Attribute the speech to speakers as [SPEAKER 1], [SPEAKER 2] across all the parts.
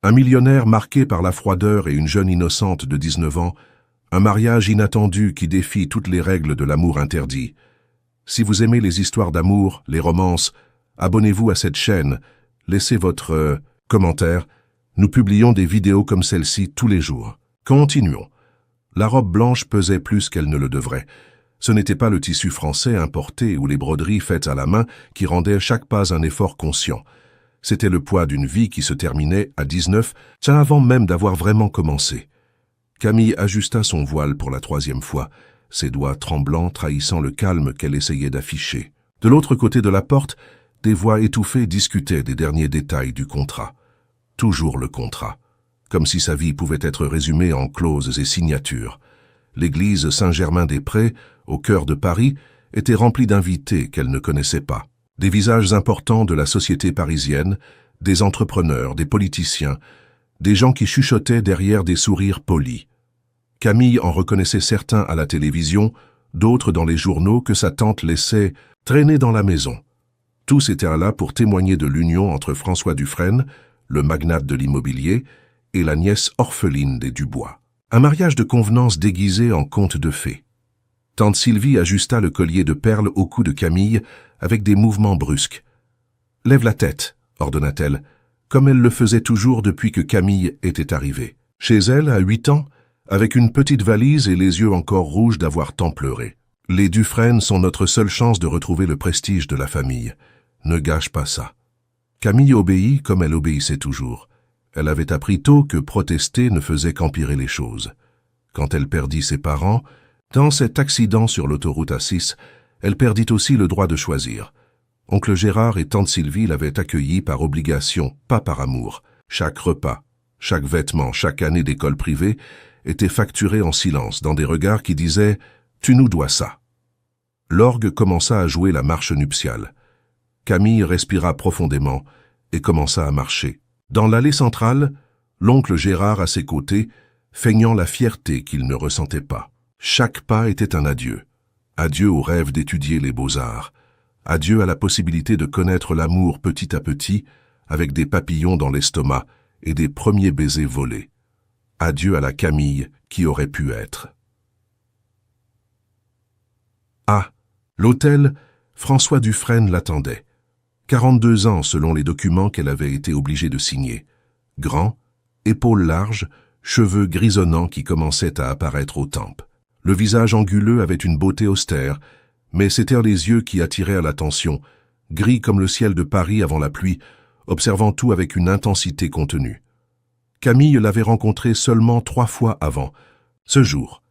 [SPEAKER 1] Un millionnaire marqué par la froideur et une jeune innocente de 19 ans, un mariage inattendu qui défie toutes les règles de l'amour interdit. Si vous aimez les histoires d'amour, les romances, abonnez-vous à cette chaîne, laissez votre commentaire. Nous publions des vidéos comme celle-ci tous les jours. Continuons. La robe blanche pesait plus qu'elle ne le devrait. Ce n'était pas le tissu français importé ou les broderies faites à la main qui rendaient chaque pas un effort conscient. C'était le poids d'une vie qui se terminait à 19, avant même d'avoir vraiment commencé. Camille ajusta son voile pour la 3e fois, ses doigts tremblants trahissant le calme qu'elle essayait d'afficher. De l'autre côté de la porte, des voix étouffées discutaient des derniers détails du contrat. Toujours le contrat. Comme si sa vie pouvait être résumée en clauses et signatures. L'église Saint-Germain-des-Prés, au cœur de Paris, était remplie d'invités qu'elle ne connaissait pas. Des visages importants de la société parisienne, des entrepreneurs, des politiciens, des gens qui chuchotaient derrière des sourires polis. Camille en reconnaissait certains à la télévision, d'autres dans les journaux que sa tante laissait traîner dans la maison. Tous étaient là pour témoigner de l'union entre François Dufresne, le magnate de l'immobilier, et la nièce orpheline des Dubois. Un mariage de convenance déguisé en conte de fées. Tante Sylvie ajusta le collier de perles au cou de Camille avec des mouvements brusques. « Lève la tête », ordonna-t-elle, comme elle le faisait toujours depuis que Camille était arrivée. Chez elle, à 8 ans, avec une petite valise et les yeux encore rouges d'avoir tant pleuré. Les Dufresne sont notre seule chance de retrouver le prestige de la famille. Ne gâche pas ça. Camille obéit comme elle obéissait toujours. Elle avait appris tôt que protester ne faisait qu'empirer les choses. Quand elle perdit ses parents, dans cet accident sur l'autoroute A6, elle perdit aussi le droit de choisir. Oncle Gérard et tante Sylvie l'avaient accueillie par obligation, pas par amour. Chaque repas, chaque vêtement, chaque année d'école privée était facturé en silence, dans des regards qui disaient « Tu nous dois ça ». L'orgue commença à jouer la marche nuptiale. Camille respira profondément et commença à marcher. Dans l'allée centrale, l'oncle Gérard à ses côtés, feignant la fierté qu'il ne ressentait pas. Chaque pas était un adieu. Adieu au rêve d'étudier les beaux-arts. Adieu à la possibilité de connaître l'amour petit à petit, avec des papillons dans l'estomac et des premiers baisers volés. Adieu à la Camille qui aurait pu être. Ah, l'hôtel, François Dufresne l'attendait. 42 ans selon les documents qu'elle avait été obligée de signer. Grand, épaules larges, cheveux grisonnants qui commençaient à apparaître aux tempes. Le visage anguleux avait une beauté austère, mais c'étaient les yeux qui attiraient l'attention, gris comme le ciel de Paris avant la pluie, observant tout avec une intensité contenue. Camille l'avait rencontré seulement 3 fois avant, ce jour.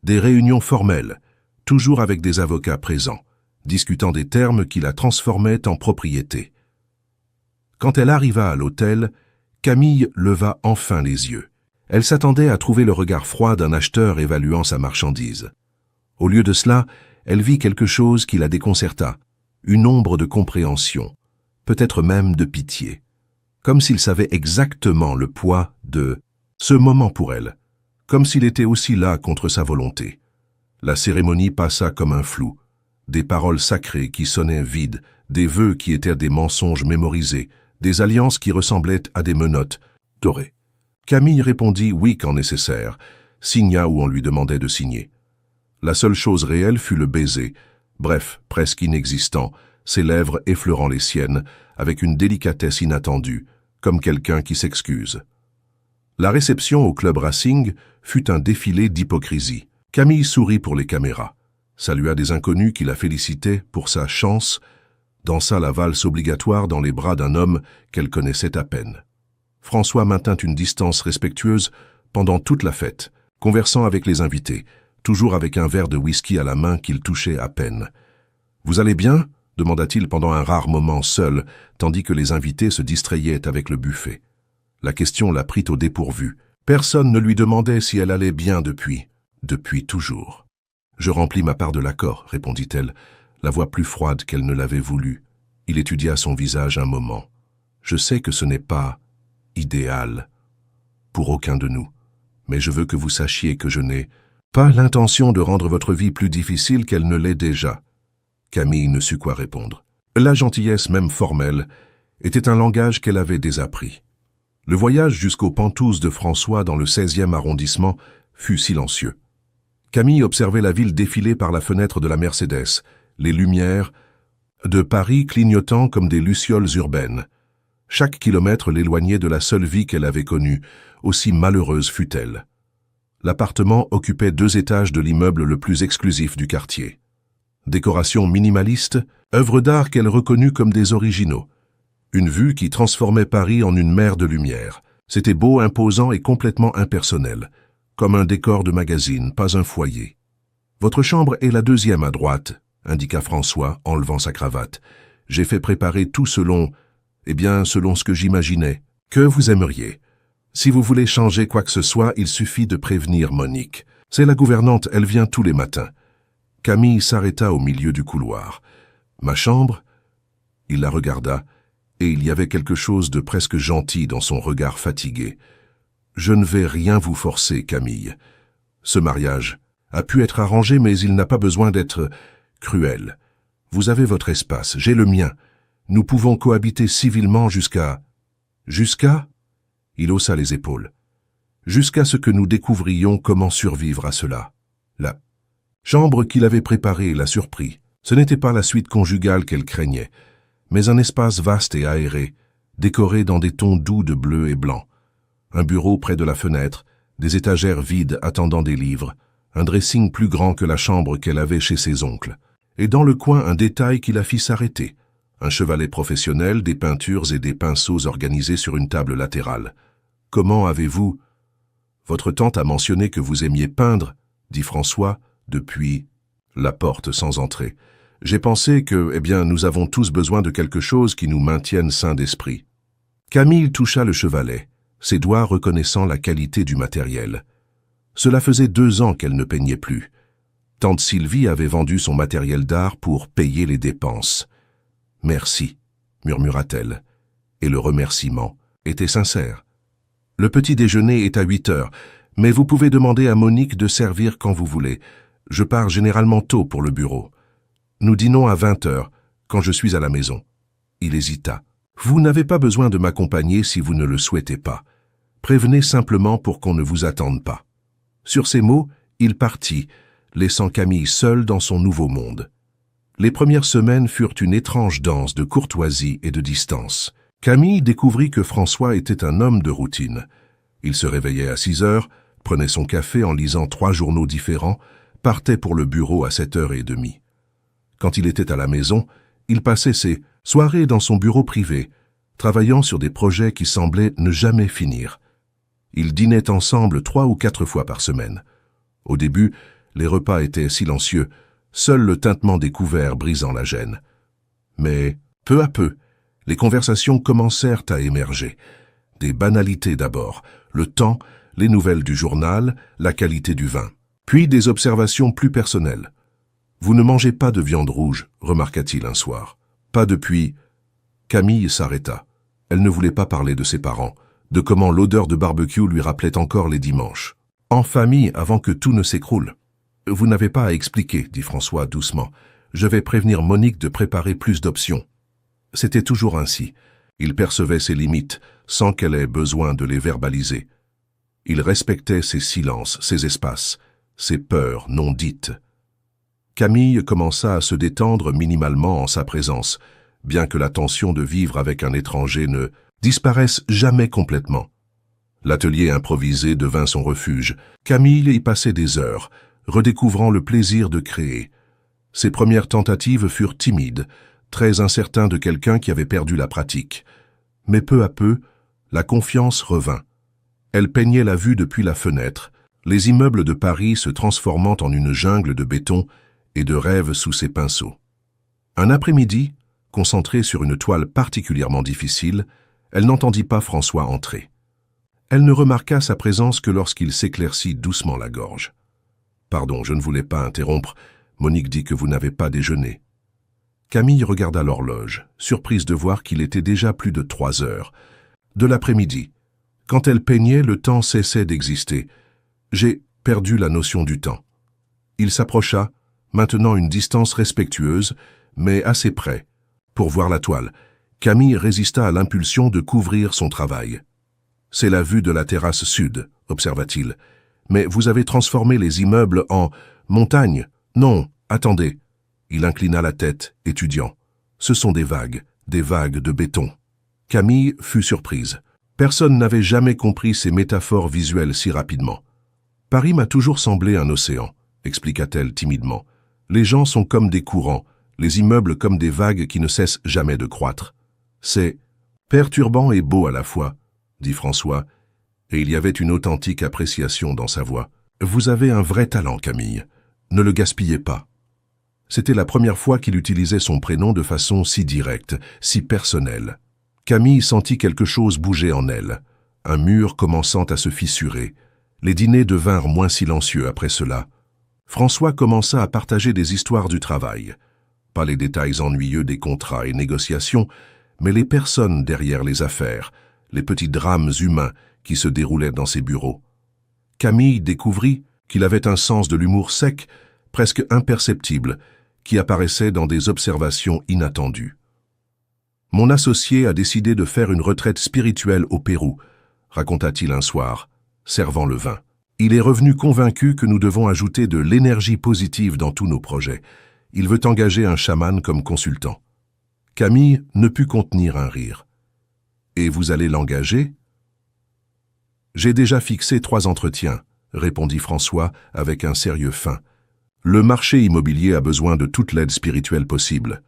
[SPEAKER 1] Des réunions formelles, toujours avec des avocats présents, discutant des termes qui la transformaient en propriété. Quand elle arriva à l'hôtel, Camille leva enfin les yeux. Elle s'attendait à trouver le regard froid d'un acheteur évaluant sa marchandise. Au lieu de cela, elle vit quelque chose qui la déconcerta, une ombre de compréhension, peut-être même de pitié, comme s'il savait exactement le poids de ce moment pour elle, comme s'il était aussi là contre sa volonté. La cérémonie passa comme un flou, des paroles sacrées qui sonnaient vides, des vœux qui étaient des mensonges mémorisés, des alliances qui ressemblaient à des menottes dorées. Camille répondit oui quand nécessaire, signa où on lui demandait de signer. La seule chose réelle fut le baiser, bref, presque inexistant, ses lèvres effleurant les siennes, avec une délicatesse inattendue, comme quelqu'un qui s'excuse. La réception au club Racing fut un défilé d'hypocrisie. Camille sourit pour les caméras, salua des inconnus qui la félicitaient pour sa chance, dansa la valse obligatoire dans les bras d'un homme qu'elle connaissait à peine. François maintint une distance respectueuse pendant toute la fête, conversant avec les invités, toujours avec un verre de whisky à la main qu'il touchait à peine. « Vous allez bien ?» demanda-t-il pendant un rare moment seul, tandis que les invités se distrayaient avec le buffet. La question la prit au dépourvu. Personne ne lui demandait si elle allait bien depuis toujours. « Je remplis ma part de l'accord, » répondit-elle, la voix plus froide qu'elle ne l'avait voulu. Il étudia son visage un moment. « Je sais que ce n'est pas idéal pour aucun de nous, mais je veux que vous sachiez que je n'ai pas l'intention de rendre votre vie plus difficile qu'elle ne l'est déjà. » Camille ne sut quoi répondre. La gentillesse, même formelle, était un langage qu'elle avait désappris. Le voyage jusqu'aux Pentouses de François dans le 16e arrondissement fut silencieux. Camille observait la ville défiler par la fenêtre de la Mercedes, les lumières de Paris clignotant comme des lucioles urbaines. Chaque kilomètre l'éloignait de la seule vie qu'elle avait connue, aussi malheureuse fut-elle. L'appartement occupait 2 étages de l'immeuble le plus exclusif du quartier. Décoration minimaliste, œuvres d'art qu'elle reconnut comme des originaux. Une vue qui transformait Paris en une mer de lumière. C'était beau, imposant et complètement impersonnel, comme un décor de magazine, pas un foyer. « Votre chambre est la 2e à droite », indiqua François, enlevant sa cravate. « J'ai fait préparer tout selon ce que j'imaginais. Que vous aimeriez. Si vous voulez changer quoi que ce soit, il suffit de prévenir Monique. C'est la gouvernante, elle vient tous les matins. » Camille s'arrêta au milieu du couloir. « Ma chambre ?» Il la regarda, et il y avait quelque chose de presque gentil dans son regard fatigué. « Je ne vais rien vous forcer, Camille. Ce mariage a pu être arrangé, mais il n'a pas besoin d'être cruel. Vous avez votre espace, j'ai le mien. Nous pouvons cohabiter civilement jusqu'à... » Jusqu'à? Il haussa les épaules. Jusqu'à ce que nous découvrions comment survivre à cela. La chambre qu'il avait préparée la surprit. Ce n'était pas la suite conjugale qu'elle craignait, mais un espace vaste et aéré, décoré dans des tons doux de bleu et blanc. Un bureau près de la fenêtre, des étagères vides attendant des livres, un dressing plus grand que la chambre qu'elle avait chez ses oncles. Et dans le coin, un détail qui la fit s'arrêter. Un chevalet professionnel, des peintures et des pinceaux organisés sur une table latérale. « Comment avez-vous... » « Votre tante a mentionné que vous aimiez peindre, » dit François, depuis la porte sans entrer. « J'ai pensé que, nous avons tous besoin de quelque chose qui nous maintienne sains d'esprit. » Camille toucha le chevalet, ses doigts reconnaissant la qualité du matériel. Cela faisait 2 ans qu'elle ne peignait plus. Tante Sylvie avait vendu son matériel d'art pour payer les dépenses. « Merci », murmura-t-elle, et le remerciement était sincère. « Le petit déjeuner est à 8 heures, mais vous pouvez demander à Monique de servir quand vous voulez. Je pars généralement tôt pour le bureau. Nous dînons à 20 heures, quand je suis à la maison. » Il hésita. « Vous n'avez pas besoin de m'accompagner si vous ne le souhaitez pas. Prévenez simplement pour qu'on ne vous attende pas. » Sur ces mots, il partit, laissant Camille seule dans son nouveau monde. Les premières semaines furent une étrange danse de courtoisie et de distance. Camille découvrit que François était un homme de routine. Il se réveillait à 6 heures, prenait son café en lisant 3 journaux différents, partait pour le bureau à 7h30. Quand il était à la maison, il passait ses soirées dans son bureau privé, travaillant sur des projets qui semblaient ne jamais finir. Ils dînaient ensemble 3 ou 4 fois par semaine. Au début, les repas étaient silencieux, seul le tintement des couverts brisant la gêne. Mais, peu à peu, les conversations commencèrent à émerger. Des banalités d'abord, le temps, les nouvelles du journal, la qualité du vin. Puis des observations plus personnelles. « Vous ne mangez pas de viande rouge », remarqua-t-il un soir. « Pas depuis... » Camille s'arrêta. Elle ne voulait pas parler de ses parents, de comment l'odeur de barbecue lui rappelait encore les dimanches. « En famille, avant que tout ne s'écroule. »« Vous n'avez pas à expliquer, » dit François doucement. « Je vais prévenir Monique de préparer plus d'options. » C'était toujours ainsi. Il percevait ses limites, sans qu'elle ait besoin de les verbaliser. Il respectait ses silences, ses espaces, ses peurs non dites. Camille commença à se détendre minimalement en sa présence, bien que la tension de vivre avec un étranger ne disparaisse jamais complètement. L'atelier improvisé devint son refuge. Camille y passait des heures, redécouvrant le plaisir de créer. Ses premières tentatives furent timides, très incertain de quelqu'un qui avait perdu la pratique. Mais peu à peu, la confiance revint. Elle peignait la vue depuis la fenêtre, les immeubles de Paris se transformant en une jungle de béton et de rêves sous ses pinceaux. Un après-midi, concentrée sur une toile particulièrement difficile, elle n'entendit pas François entrer. Elle ne remarqua sa présence que lorsqu'il s'éclaircit doucement la gorge. « Pardon, je ne voulais pas interrompre. Monique dit que vous n'avez pas déjeuné. » Camille regarda l'horloge, surprise de voir qu'il était déjà plus de 3 heures. De l'après-midi. Quand elle peignait, le temps cessait d'exister. J'ai perdu la notion du temps. Il s'approcha, maintenant une distance respectueuse, mais assez près. Pour voir la toile, Camille résista à l'impulsion de couvrir son travail. C'est la vue de la terrasse sud, observa-t-il. Mais vous avez transformé les immeubles en montagnes. Non, attendez. Il inclina la tête, étudiant. Ce sont des vagues de béton. Camille fut surprise. Personne n'avait jamais compris ces métaphores visuelles si rapidement. Paris m'a toujours semblé un océan, expliqua-t-elle timidement. Les gens sont comme des courants, les immeubles comme des vagues qui ne cessent jamais de croître. C'est perturbant et beau à la fois, dit François, et il y avait une authentique appréciation dans sa voix. Vous avez un vrai talent, Camille. Ne le gaspillez pas. C'était la première fois qu'il utilisait son prénom de façon si directe, si personnelle. Camille sentit quelque chose bouger en elle, un mur commençant à se fissurer. Les dîners devinrent moins silencieux après cela. François commença à partager des histoires du travail. Pas les détails ennuyeux des contrats et négociations, mais les personnes derrière les affaires, les petits drames humains qui se déroulaient dans ses bureaux. Camille découvrit qu'il avait un sens de l'humour sec, presque imperceptible, qui apparaissait dans des observations inattendues. Mon associé a décidé de faire une retraite spirituelle au Pérou, raconta-t-il un soir, servant le vin. Il est revenu convaincu que nous devons ajouter de l'énergie positive dans tous nos projets. Il veut engager un chaman comme consultant. Camille ne put contenir un rire. Et vous allez l'engager? J'ai déjà fixé 3 entretiens, répondit François avec un sérieux fin. Le marché immobilier a besoin de toute l'aide spirituelle possible.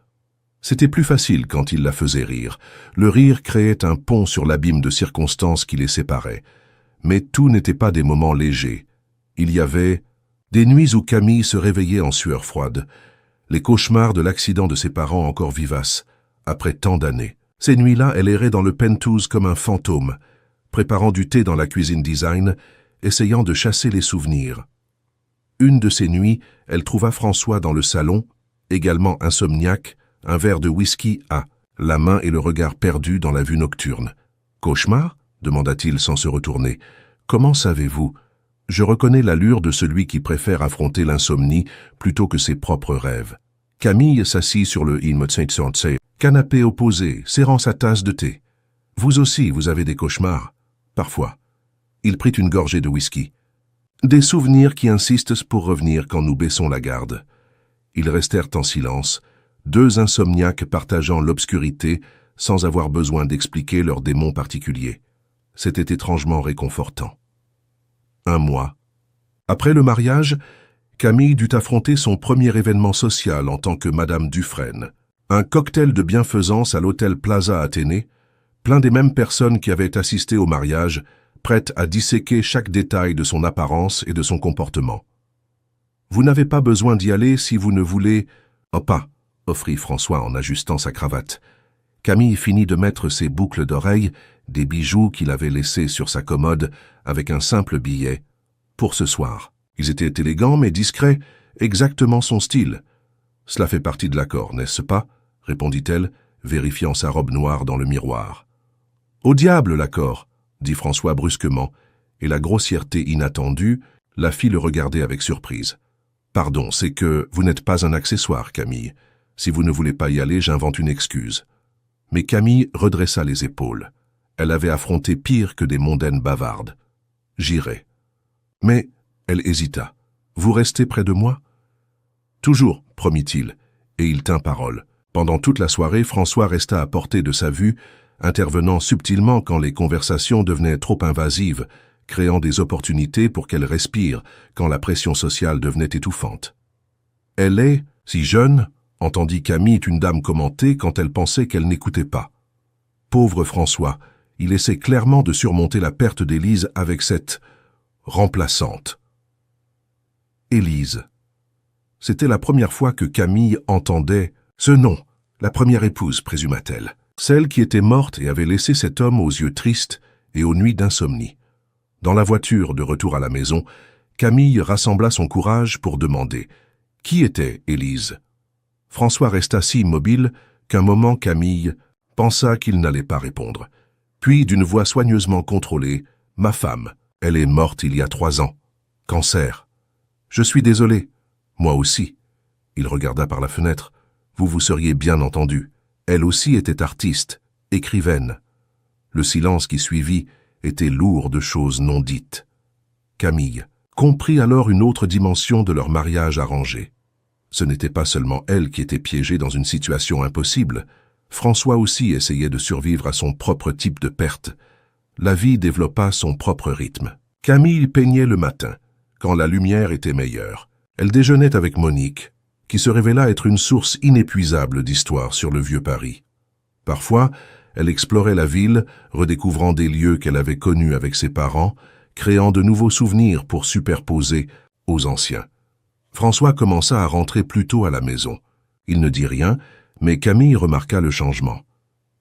[SPEAKER 1] C'était plus facile quand il la faisait rire. Le rire créait un pont sur l'abîme de circonstances qui les séparait. Mais tout n'était pas des moments légers. Il y avait des nuits où Camille se réveillait en sueur froide, les cauchemars de l'accident de ses parents encore vivaces, après tant d'années. Ces nuits-là, elle errait dans le penthouse comme un fantôme, préparant du thé dans la cuisine design, essayant de chasser les souvenirs. Une de ces nuits, elle trouva François dans le salon, également insomniaque, un verre de whisky à la main et le regard perdu dans la vue nocturne. « Cauchemar » demanda-t-il sans se retourner. « Comment savez-vous ? Je reconnais l'allure de celui qui préfère affronter l'insomnie plutôt que ses propres rêves. » Camille s'assit sur le canapé opposé, serrant sa tasse de thé. « Vous aussi, vous avez des cauchemars ?»« Parfois. » Il prit une gorgée de whisky. « Des souvenirs qui insistent pour revenir quand nous baissons la garde. » Ils restèrent en silence, 2 insomniaques partageant l'obscurité sans avoir besoin d'expliquer leurs démons particuliers. C'était étrangement réconfortant. 1 mois. Après le mariage, Camille dut affronter son premier événement social en tant que Madame Dufresne. Un cocktail de bienfaisance à l'hôtel Plaza Athénée, plein des mêmes personnes qui avaient assisté au mariage, prêtes à disséquer chaque détail de son apparence et de son comportement. Vous n'avez pas besoin d'y aller si vous ne voulez... « Oh pas !» offrit François en ajustant sa cravate. Camille finit de mettre ses boucles d'oreilles, des bijoux qu'il avait laissés sur sa commode, avec un simple billet. Pour ce soir. Ils étaient élégants mais discrets, exactement son style. « Cela fait partie de l'accord, n'est-ce pas ?» répondit-elle, vérifiant sa robe noire dans le miroir. « Au diable l'accord !» dit François brusquement, et la grossièreté inattendue la fit le regarder avec surprise. « Pardon, c'est que vous n'êtes pas un accessoire, Camille. Si vous ne voulez pas y aller, j'invente une excuse. » Mais Camille redressa les épaules. Elle avait affronté pire que des mondaines bavardes. « J'irai. » Mais elle hésita. « Vous restez près de moi ?»« Toujours, promit-il, et il tint parole. Pendant toute la soirée, François resta à portée de sa vue, intervenant subtilement quand les conversations devenaient trop invasives, créant des opportunités pour qu'elle respire quand la pression sociale devenait étouffante. « Elle est si jeune », entendit Camille une dame commenter quand elle pensait qu'elle n'écoutait pas. Pauvre François, il essaie clairement de surmonter la perte d'Élise avec cette remplaçante. Élise. C'était la première fois que Camille entendait ce nom, la première épouse, présuma-t-elle, celle qui était morte et avait laissé cet homme aux yeux tristes et aux nuits d'insomnie. Dans la voiture de retour à la maison, Camille rassembla son courage pour demander « Qui était Élise ?» François resta si immobile qu'un moment Camille pensa qu'il n'allait pas répondre. Puis, d'une voix soigneusement contrôlée, « Ma femme, elle est morte il y a 3 ans. Cancer. Je suis désolé. Moi aussi. » Il regarda par la fenêtre. « Vous vous seriez bien entendu. Elle aussi était artiste, écrivaine. » Le silence qui suivit était lourd de choses non dites. Camille comprit alors une autre dimension de leur mariage arrangé. Ce n'était pas seulement elle qui était piégée dans une situation impossible. François aussi essayait de survivre à son propre type de perte. La vie développa son propre rythme. Camille peignait le matin, quand la lumière était meilleure. Elle déjeunait avec Monique, qui se révéla être une source inépuisable d'histoires sur le vieux Paris. Parfois, elle explorait la ville, redécouvrant des lieux qu'elle avait connus avec ses parents, créant de nouveaux souvenirs pour superposer aux anciens. François commença à rentrer plus tôt à la maison. Il ne dit rien, mais Camille remarqua le changement.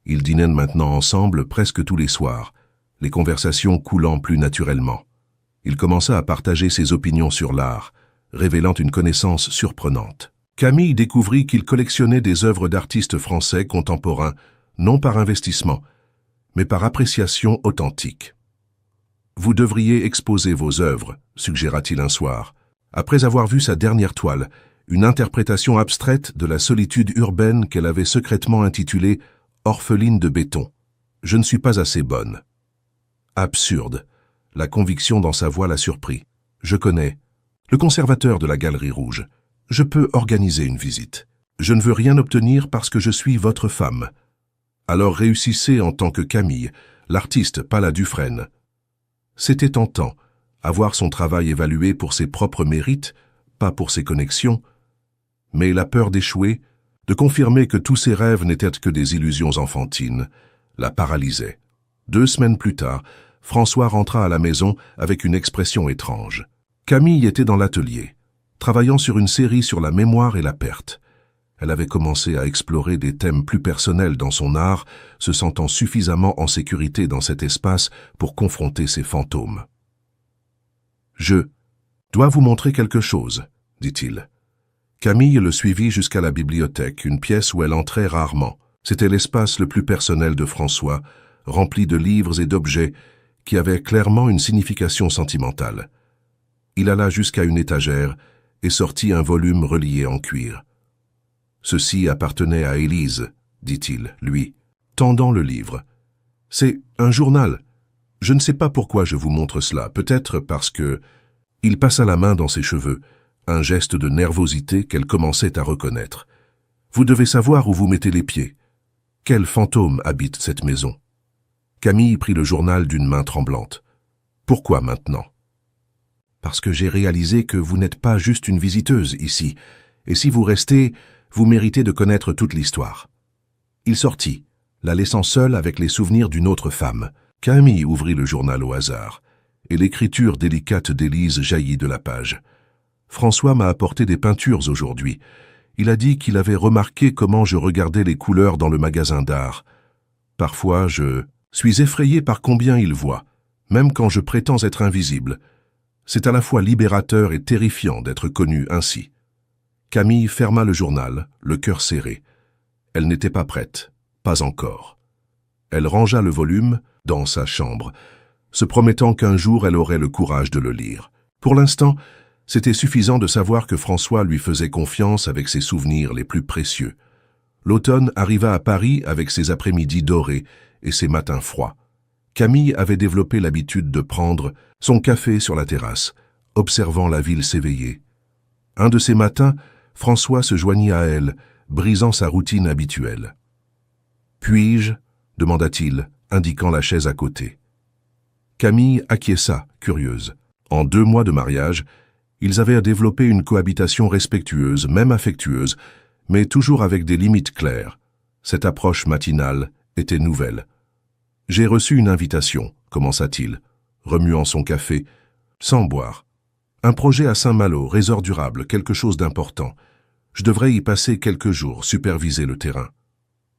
[SPEAKER 1] Ils dînaient maintenant ensemble presque tous les soirs, les conversations coulant plus naturellement. Il commença à partager ses opinions sur l'art, révélant une connaissance surprenante. Camille découvrit qu'il collectionnait des œuvres d'artistes français contemporains, non par investissement, mais par appréciation authentique. « Vous devriez exposer vos œuvres », suggéra-t-il un soir, après avoir vu sa dernière toile, une interprétation abstraite de la solitude urbaine qu'elle avait secrètement intitulée « Orpheline de béton ». « Je ne suis pas assez bonne. » Absurde. La conviction dans sa voix la surprit. « Je connais. Le conservateur de la Galerie Rouge. Je peux organiser une visite. Je ne veux rien obtenir parce que je suis votre femme. Alors réussissez en tant que Camille, l'artiste, pas la Dufresne. » C'était tentant, avoir son travail évalué pour ses propres mérites, pas pour ses connexions. Mais la peur d'échouer, de confirmer que tous ses rêves n'étaient que des illusions enfantines, la paralysait. 2 semaines plus tard, François rentra à la maison avec une expression étrange. Camille était dans l'atelier, travaillant sur une série sur la mémoire et la perte. Elle avait commencé à explorer des thèmes plus personnels dans son art, se sentant suffisamment en sécurité dans cet espace pour confronter ses fantômes. « Je dois vous montrer quelque chose, » dit-il. Camille le suivit jusqu'à la bibliothèque, une pièce où elle entrait rarement. C'était l'espace le plus personnel de François, rempli de livres et d'objets qui avaient clairement une signification sentimentale. Il alla jusqu'à une étagère et sortit un volume relié en cuir. « Ceci appartenait à Élise, » dit-il, lui, tendant le livre. « C'est un journal. Je ne sais pas pourquoi je vous montre cela, peut-être parce que... » Il passa la main dans ses cheveux, un geste de nervosité qu'elle commençait à reconnaître. « Vous devez savoir où vous mettez les pieds. Quel fantôme habite cette maison ?» Camille prit le journal d'une main tremblante. « Pourquoi maintenant ?»« Parce que j'ai réalisé que vous n'êtes pas juste une visiteuse ici, et si vous restez, vous méritez de connaître toute l'histoire. » Il sortit, la laissant seule avec les souvenirs d'une autre femme. Camille ouvrit le journal au hasard, et l'écriture délicate d'Élise jaillit de la page. « François m'a apporté des peintures aujourd'hui. Il a dit qu'il avait remarqué comment je regardais les couleurs dans le magasin d'art. Parfois, je suis effrayé par combien il voit, même quand je prétends être invisible. C'est à la fois libérateur et terrifiant d'être connu ainsi. » Camille ferma le journal, le cœur serré. Elle n'était pas prête, pas encore. Elle rangea le volume dans sa chambre, se promettant qu'un jour elle aurait le courage de le lire. Pour l'instant, c'était suffisant de savoir que François lui faisait confiance avec ses souvenirs les plus précieux. L'automne arriva à Paris avec ses après-midi dorés et ses matins froids. Camille avait développé l'habitude de prendre son café sur la terrasse, observant la ville s'éveiller. Un de ces matins, François se joignit à elle, brisant sa routine habituelle. « Puis-je » demanda-t-il, indiquant la chaise à côté. Camille acquiesça, curieuse. En 2 mois de mariage, ils avaient développé une cohabitation respectueuse, même affectueuse, mais toujours avec des limites claires. Cette approche matinale était nouvelle. « J'ai reçu une invitation », commença-t-il, remuant son café, sans boire. « Un projet à Saint-Malo, résort durable, quelque chose d'important. Je devrais y passer quelques jours, superviser le terrain. »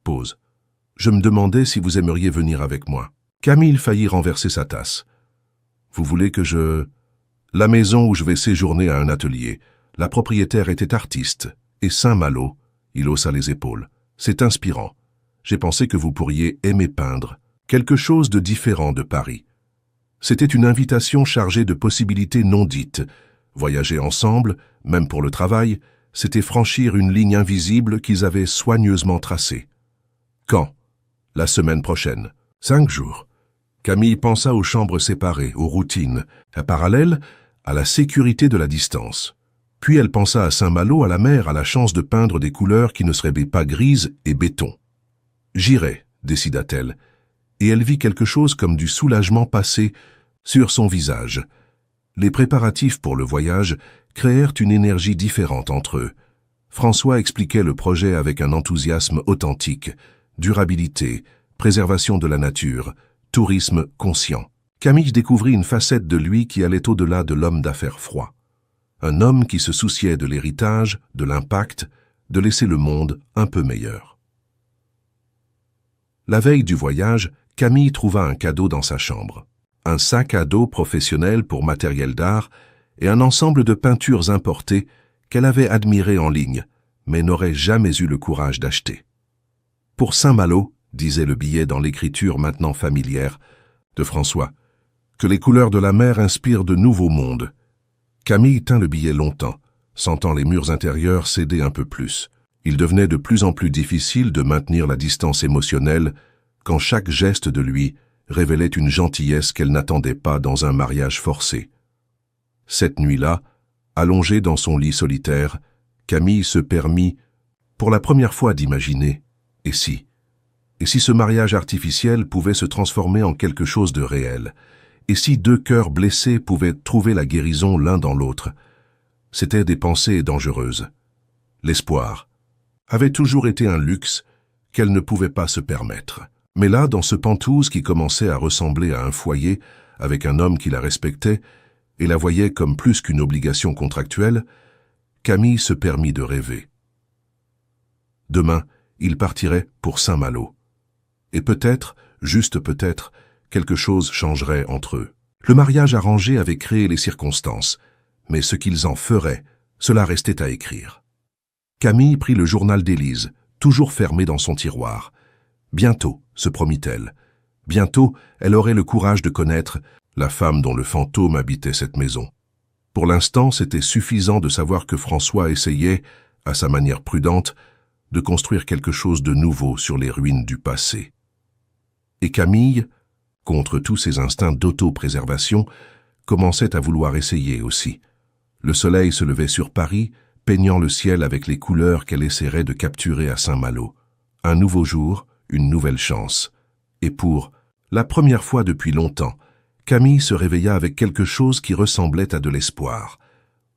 [SPEAKER 1] Pause. « Je me demandais si vous aimeriez venir avec moi. » Camille faillit renverser sa tasse. « Vous voulez que je... » « La maison où je vais séjourner a un atelier. La propriétaire était artiste. Et Saint-Malo, il haussa les épaules. C'est inspirant. J'ai pensé que vous pourriez aimer peindre. Quelque chose de différent de Paris. C'était une invitation chargée de possibilités non dites. Voyager ensemble, même pour le travail, c'était franchir une ligne invisible qu'ils avaient soigneusement tracée. Quand ? La semaine prochaine. 5 jours. Camille pensa aux chambres séparées, aux routines, à parallèle, à la sécurité de la distance. Puis elle pensa à Saint-Malo, à la mer, à la chance de peindre des couleurs qui ne seraient pas grises et béton. « J'irai », décida-t-elle, et elle vit quelque chose comme du soulagement passer sur son visage. Les préparatifs pour le voyage créèrent une énergie différente entre eux. François expliquait le projet avec un enthousiasme authentique, durabilité, préservation de la nature, tourisme conscient. Camille découvrit une facette de lui qui allait au-delà de l'homme d'affaires froid. Un homme qui se souciait de l'héritage, de l'impact, de laisser le monde un peu meilleur. La veille du voyage, Camille trouva un cadeau dans sa chambre. Un sac à dos professionnel pour matériel d'art et un ensemble de peintures importées qu'elle avait admirées en ligne, mais n'aurait jamais eu le courage d'acheter. « Pour Saint-Malo », disait le billet dans l'écriture maintenant familière de François, « que les couleurs de la mer inspirent de nouveaux mondes. » Camille tint le billet longtemps, sentant les murs intérieurs céder un peu plus. Il devenait de plus en plus difficile de maintenir la distance émotionnelle quand chaque geste de lui révélait une gentillesse qu'elle n'attendait pas dans un mariage forcé. Cette nuit-là, allongée dans son lit solitaire, Camille se permit, pour la première fois, d'imaginer « et si ?» Et si ce mariage artificiel pouvait se transformer en quelque chose de réel? Et si deux cœurs blessés pouvaient trouver la guérison l'un dans l'autre? C'étaient des pensées dangereuses. L'espoir avait toujours été un luxe qu'elle ne pouvait pas se permettre. Mais là, dans ce Penthouse qui commençait à ressembler à un foyer, avec un homme qui la respectait et la voyait comme plus qu'une obligation contractuelle, Camille se permit de rêver. Demain, il partirait pour Saint-Malo. Et peut-être, juste peut-être, quelque chose changerait entre eux. Le mariage arrangé avait créé les circonstances, mais ce qu'ils en feraient, cela restait à écrire. Camille prit le journal d'Élise, toujours fermé dans son tiroir. Bientôt, se promit-elle, bientôt elle aurait le courage de connaître la femme dont le fantôme habitait cette maison. Pour l'instant, c'était suffisant de savoir que François essayait, à sa manière prudente, de construire quelque chose de nouveau sur les ruines du passé. Et Camille, contre tous ses instincts d'auto-préservation, commençait à vouloir essayer aussi. Le soleil se levait sur Paris, peignant le ciel avec les couleurs qu'elle essaierait de capturer à Saint-Malo. Un nouveau jour, une nouvelle chance. Et pour la première fois depuis longtemps, Camille se réveilla avec quelque chose qui ressemblait à de l'espoir.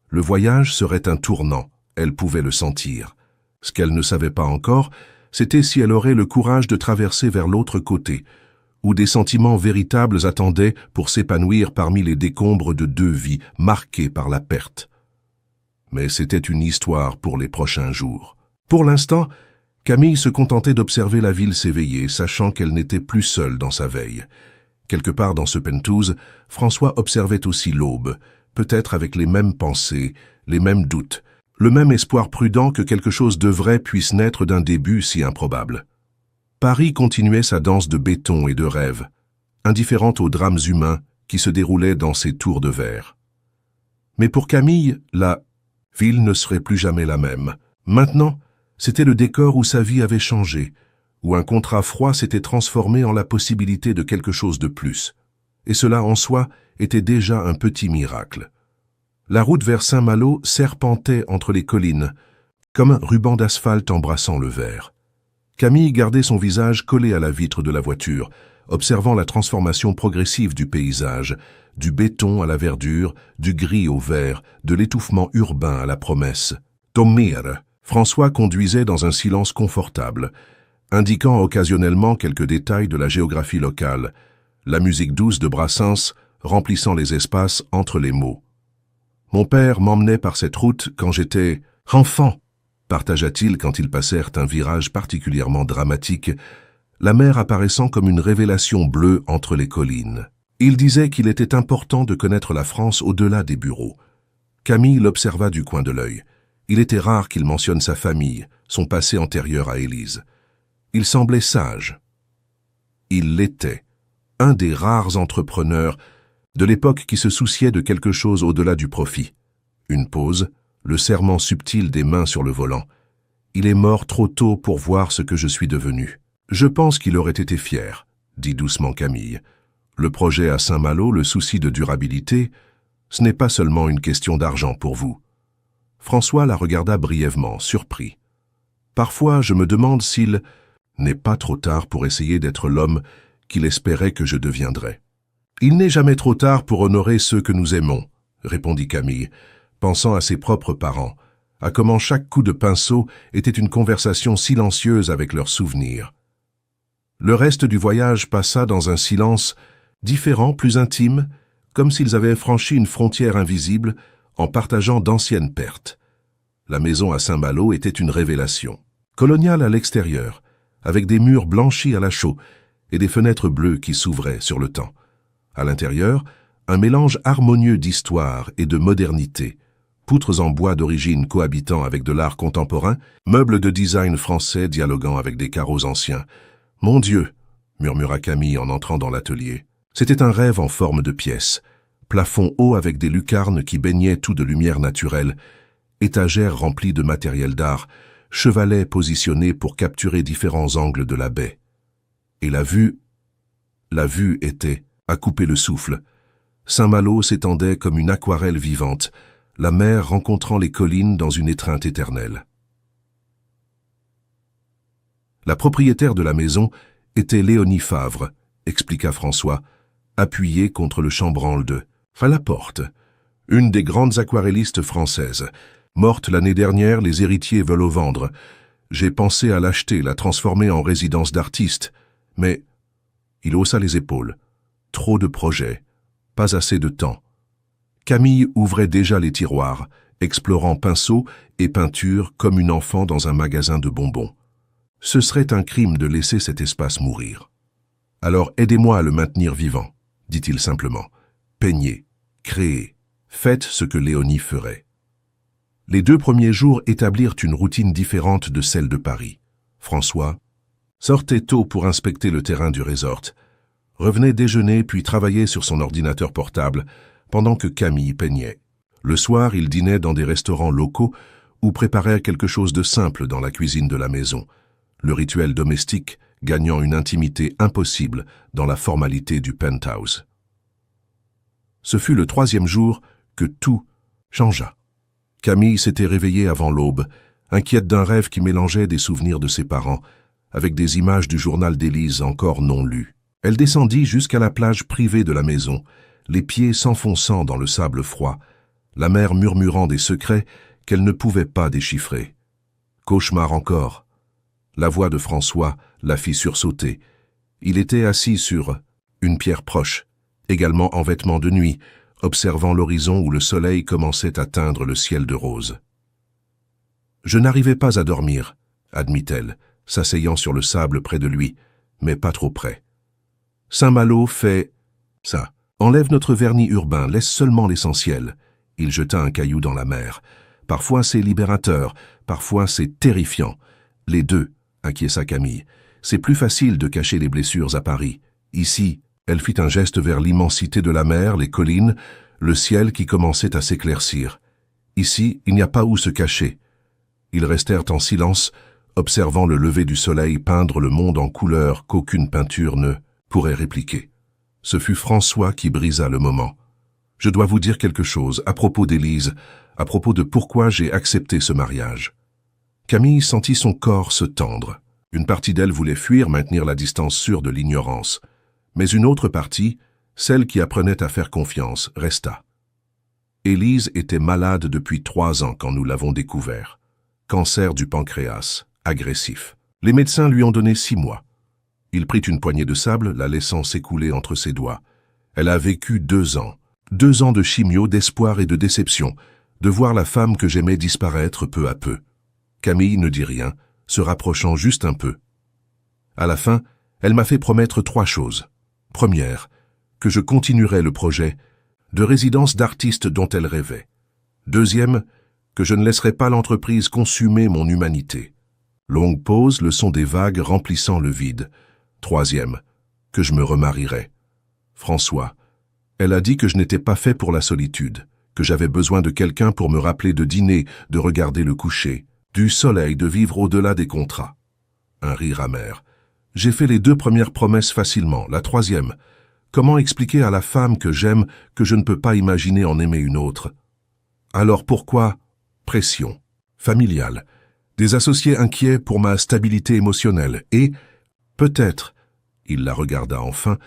[SPEAKER 1] Le voyage serait un tournant, elle pouvait le sentir. Ce qu'elle ne savait pas encore, c'était si elle aurait le courage de traverser vers l'autre côté, où des sentiments véritables attendaient pour s'épanouir parmi les décombres de deux vies marquées par la perte. Mais c'était une histoire pour les prochains jours. Pour l'instant, Camille se contentait d'observer la ville s'éveiller, sachant qu'elle n'était plus seule dans sa veille. Quelque part dans ce Penthouse, François observait aussi l'aube, peut-être avec les mêmes pensées, les mêmes doutes, le même espoir prudent que quelque chose de vrai puisse naître d'un début si improbable. Paris continuait sa danse de béton et de rêves, indifférente aux drames humains qui se déroulaient dans ses tours de verre. Mais pour Camille, la ville ne serait plus jamais la même. Maintenant, c'était le décor où sa vie avait changé, où un contrat froid s'était transformé en la possibilité de quelque chose de plus. Et cela en soi était déjà un petit miracle. La route vers Saint-Malo serpentait entre les collines, comme un ruban d'asphalte embrassant le verre. Camille gardait son visage collé à la vitre de la voiture, observant la transformation progressive du paysage, du béton à la verdure, du gris au vert, de l'étouffement urbain à la promesse. Dormir. François conduisait dans un silence confortable, indiquant occasionnellement quelques détails de la géographie locale, la musique douce de Brassens remplissant les espaces entre les mots. « Mon père m'emmenait par cette route quand j'étais enfant », partagea-t-il quand ils passèrent un virage particulièrement dramatique, la mer apparaissant comme une révélation bleue entre les collines. Il disait qu'il était important de connaître la France au-delà des bureaux. Camille l'observa du coin de l'œil. Il était rare qu'il mentionne sa famille, son passé antérieur à Élise. Il semblait sage. Il l'était, un des rares entrepreneurs de l'époque qui se souciait de quelque chose au-delà du profit. Une pause, le serrement subtil des mains sur le volant. Il est mort trop tôt pour voir ce que je suis devenu. Je pense qu'il aurait été fier, dit doucement Camille. Le projet à Saint-Malo, le souci de durabilité, ce n'est pas seulement une question d'argent pour vous. François la regarda brièvement, surpris. Parfois, je me demande s'il n'est pas trop tard pour essayer d'être l'homme qu'il espérait que je deviendrais. Il n'est jamais trop tard pour honorer ceux que nous aimons, répondit Camille, pensant à ses propres parents, à comment chaque coup de pinceau était une conversation silencieuse avec leurs souvenirs. Le reste du voyage passa dans un silence différent, plus intime, comme s'ils avaient franchi une frontière invisible en partageant d'anciennes pertes. La maison à Saint-Malo était une révélation. Coloniale à l'extérieur, avec des murs blanchis à la chaux et des fenêtres bleues qui s'ouvraient sur le temps. À l'intérieur, un mélange harmonieux d'histoire et de modernité, poutres en bois d'origine cohabitant avec de l'art contemporain, meubles de design français dialoguant avec des carreaux anciens. « Mon Dieu !» murmura Camille en entrant dans l'atelier. C'était un rêve en forme de pièce, plafond haut avec des lucarnes qui baignaient tout de lumière naturelle, étagères remplies de matériel d'art, chevalets positionnés pour capturer différents angles de la baie. Et la vue était à couper le souffle. Saint-Malo s'étendait comme une aquarelle vivante, la mer rencontrant les collines dans une étreinte éternelle. La propriétaire de la maison était Léonie Favre, expliqua François, appuyé contre le chambranle de Falaporte, une des grandes aquarellistes françaises. Morte l'année dernière, les héritiers veulent au vendre. J'ai pensé à l'acheter, la transformer en résidence d'artiste, mais il haussa les épaules. Trop de projets, pas assez de temps. Camille ouvrait déjà les tiroirs, explorant pinceaux et peintures comme une enfant dans un magasin de bonbons. Ce serait un crime de laisser cet espace mourir. Alors aidez-moi à le maintenir vivant, dit-il simplement. Peignez, créez, faites ce que Léonie ferait. Les 2 premiers jours établirent une routine différente de celle de Paris. François sortait tôt pour inspecter le terrain du resort, revenait déjeuner puis travaillait sur son ordinateur portable pendant que Camille peignait. Le soir, il dînait dans des restaurants locaux ou préparait quelque chose de simple dans la cuisine de la maison, le rituel domestique gagnant une intimité impossible dans la formalité du penthouse. Ce fut le 3e jour que tout changea. Camille s'était réveillée avant l'aube, inquiète d'un rêve qui mélangeait des souvenirs de ses parents, avec des images du journal d'Élise encore non lues. Elle descendit jusqu'à la plage privée de la maison, les pieds s'enfonçant dans le sable froid, la mer murmurant des secrets qu'elle ne pouvait pas déchiffrer. Cauchemar encore. La voix de François la fit sursauter. Il était assis sur une pierre proche, également en vêtements de nuit, observant l'horizon où le soleil commençait à teindre le ciel de rose. « Je n'arrivais pas à dormir, » admit-elle, s'asseyant sur le sable près de lui, mais pas trop près. « Saint-Malo fait ça. Enlève notre vernis urbain, laisse seulement l'essentiel. » Il jeta un caillou dans la mer. « Parfois c'est libérateur, parfois c'est terrifiant. Les deux, » acquiesça Camille. « C'est plus facile de cacher les blessures à Paris. Ici, » elle fit un geste vers l'immensité de la mer, les collines, le ciel qui commençait à s'éclaircir. Ici, il n'y a pas où se cacher. Ils restèrent en silence, observant le lever du soleil peindre le monde en couleurs qu'aucune peinture ne pourrait répliquer. Ce fut François qui brisa le moment. « Je dois vous dire quelque chose à propos d'Élise, à propos de pourquoi j'ai accepté ce mariage. » Camille sentit son corps se tendre. Une partie d'elle voulait fuir, maintenir la distance sûre de l'ignorance. Mais une autre partie, celle qui apprenait à faire confiance, resta. Élise était malade depuis 3 ans quand nous l'avons découvert. Cancer du pancréas, agressif. Les médecins lui ont donné 6 mois. Il prit une poignée de sable, la laissant s'écouler entre ses doigts. Elle a vécu 2 ans. 2 ans de chimio, d'espoir et de déception, de voir la femme que j'aimais disparaître peu à peu. Camille ne dit rien, se rapprochant juste un peu. À la fin, elle m'a fait promettre 3 choses. Première, que je continuerai le projet de résidence d'artiste dont elle rêvait. Deuxième, que je ne laisserai pas l'entreprise consumer mon humanité. Longue pause, le son des vagues remplissant le vide. Troisième, que je me remarierai. François, elle a dit que je n'étais pas fait pour la solitude, que j'avais besoin de quelqu'un pour me rappeler de dîner, de regarder le coucher, du soleil, de vivre au-delà des contrats. Un rire amer. J'ai fait les 2 premières promesses facilement, la 3e, Comment expliquer à la femme que j'aime que je ne peux pas imaginer en aimer une autre? Alors pourquoi pression familiale, des associés inquiets pour ma stabilité émotionnelle et, peut-être, il la regarda enfin,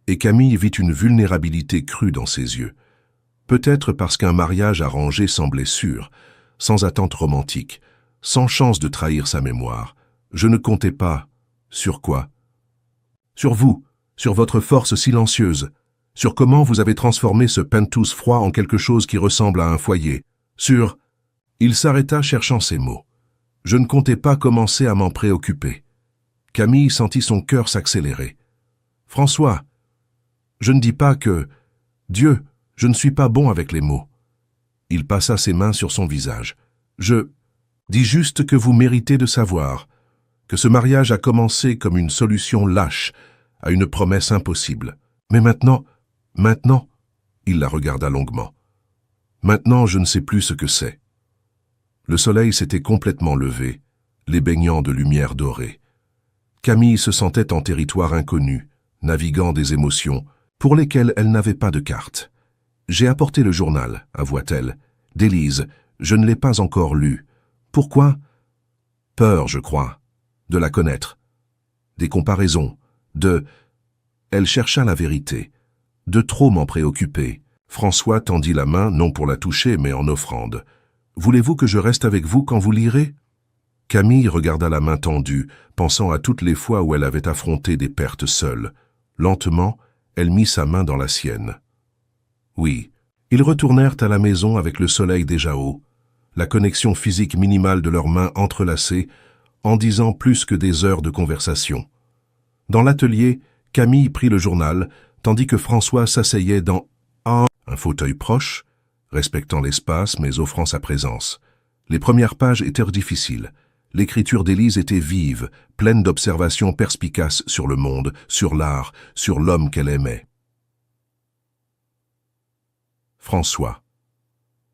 [SPEAKER 1] et Camille vit une vulnérabilité crue dans ses yeux. Peut-être parce qu'un mariage arrangé semblait sûr, sans attente romantique, sans chance de trahir sa mémoire. Je ne comptais pas. Sur quoi? Sur vous, sur votre force silencieuse, sur comment vous avez transformé ce penthouse froid en quelque chose qui ressemble à un foyer, sur... Il s'arrêta cherchant ses mots. Je ne comptais pas commencer à m'en préoccuper. Camille sentit son cœur s'accélérer. François, je ne dis pas que... Dieu, je ne suis pas bon avec les mots. Il passa ses mains sur son visage. Je dis juste que vous méritez de savoir que ce mariage a commencé comme une solution lâche à une promesse impossible. Mais maintenant, il la regarda longuement. Maintenant, je ne sais plus ce que c'est. Le soleil s'était complètement levé, les baignant de lumière dorée. Camille se sentait en territoire inconnu, naviguant des émotions pour lesquelles elle n'avait pas de carte. « J'ai apporté le journal », avoua-t-elle. « d'Élise, je ne l'ai pas encore lu. Pourquoi ? Peur, je crois, de la connaître. Des comparaisons, de... Elle chercha la vérité. De trop m'en préoccuper. François tendit la main, non pour la toucher, mais en offrande. « Voulez-vous que je reste avec vous quand vous lirez ?» Camille regarda la main tendue, pensant à toutes les fois où elle avait affronté des pertes seule. Lentement, elle mit sa main dans la sienne. Oui, ils retournèrent à la maison avec le soleil déjà haut, la connexion physique minimale de leurs mains entrelacées, en disant plus que des heures de conversation. Dans l'atelier, Camille prit le journal, tandis que François s'asseyait dans un fauteuil proche, respectant l'espace mais offrant sa présence. Les premières pages étaient difficiles. L'écriture d'Élise était vive, pleine d'observations perspicaces sur le monde, sur l'art, sur l'homme qu'elle aimait. François.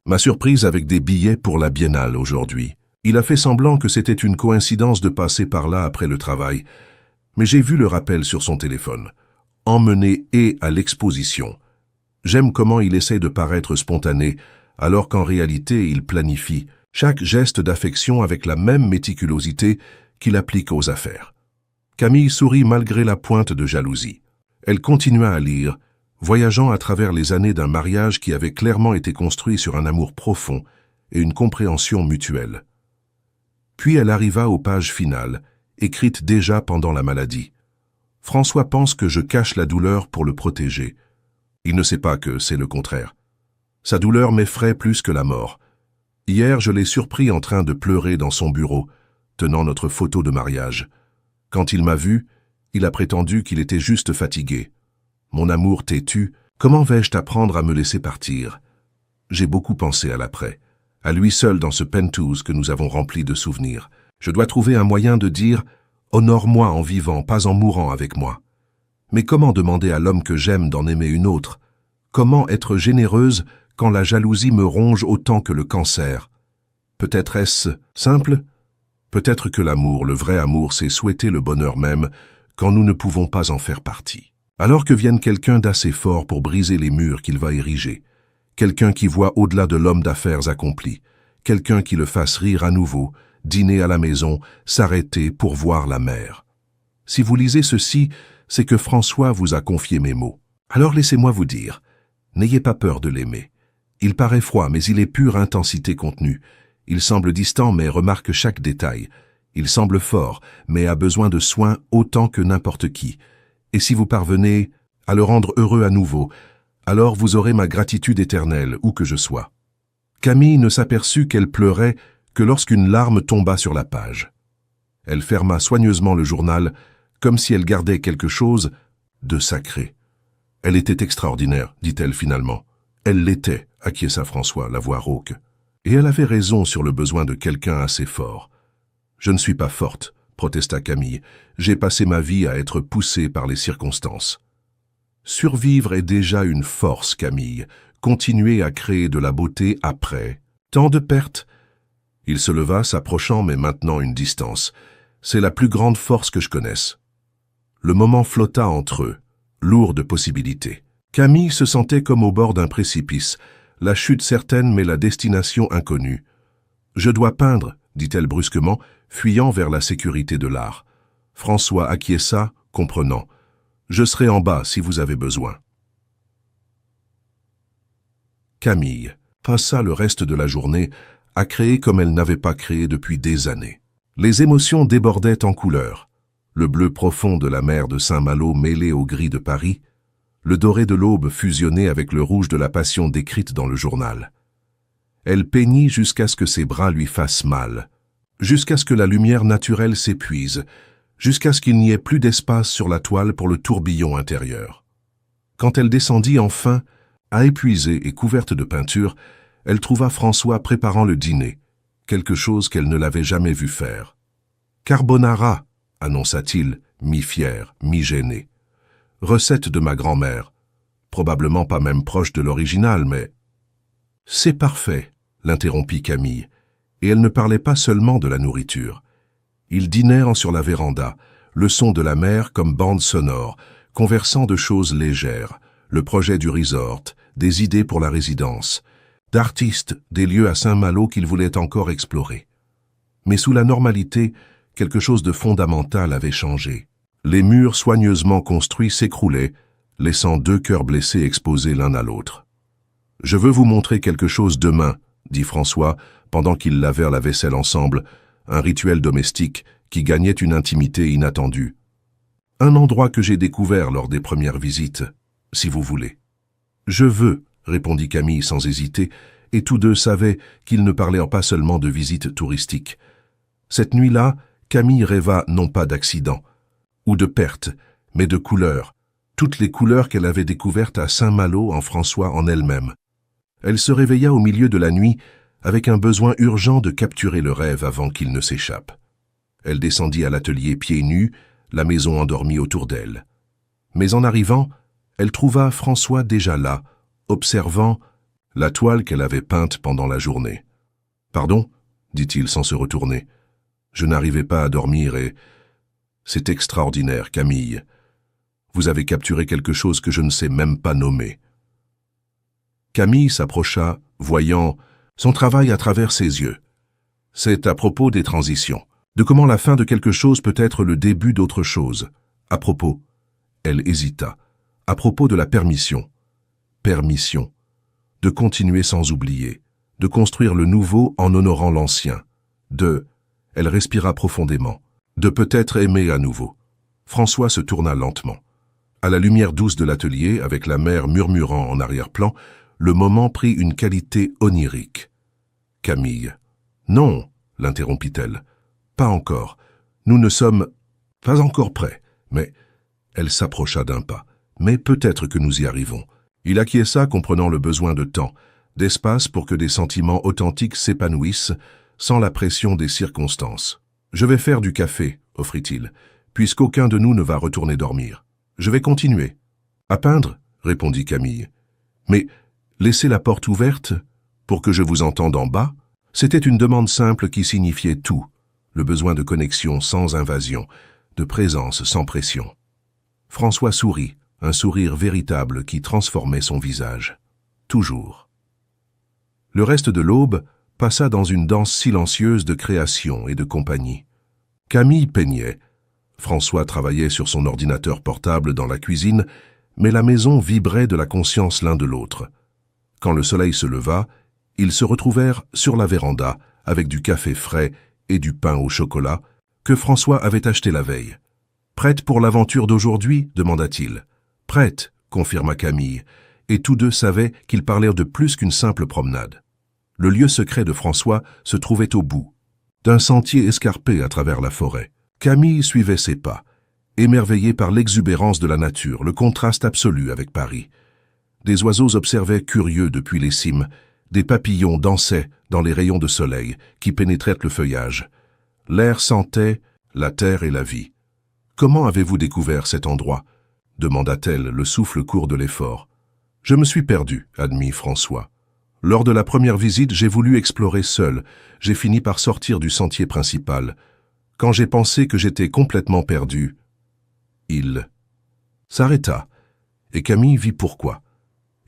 [SPEAKER 1] Ma surprise avec des billets pour la biennale aujourd'hui. Il a fait semblant que c'était une coïncidence de passer par là après le travail, mais j'ai vu le rappel sur son téléphone. Emmené et à l'exposition. J'aime comment il essaie de paraître spontané, alors qu'en réalité il planifie chaque geste d'affection avec la même méticulosité qu'il applique aux affaires. Camille sourit malgré la pointe de jalousie. Elle continua à lire, voyageant à travers les années d'un mariage qui avait clairement été construit sur un amour profond et une compréhension mutuelle. Puis elle arriva aux pages finales, écrites déjà pendant la maladie. François pense que je cache la douleur pour le protéger. Il ne sait pas que c'est le contraire. Sa douleur m'effraie plus que la mort. Hier, je l'ai surpris en train de pleurer dans son bureau, tenant notre photo de mariage. Quand il m'a vu, il a prétendu qu'il était juste fatigué. Mon amour têtu, comment vais-je t'apprendre à me laisser partir? J'ai beaucoup pensé à l'après, à lui seul dans ce penthouse que nous avons rempli de souvenirs. Je dois trouver un moyen de dire « Honore-moi en vivant, pas en mourant avec moi ». Mais comment demander à l'homme que j'aime d'en aimer une autre? Comment être généreuse quand la jalousie me ronge autant que le cancer? Peut-être est-ce simple? Peut-être que l'amour, le vrai amour, c'est souhaiter le bonheur même quand nous ne pouvons pas en faire partie. Alors que vienne quelqu'un d'assez fort pour briser les murs qu'il va ériger, quelqu'un qui voit au-delà de l'homme d'affaires accompli, quelqu'un qui le fasse rire à nouveau, dîner à la maison, s'arrêter pour voir la mer. Si vous lisez ceci, c'est que François vous a confié mes mots. Alors laissez-moi vous dire, n'ayez pas peur de l'aimer. Il paraît froid, mais il est pure intensité contenue. Il semble distant, mais remarque chaque détail. Il semble fort, mais a besoin de soins autant que n'importe qui. Et si vous parvenez à le rendre heureux à nouveau, alors vous aurez ma gratitude éternelle, où que je sois. Camille ne s'aperçut qu'elle pleurait que lorsqu'une larme tomba sur la page. Elle ferma soigneusement le journal, comme si elle gardait quelque chose de sacré. « Elle était extraordinaire, dit-elle finalement. Elle l'était, acquiesça François, la voix rauque. Et elle avait raison sur le besoin de quelqu'un assez fort. Je ne suis pas forte, protesta Camille. J'ai passé ma vie à être poussée par les circonstances. Survivre est déjà une force, Camille. Continuer à créer de la beauté après. Tant de pertes. Il se leva, s'approchant, mais maintenant une distance. C'est la plus grande force que je connaisse. Le moment flotta entre eux. lourde possibilité. Camille se sentait comme au bord d'un précipice, la chute certaine mais la destination inconnue. « Je dois peindre », dit-elle brusquement, fuyant vers la sécurité de l'art. François acquiesça, comprenant. « Je serai en bas si vous avez besoin. » Camille passa le reste de la journée à créer comme elle n'avait pas créé depuis des années. Les émotions débordaient en couleurs. Le bleu profond de la mer de Saint-Malo mêlé au gris de Paris, le doré de l'aube fusionné avec le rouge de la passion décrite dans le journal. Elle peignit jusqu'à ce que ses bras lui fassent mal, jusqu'à ce que la lumière naturelle s'épuise, jusqu'à ce qu'il n'y ait plus d'espace sur la toile pour le tourbillon intérieur. Quand elle descendit enfin, épuisée et couverte de peinture, elle trouva François préparant le dîner, quelque chose qu'elle ne l'avait jamais vu faire. « Carbonara », annonça-t-il, mi-fier, mi-gêné. « Recette de ma grand-mère. Probablement pas même proche de l'original, mais... » « C'est parfait », l'interrompit Camille, et elle ne parlait pas seulement de la nourriture. Ils dînèrent sur la véranda, le son de la mer comme bande sonore, conversant de choses légères, le projet du resort, des idées pour la résidence, d'artistes, des lieux à Saint-Malo qu'ils voulaient encore explorer. Mais sous la normalité, quelque chose de fondamental avait changé. Les murs soigneusement construits s'écroulaient, laissant deux cœurs blessés exposés l'un à l'autre. « Je veux vous montrer quelque chose demain », dit François, pendant qu'ils lavèrent la vaisselle ensemble, un rituel domestique qui gagnait une intimité inattendue. « Un endroit que j'ai découvert lors des premières visites, si vous voulez. »« Je veux », répondit Camille sans hésiter, et tous deux savaient qu'ils ne parlaient pas seulement de visites touristiques. Cette nuit-là, Camille rêva non pas d'accident, ou de perte, mais de couleurs, toutes les couleurs qu'elle avait découvertes à Saint-Malo en François en elle-même. Elle se réveilla au milieu de la nuit avec un besoin urgent de capturer le rêve avant qu'il ne s'échappe. Elle descendit à l'atelier pieds nus, la maison endormie autour d'elle. Mais en arrivant, elle trouva François déjà là, observant la toile qu'elle avait peinte pendant la journée. « Pardon ?» dit-il sans se retourner. « Je n'arrivais pas à dormir et... C'est extraordinaire, Camille. Vous avez capturé quelque chose que je ne sais même pas nommer. » Camille s'approcha, voyant son travail à travers ses yeux. C'est à propos des transitions, de comment la fin de quelque chose peut être le début d'autre chose. À propos, elle hésita, à propos de la permission. Permission, de continuer sans oublier, de construire le nouveau en honorant l'ancien, elle respira profondément, de peut-être aimer à nouveau. François se tourna lentement. À la lumière douce de l'atelier, avec la mer murmurant en arrière-plan, le moment prit une qualité onirique. « Camille. »« Non, » l'interrompit-elle. « Pas encore. Nous ne sommes pas encore prêts, mais... » Elle s'approcha d'un pas. « Mais peut-être que nous y arrivons. » Il acquiesça, comprenant le besoin de temps, d'espace pour que des sentiments authentiques s'épanouissent, sans la pression des circonstances. « Je vais faire du café, » offrit-il, « puisqu'aucun de nous ne va retourner dormir. Je vais continuer. »« À peindre ?» répondit Camille. « Mais... laissez la porte ouverte pour que je vous entende en bas ?» C'était une demande simple qui signifiait tout, le besoin de connexion sans invasion, de présence sans pression. François sourit, un sourire véritable qui transformait son visage. Toujours. Le reste de l'aube passa dans une danse silencieuse de création et de compagnie. Camille peignait. François travaillait sur son ordinateur portable dans la cuisine, mais la maison vibrait de la conscience l'un de l'autre. Quand le soleil se leva, ils se retrouvèrent sur la véranda avec du café frais et du pain au chocolat que François avait acheté la veille. « Prête pour l'aventure d'aujourd'hui » demanda-t-il. « Prête » confirma Camille, et tous deux savaient qu'ils parlaient de plus qu'une simple promenade. Le lieu secret de François se trouvait au bout, d'un sentier escarpé à travers la forêt. Camille suivait ses pas, émerveillée par l'exubérance de la nature, le contraste absolu avec Paris. Des oiseaux observaient curieux depuis les cimes, des papillons dansaient dans les rayons de soleil qui pénétraient le feuillage. L'air sentait la terre et la vie. « Comment avez-vous découvert cet endroit ?» demanda-t-elle, le souffle court de l'effort. « Je me suis perdu, » admit François. « Lors de la première visite, j'ai voulu explorer seul. J'ai fini par sortir du sentier principal. Quand j'ai pensé que j'étais complètement perdu, il s'arrêta, et Camille vit pourquoi.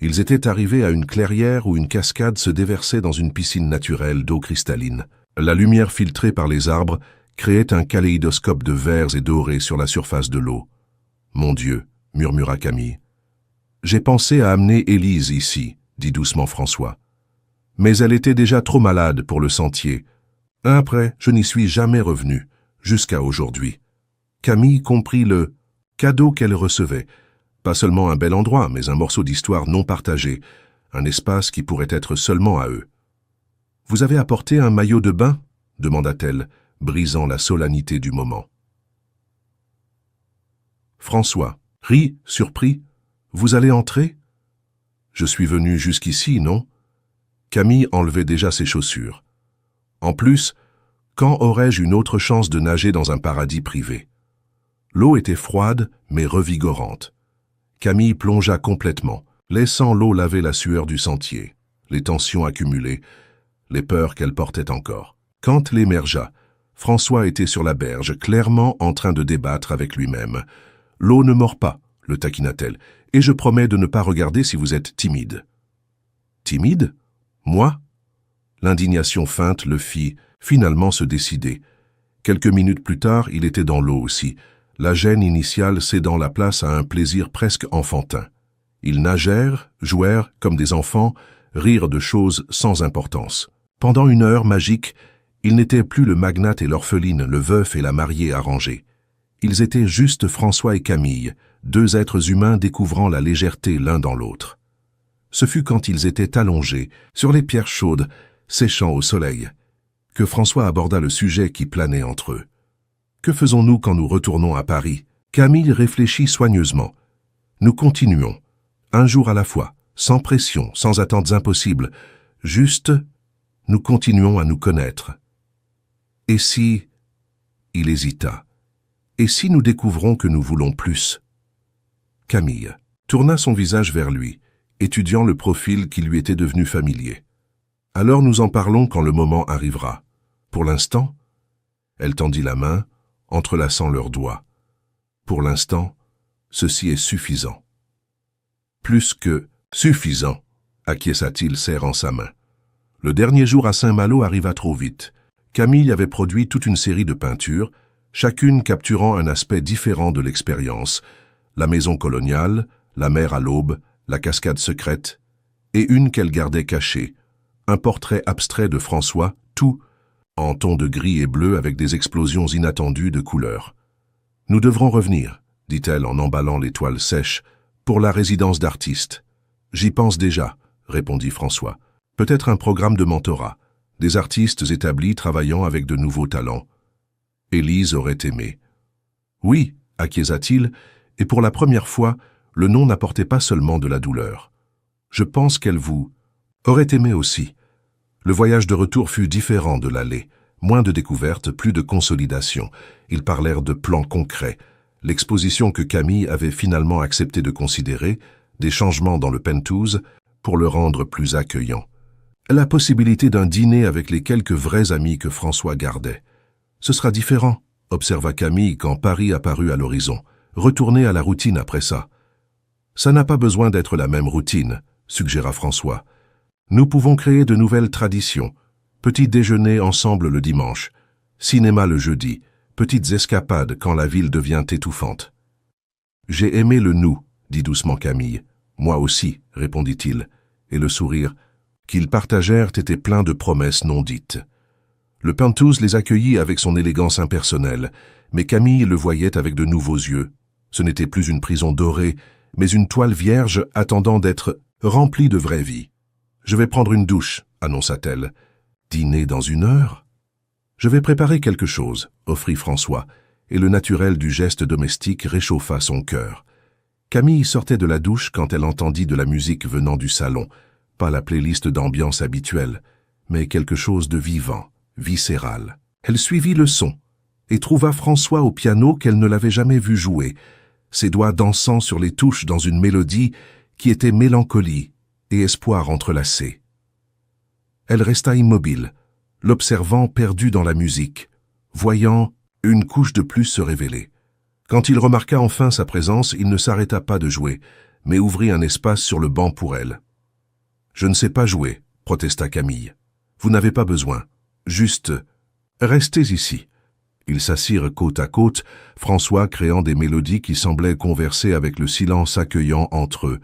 [SPEAKER 1] Ils étaient arrivés à une clairière où une cascade se déversait dans une piscine naturelle d'eau cristalline. La lumière filtrée par les arbres créait un kaléidoscope de verts et dorés sur la surface de l'eau. « Mon Dieu !» murmura Camille. « J'ai pensé à amener Élise ici, » dit doucement François. « Mais elle était déjà trop malade pour le sentier. Après, je n'y suis jamais revenu, jusqu'à aujourd'hui. » Camille comprit le cadeau qu'elle recevait. Pas seulement un bel endroit, mais un morceau d'histoire non partagé, un espace qui pourrait être seulement à eux. « Vous avez apporté un maillot de bain ?» demanda-t-elle, brisant la solennité du moment. François rit, surpris. « Vous allez entrer ?»« Je suis venu jusqu'ici, non ?» Camille enlevait déjà ses chaussures. En plus, quand aurais-je une autre chance de nager dans un paradis privé? L'eau était froide, mais revigorante. Camille plongea complètement, laissant l'eau laver la sueur du sentier, les tensions accumulées, les peurs qu'elle portait encore. Quand l'émergea, François était sur la berge, clairement en train de débattre avec lui-même. « L'eau ne mord pas, » le taquina-t-elle, « et je promets de ne pas regarder si vous êtes timide. »« Timide? Moi ?» L'indignation feinte le fit finalement se décider. Quelques minutes plus tard, il était dans l'eau aussi, la gêne initiale cédant la place à un plaisir presque enfantin. Ils nagèrent, jouèrent comme des enfants, rirent de choses sans importance. Pendant une heure magique, ils n'étaient plus le magnate et l'orpheline, le veuf et la mariée arrangés. Ils étaient juste François et Camille, deux êtres humains découvrant la légèreté l'un dans l'autre. Ce fut quand ils étaient allongés, sur les pierres chaudes, séchant au soleil, que François aborda le sujet qui planait entre eux. « Que faisons-nous quand nous retournons à Paris ?» Camille réfléchit soigneusement. « Nous continuons, un jour à la fois, sans pression, sans attentes impossibles, juste, nous continuons à nous connaître. Et si... » Il hésita. « Et si nous découvrons que nous voulons plus ?» Camille tourna son visage vers lui, étudiant le profil qui lui était devenu familier. « Alors nous en parlons quand le moment arrivera. Pour l'instant... » Elle tendit la main, entrelaçant leurs doigts. « Pour l'instant, ceci est suffisant. » « Plus que suffisant, » acquiesça-t-il serrant sa main. Le dernier jour à Saint-Malo arriva trop vite. Camille avait produit toute une série de peintures, chacune capturant un aspect différent de l'expérience. La maison coloniale, la mer à l'aube, la cascade secrète, et une qu'elle gardait cachée, un portrait abstrait de François, tout en tons de gris et bleu avec des explosions inattendues de couleurs. « Nous devrons revenir, » dit-elle en emballant les toiles sèches, « pour la résidence d'artistes. »« J'y pense déjà, » répondit François. « Peut-être un programme de mentorat, des artistes établis travaillant avec de nouveaux talents. » Élise aurait aimé. « Oui, » acquiesça-t-il, et pour la première fois, le nom n'apportait pas seulement de la douleur. « Je pense qu'elle vous aurait aimé aussi. » Le voyage de retour fut différent de l'aller. Moins de découvertes, plus de consolidation. Ils parlèrent de plans concrets. L'exposition que Camille avait finalement accepté de considérer, des changements dans le penthouse, pour le rendre plus accueillant. La possibilité d'un dîner avec les quelques vrais amis que François gardait. « Ce sera différent », observa Camille quand Paris apparut à l'horizon. « Retourner à la routine après ça. »« Ça n'a pas besoin d'être la même routine », suggéra François. « Nous pouvons créer de nouvelles traditions. Petit déjeuner ensemble le dimanche, cinéma le jeudi, petites escapades quand la ville devient étouffante. »« J'ai aimé le nous, » dit doucement Camille. « Moi aussi, » répondit-il, et le sourire qu'ils partagèrent était plein de promesses non dites. Le penthouse les accueillit avec son élégance impersonnelle, mais Camille le voyait avec de nouveaux yeux. Ce n'était plus une prison dorée, mais une toile vierge attendant d'être remplie de vraie vie. « Je vais prendre une douche, » annonça-t-elle. « Dîner dans 1 heure ?»« Je vais préparer quelque chose, » offrit François, et le naturel du geste domestique réchauffa son cœur. Camille sortait de la douche quand elle entendit de la musique venant du salon, pas la playlist d'ambiance habituelle, mais quelque chose de vivant, viscéral. Elle suivit le son et trouva François au piano qu'elle ne l'avait jamais vu jouer, ses doigts dansant sur les touches dans une mélodie qui était mélancolie et espoir entrelacés. Elle resta immobile, l'observant perdu dans la musique, voyant une couche de plus se révéler. Quand il remarqua enfin sa présence, il ne s'arrêta pas de jouer, mais ouvrit un espace sur le banc pour elle. « Je ne sais pas jouer, » protesta Camille. « Vous n'avez pas besoin. Juste, restez ici. » Ils s'assirent côte à côte, François créant des mélodies qui semblaient converser avec le silence accueillant entre eux.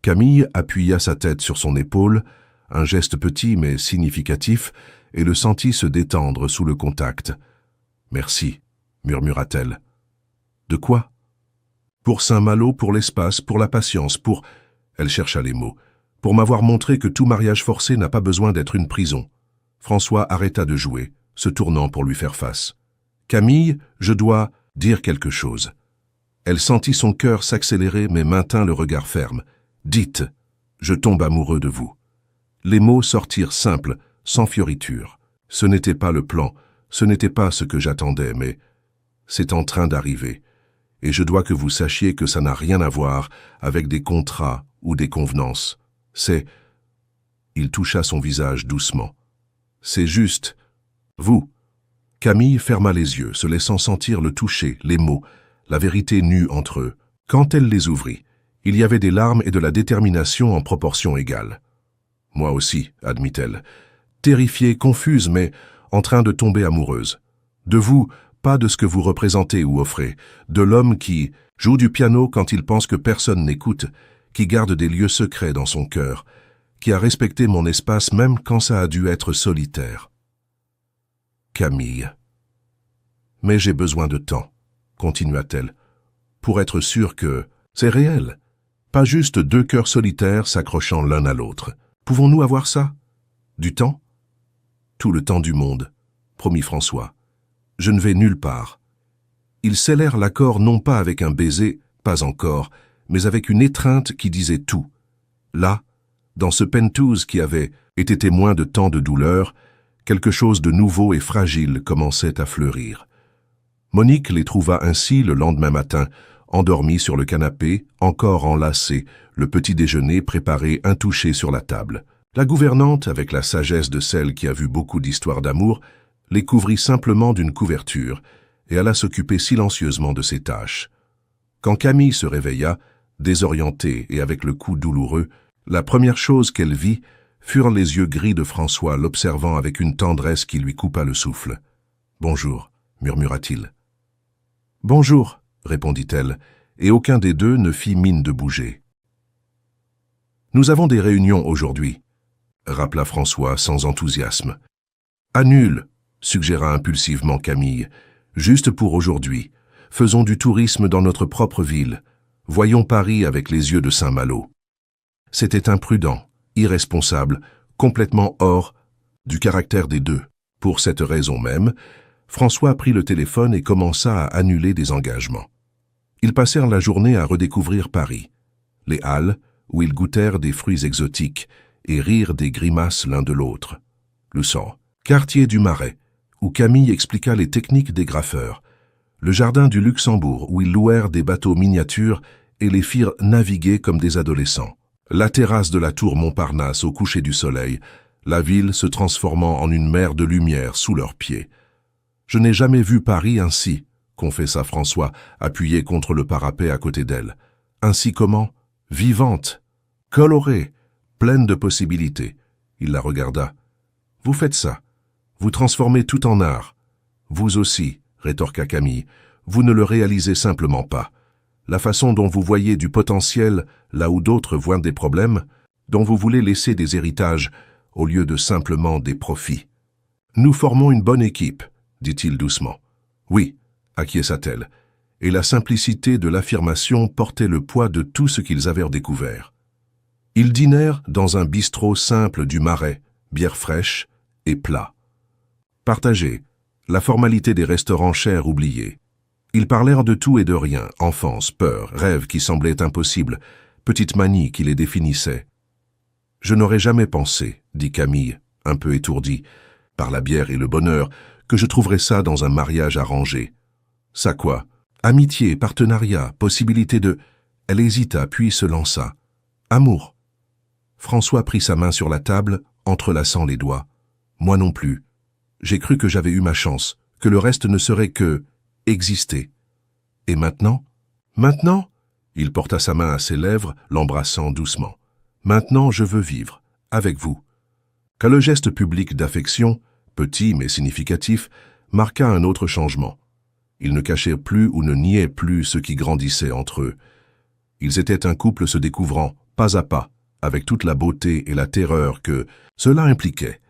[SPEAKER 1] Camille appuya sa tête sur son épaule, un geste petit mais significatif, et le sentit se détendre sous le contact. « Merci, » murmura-t-elle. « De quoi ?»« Pour Saint-Malo, pour l'espace, pour la patience, pour... » Elle chercha les mots. « Pour m'avoir montré que tout mariage forcé n'a pas besoin d'être une prison. » François arrêta de jouer, se tournant pour lui faire face. « Camille, je dois dire quelque chose. » Elle sentit son cœur s'accélérer mais maintint le regard ferme. « Dites, je tombe amoureux de vous. » Les mots sortirent simples, sans fioriture. Ce n'était pas le plan, ce n'était pas ce que j'attendais, mais c'est en train d'arriver. Et je dois que vous sachiez que ça n'a rien à voir avec des contrats ou des convenances. C'est... Il toucha son visage doucement. C'est juste... Vous. Camille ferma les yeux, se laissant sentir le toucher, les mots, la vérité nue entre eux. Quand elle les ouvrit, il y avait des larmes et de la détermination en proportion égale. Moi aussi, admit-elle. Terrifiée, confuse, mais en train de tomber amoureuse. De vous, pas de ce que vous représentez ou offrez. De l'homme qui joue du piano quand il pense que personne n'écoute, qui garde des lieux secrets dans son cœur, qui a respecté mon espace même quand ça a dû être solitaire. Camille. Mais j'ai besoin de temps, continua-t-elle, pour être sûre que c'est réel. Pas juste deux cœurs solitaires s'accrochant l'un à l'autre. Pouvons-nous avoir ça? Du temps? Tout le temps du monde, promit François. Je ne vais nulle part. Ils scellèrent l'accord non pas avec un baiser, pas encore, mais avec une étreinte qui disait tout. Là, dans ce penthouse qui avait été témoin de tant de douleurs, quelque chose de nouveau et fragile commençait à fleurir. Monique les trouva ainsi le lendemain matin, endormis sur le canapé, encore enlacés, le petit déjeuner préparé intouché sur la table. La gouvernante, avec la sagesse de celle qui a vu beaucoup d'histoires d'amour, les couvrit simplement d'une couverture et alla s'occuper silencieusement de ses tâches. Quand Camille se réveilla, désorientée et avec le cou douloureux, la première chose qu'elle vit furent les yeux gris de François l'observant avec une tendresse qui lui coupa le souffle. « Bonjour », murmura-t-il. « Bonjour », répondit-elle, et aucun des deux ne fit mine de bouger. « Nous avons des réunions aujourd'hui », rappela François sans enthousiasme. « Annule », suggéra impulsivement Camille, « juste pour aujourd'hui. Faisons du tourisme dans notre propre ville. Voyons Paris avec les yeux de Saint-Malo. » C'était imprudent, irresponsable, complètement hors du caractère des deux. Pour cette raison même, François prit le téléphone et commença à annuler des engagements. Ils passèrent la journée à redécouvrir Paris, les halles où ils goûtèrent des fruits exotiques et rirent des grimaces l'un de l'autre. Le sang, quartier du Marais, où Camille expliqua les techniques des graffeurs, le jardin du Luxembourg où ils louèrent des bateaux miniatures et les firent naviguer comme des adolescents. La terrasse de la tour Montparnasse au coucher du soleil, la ville se transformant en une mer de lumière sous leurs pieds. « Je n'ai jamais vu Paris ainsi », confessa François, appuyé contre le parapet à côté d'elle. « Ainsi comment? Vivante, colorée, pleine de possibilités. » Il la regarda. « Vous faites ça. Vous transformez tout en art. »« Vous aussi, » rétorqua Camille. « Vous ne le réalisez simplement pas. La façon dont vous voyez du potentiel là où d'autres voient des problèmes, dont vous voulez laisser des héritages au lieu de simplement des profits. Nous formons une bonne équipe, dit-il doucement. Oui, acquiesça-t-elle, et la simplicité de l'affirmation portait le poids de tout ce qu'ils avaient découvert. Ils dînèrent dans un bistrot simple du Marais, bière fraîche et plat. Partagés, la formalité des restaurants chers oubliés. Ils parlèrent de tout et de rien, enfance, peur, rêves qui semblaient impossibles, petites manies qui les définissaient. « Je n'aurais jamais pensé, dit Camille, un peu étourdie, par la bière et le bonheur, que je trouverais ça dans un mariage arrangé. Ça quoi? Amitié, partenariat, possibilité de... » Elle hésita, puis se lança. « Amour. » François prit sa main sur la table, entrelaçant les doigts. « Moi non plus. J'ai cru que j'avais eu ma chance, que le reste ne serait que... exister. Et maintenant? Maintenant? Il porta sa main à ses lèvres, l'embrassant doucement. « Maintenant, je veux vivre, avec vous. » Car le geste public d'affection, petit mais significatif, marqua un autre changement. Ils ne cachèrent plus ou ne niaient plus ce qui grandissait entre eux. Ils étaient un couple se découvrant, pas à pas, avec toute la beauté et la terreur que cela impliquait.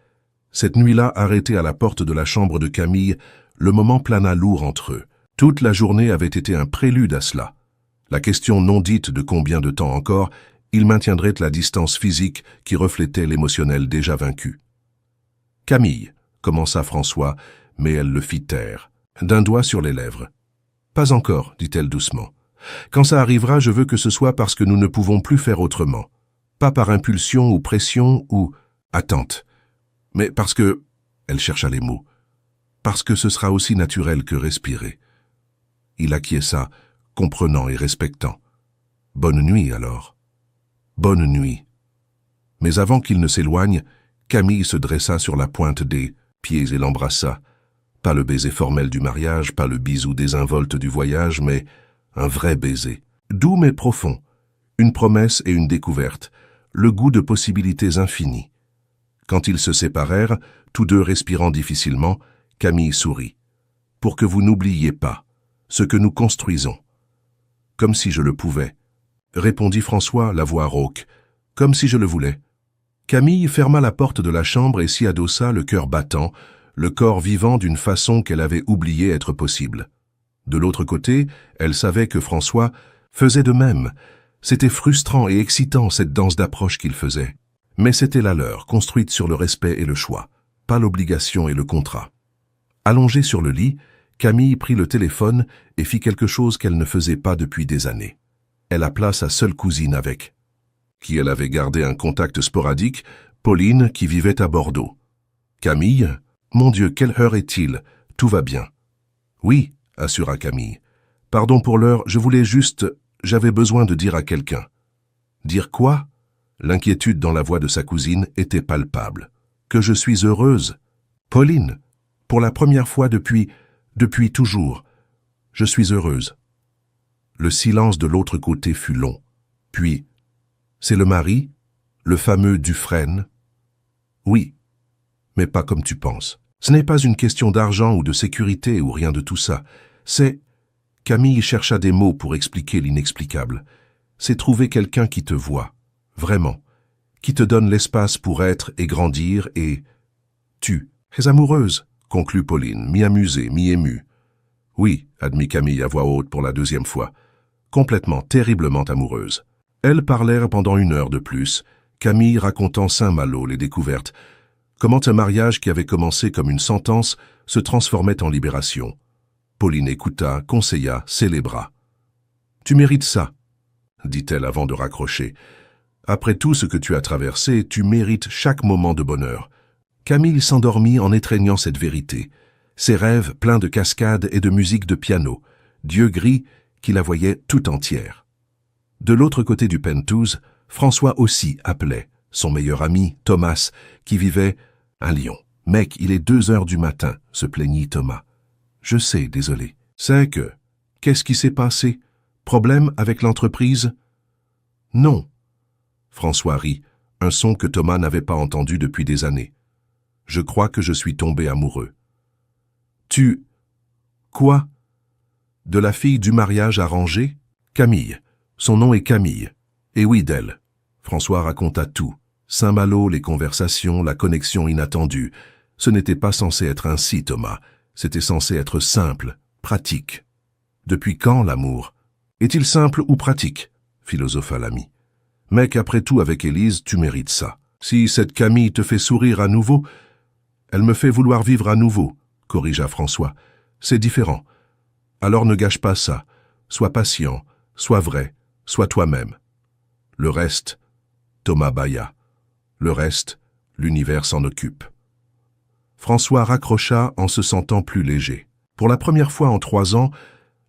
[SPEAKER 1] Cette nuit-là, arrêtés à la porte de la chambre de Camille, le moment plana lourd entre eux. Toute la journée avait été un prélude à cela. La question non dite de combien de temps encore, ils maintiendraient la distance physique qui reflétait l'émotionnel déjà vaincu. « Camille », commença François, mais elle le fit taire, d'un doigt sur les lèvres. « Pas encore », dit-elle doucement. « Quand ça arrivera, je veux que ce soit parce que nous ne pouvons plus faire autrement. Pas par impulsion ou pression ou attente. Mais parce que... » elle chercha les mots. « Parce que ce sera aussi naturel que respirer. » Il acquiesça, comprenant et respectant. « Bonne nuit alors. » « Bonne nuit. » Mais avant qu'il ne s'éloigne, Camille se dressa sur la pointe des pieds et l'embrassa. Pas le baiser formel du mariage, pas le bisou désinvolte du voyage, mais un vrai baiser. Doux mais profond. Une promesse et une découverte. Le goût de possibilités infinies. Quand ils se séparèrent, tous deux respirant difficilement, Camille sourit. « Pour que vous n'oubliez pas ce que nous construisons. » « Comme si je le pouvais. » Répondit François, la voix rauque. « Comme si je le voulais. » Camille ferma la porte de la chambre et s'y adossa, le cœur battant, le corps vivant d'une façon qu'elle avait oublié être possible. De l'autre côté, elle savait que François faisait de même. C'était frustrant et excitant cette danse d'approche qu'il faisait. Mais c'était la leur, construite sur le respect et le choix, pas l'obligation et le contrat. Allongée sur le lit, Camille prit le téléphone et fit quelque chose qu'elle ne faisait pas depuis des années. Elle appela sa seule cousine avec qui elle avait gardé un contact sporadique, Pauline, qui vivait à Bordeaux. « Camille, mon Dieu, quelle heure est-il? Tout va bien. »« Oui, » assura Camille. « Pardon pour l'heure, je voulais juste... J'avais besoin de dire à quelqu'un. »« Dire quoi ?» L'inquiétude dans la voix de sa cousine était palpable. « Que je suis heureuse. Pauline, pour la première fois depuis toujours, je suis heureuse. » Le silence de l'autre côté fut long. Puis, « C'est le mari, le fameux Dufresne ?»« Oui, mais pas comme tu penses. Ce n'est pas une question d'argent ou de sécurité ou rien de tout ça. C'est... » Camille chercha des mots pour expliquer l'inexplicable. « C'est trouver quelqu'un qui te voit, vraiment, qui te donne l'espace pour être et grandir et... Tu es amoureuse, conclut Pauline, mi-amusée, mi-émue. « Oui, » admit Camille à voix haute pour la deuxième fois. Complètement, terriblement amoureuse. Elles parlèrent pendant 1 heure de plus, Camille racontant Saint-Malo les découvertes, comment un mariage qui avait commencé comme une sentence se transformait en libération. Pauline écouta, conseilla, célébra. « Tu mérites ça, » dit-elle avant de raccrocher. « Après tout ce que tu as traversé, tu mérites chaque moment de bonheur. » Camille s'endormit en étreignant cette vérité. Ses rêves pleins de cascades et de musique de piano, d'yeux gris qui la voyaient tout entière. De l'autre côté du Penthouse, François aussi appelait, son meilleur ami, Thomas, qui vivait un lion. « Mec, il est 2 heures du matin, » se plaignit Thomas. « Je sais, désolé. C'est que... Qu'est-ce qui s'est passé? Problème avec l'entreprise? » « Non. » François rit, un son que Thomas n'avait pas entendu depuis des années. « Je crois que je suis tombé amoureux. » « Tu... Quoi? De la fille du mariage arrangé? Camille. Son nom est Camille. Et oui, d'elle. » François raconta tout. Saint-Malo, les conversations, la connexion inattendue. Ce n'était pas censé être ainsi, Thomas. C'était censé être simple, pratique. Depuis quand, l'amour? Est-il simple ou pratique? Philosopha l'ami. Mec, après tout, avec Élise, tu mérites ça. Si cette Camille te fait sourire à nouveau, elle me fait vouloir vivre à nouveau, corrigea François. C'est différent. Alors ne gâche pas ça. Sois patient, sois vrai, sois toi-même. Le reste, Thomas bâilla. Le reste, l'univers s'en occupe. François raccrocha en se sentant plus léger. Pour la première fois en 3 ans,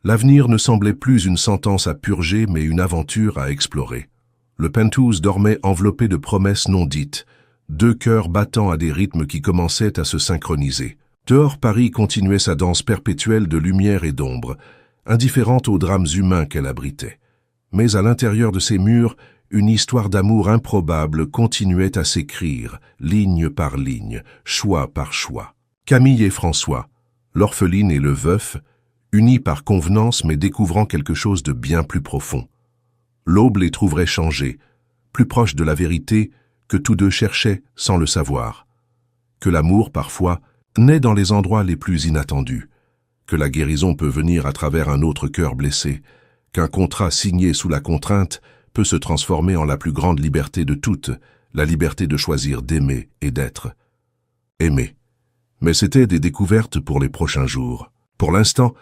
[SPEAKER 1] l'avenir ne semblait plus une sentence à purger, mais une aventure à explorer. Le Penthouse dormait enveloppé de promesses non dites, 2 cœurs battant à des rythmes qui commençaient à se synchroniser. Dehors, Paris continuait sa danse perpétuelle de lumière et d'ombre, indifférente aux drames humains qu'elle abritait. Mais à l'intérieur de ces murs, une histoire d'amour improbable continuait à s'écrire, ligne par ligne, choix par choix. Camille et François, l'orpheline et le veuf, unis par convenance mais découvrant quelque chose de bien plus profond. L'aube les trouverait changés, plus proches de la vérité que tous deux cherchaient sans le savoir. Que l'amour, parfois, naît dans les endroits les plus inattendus, que la guérison peut venir à travers un autre cœur blessé, qu'un contrat signé sous la contrainte peut se transformer en la plus grande liberté de toutes, la liberté de choisir d'aimer et d'être. Aimer. Mais c'étaient des découvertes pour les prochains jours. Pour l'instant,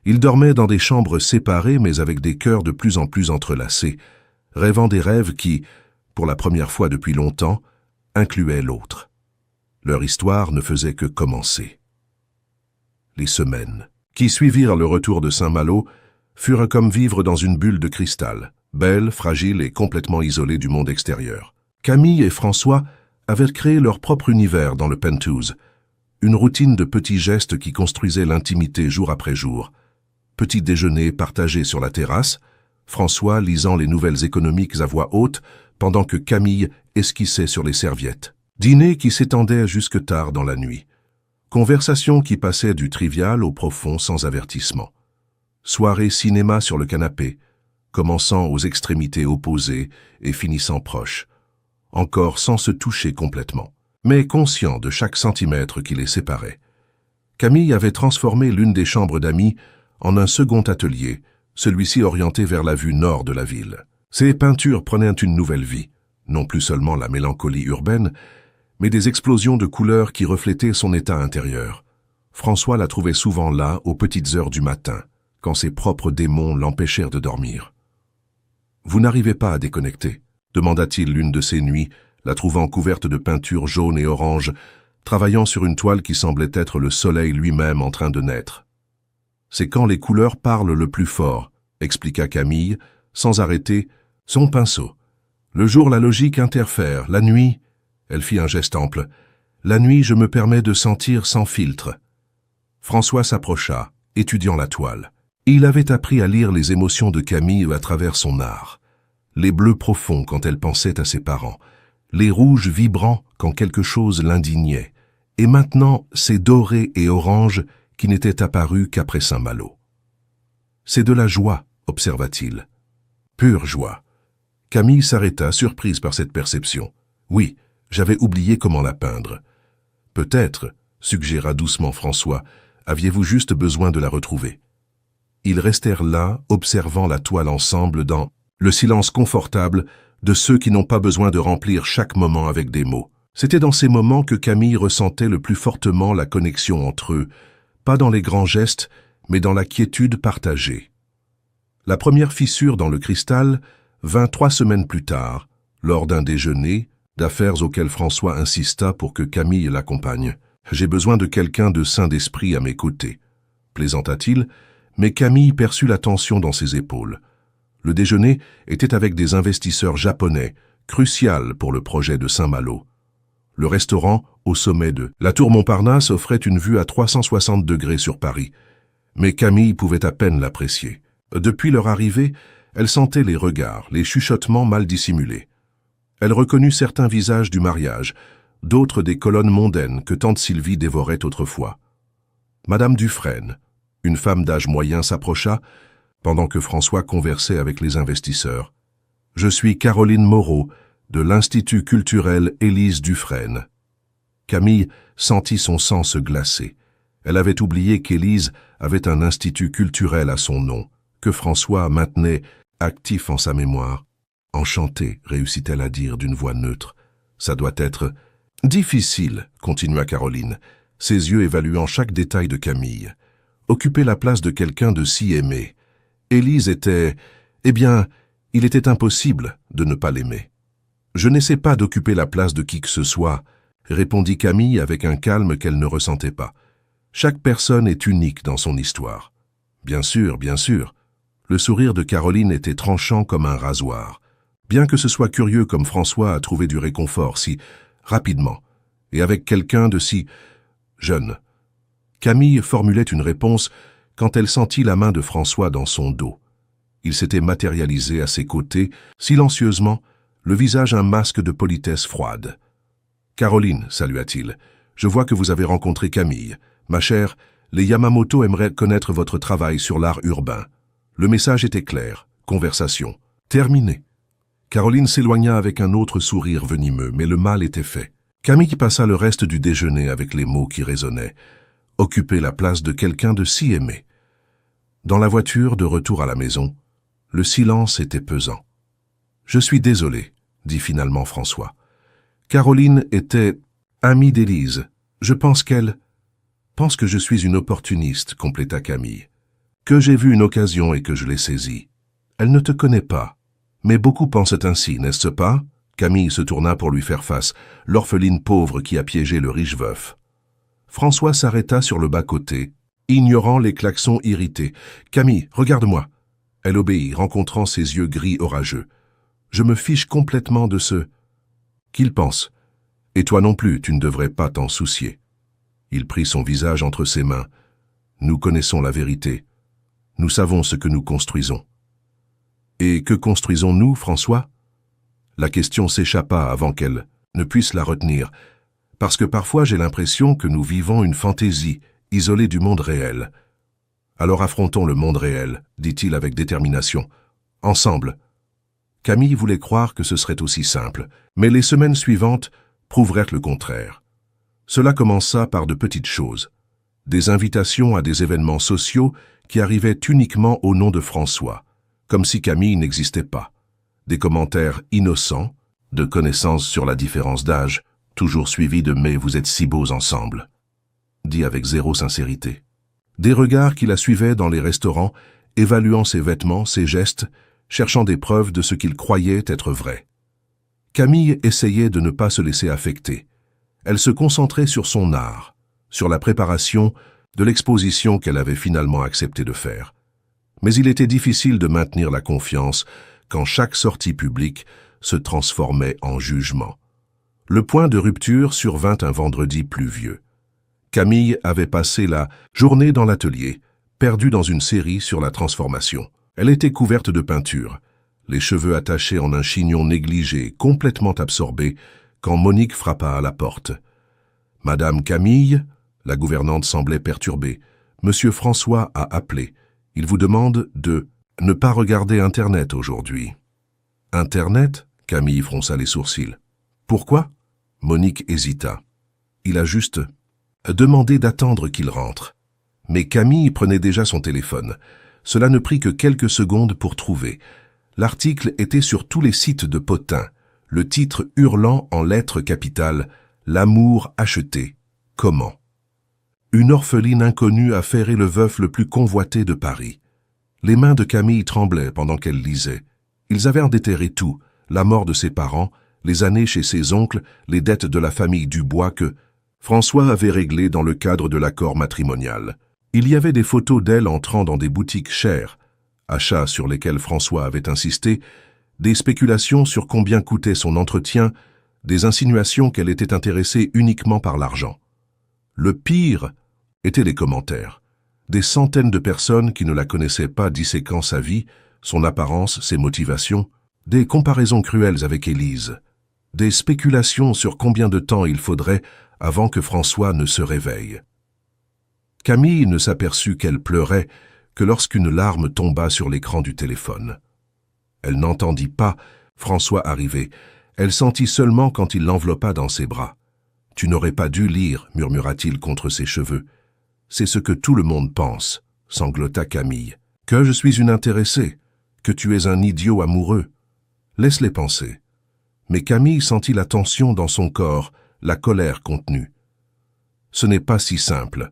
[SPEAKER 1] ils dormaient dans des chambres séparées mais avec des cœurs de plus en plus entrelacés, rêvant des rêves qui, pour la première fois depuis longtemps, incluaient l'autre. Leur histoire ne faisait que commencer. Les semaines qui suivirent le retour de Saint-Malo furent comme vivre dans une bulle de cristal, belle, fragile et complètement isolée du monde extérieur. Camille et François avaient créé leur propre univers dans le penthouse, une routine de petits gestes qui construisaient l'intimité jour après jour. Petit déjeuner partagé sur la terrasse, François lisant les nouvelles économiques à voix haute pendant que Camille esquissait sur les serviettes. Dîner qui s'étendait jusque tard dans la nuit. Conversation qui passait du trivial au profond sans avertissement. Soirée cinéma sur le canapé, commençant aux extrémités opposées et finissant proches, encore sans se toucher complètement, mais conscient de chaque centimètre qui les séparait. Camille avait transformé l'une des chambres d'amis en un second atelier, celui-ci orienté vers la vue nord de la ville. Ses peintures prenaient une nouvelle vie, non plus seulement la mélancolie urbaine, mais des explosions de couleurs qui reflétaient son état intérieur. François la trouvait souvent là, aux petites heures du matin, quand ses propres démons l'empêchèrent de dormir. « Vous n'arrivez pas à déconnecter ?» demanda-t-il l'une de ces nuits, la trouvant couverte de peintures jaunes et oranges, travaillant sur une toile qui semblait être le soleil lui-même en train de naître. « C'est quand les couleurs parlent le plus fort, » expliqua Camille, sans arrêter son pinceau. « Le jour, la logique interfère, la nuit... » Elle fit un geste ample. « La nuit, je me permets de sentir sans filtre. » François s'approcha, étudiant la toile. Il avait appris à lire les émotions de Camille à travers son art. Les bleus profonds quand elle pensait à ses parents, les rouges vibrants quand quelque chose l'indignait, et maintenant ces dorés et oranges qui n'étaient apparus qu'après Saint-Malo. « C'est de la joie, observa-t-il. Pure joie. » Camille s'arrêta, surprise par cette perception. « Oui, j'avais oublié comment la peindre. »« Peut-être, suggéra doucement François, aviez-vous juste besoin de la retrouver. » Ils restèrent là, observant la toile ensemble dans le silence confortable de ceux qui n'ont pas besoin de remplir chaque moment avec des mots. C'était dans ces moments que Camille ressentait le plus fortement la connexion entre eux, pas dans les grands gestes, mais dans la quiétude partagée. La première fissure dans le cristal vint 3 semaines plus tard, lors d'un déjeuner, d'affaires auxquelles François insista pour que Camille l'accompagne. « J'ai besoin de quelqu'un de sain d'esprit à mes côtés », plaisanta-t-il, mais Camille perçut la tension dans ses épaules. Le déjeuner était avec des investisseurs japonais, crucial pour le projet de Saint-Malo. Le restaurant, au sommet de la tour Montparnasse, offrait une vue à 360 degrés sur Paris, mais Camille pouvait à peine l'apprécier. Depuis leur arrivée, elle sentait les regards, les chuchotements mal dissimulés. Elle reconnut certains visages du mariage, d'autres des colonnes mondaines que tante Sylvie dévorait autrefois. Madame Dufresne, une femme d'âge moyen, s'approcha, pendant que François conversait avec les investisseurs. « Je suis Caroline Moreau, de l'Institut culturel Élise Dufresne. » Camille sentit son sang se glacer. Elle avait oublié qu'Élise avait un institut culturel à son nom, que François maintenait actif en sa mémoire. « Enchantée, réussit-elle à dire d'une voix neutre. « Ça doit être... » « Difficile, continua Caroline, ses yeux évaluant chaque détail de Camille. Occuper la place de quelqu'un de si aimé. Élise était... Eh bien, il était impossible de ne pas l'aimer. « Je n'essaie pas d'occuper la place de qui que ce soit, » répondit Camille avec un calme qu'elle ne ressentait pas. « Chaque personne est unique dans son histoire. »« Bien sûr, bien sûr. » Le sourire de Caroline était tranchant comme un rasoir. Bien que ce soit curieux comme François a trouvé du réconfort si... rapidement, et avec quelqu'un de si jeune. Camille formulait une réponse quand elle sentit la main de François dans son dos. Il s'était matérialisé à ses côtés, silencieusement, le visage un masque de politesse froide. « Caroline, salua-t-il, je vois que vous avez rencontré Camille. Ma chère, les Yamamoto aimeraient connaître votre travail sur l'art urbain. » Le message était clair. Conversation. Terminée. Caroline s'éloigna avec un autre sourire venimeux, mais le mal était fait. Camille passa le reste du déjeuner avec les mots qui résonnaient. Occuper la place de quelqu'un de si aimé. Dans la voiture, de retour à la maison, le silence était pesant. « Je suis désolé, » dit finalement François. Caroline était amie d'Élise. Je pense qu'elle pense que je suis une opportuniste, compléta Camille. Que j'ai vu une occasion et que je l'ai saisie. Elle ne te connaît pas. Mais beaucoup pensent ainsi, n'est-ce pas? Camille se tourna pour lui faire face, l'orpheline pauvre qui a piégé le riche veuf. François s'arrêta sur le bas-côté, ignorant les klaxons irrités. « Camille, regarde-moi !» Elle obéit, rencontrant ses yeux gris orageux. « Je me fiche complètement de ce qu'il pense. Et toi non plus, tu ne devrais pas t'en soucier. » Il prit son visage entre ses mains. « Nous connaissons la vérité. Nous savons ce que nous construisons. » « Et que construisons-nous, François ?» La question s'échappa avant qu'elle ne puisse la retenir, parce que parfois j'ai l'impression que nous vivons une fantaisie, isolée du monde réel. « Alors affrontons le monde réel, » dit-il avec détermination. « Ensemble. » Camille voulait croire que ce serait aussi simple, mais les semaines suivantes prouvèrent le contraire. Cela commença par de petites choses, des invitations à des événements sociaux qui arrivaient uniquement au nom de François, comme si Camille n'existait pas. Des commentaires innocents, de connaissances sur la différence d'âge, toujours suivis de « mais vous êtes si beaux ensemble », dit avec zéro sincérité. Des regards qui la suivaient dans les restaurants, évaluant ses vêtements, ses gestes, cherchant des preuves de ce qu'il croyait être vrai. Camille essayait de ne pas se laisser affecter. Elle se concentrait sur son art, sur la préparation de l'exposition qu'elle avait finalement accepté de faire. Mais il était difficile de maintenir la confiance quand chaque sortie publique se transformait en jugement. Le point de rupture survint un vendredi pluvieux. Camille avait passé la journée dans l'atelier, perdue dans une série sur la transformation. Elle était couverte de peinture, les cheveux attachés en un chignon négligé, complètement absorbé, quand Monique frappa à la porte. « Madame Camille ?» La gouvernante semblait perturbée. « Monsieur François a appelé. Il vous demande de ne pas regarder Internet aujourd'hui. » « Internet ?» Camille fronça les sourcils. « Pourquoi ?» Monique hésita. « Il a juste demandé d'attendre qu'il rentre. » Mais Camille prenait déjà son téléphone. Cela ne prit que quelques secondes pour trouver. L'article était sur tous les sites de potins, le titre hurlant en lettres capitales « L'amour acheté. Comment ?» Une orpheline inconnue a ferré le veuf le plus convoité de Paris. Les mains de Camille tremblaient pendant qu'elle lisait. Ils avaient déterré tout, la mort de ses parents, les années chez ses oncles, les dettes de la famille Dubois que François avait réglées dans le cadre de l'accord matrimonial. Il y avait des photos d'elle entrant dans des boutiques chères, achats sur lesquels François avait insisté, des spéculations sur combien coûtait son entretien, des insinuations qu'elle était intéressée uniquement par l'argent. Le pire étaient les commentaires. Des centaines de personnes qui ne la connaissaient pas disséquant sa vie, son apparence, ses motivations, des comparaisons cruelles avec Élise, des spéculations sur combien de temps il faudrait avant que François ne se réveille. Camille ne s'aperçut qu'elle pleurait que lorsqu'une larme tomba sur l'écran du téléphone. Elle n'entendit pas François arriver, elle sentit seulement quand il l'enveloppa dans ses bras. « Tu n'aurais pas dû lire, » murmura-t-il contre ses cheveux. « C'est ce que tout le monde pense, » sanglota Camille. « Que je suis une intéressée, que tu es un idiot amoureux. Laisse-les penser. » Mais Camille sentit la tension dans son corps, la colère contenue. « Ce n'est pas si simple. »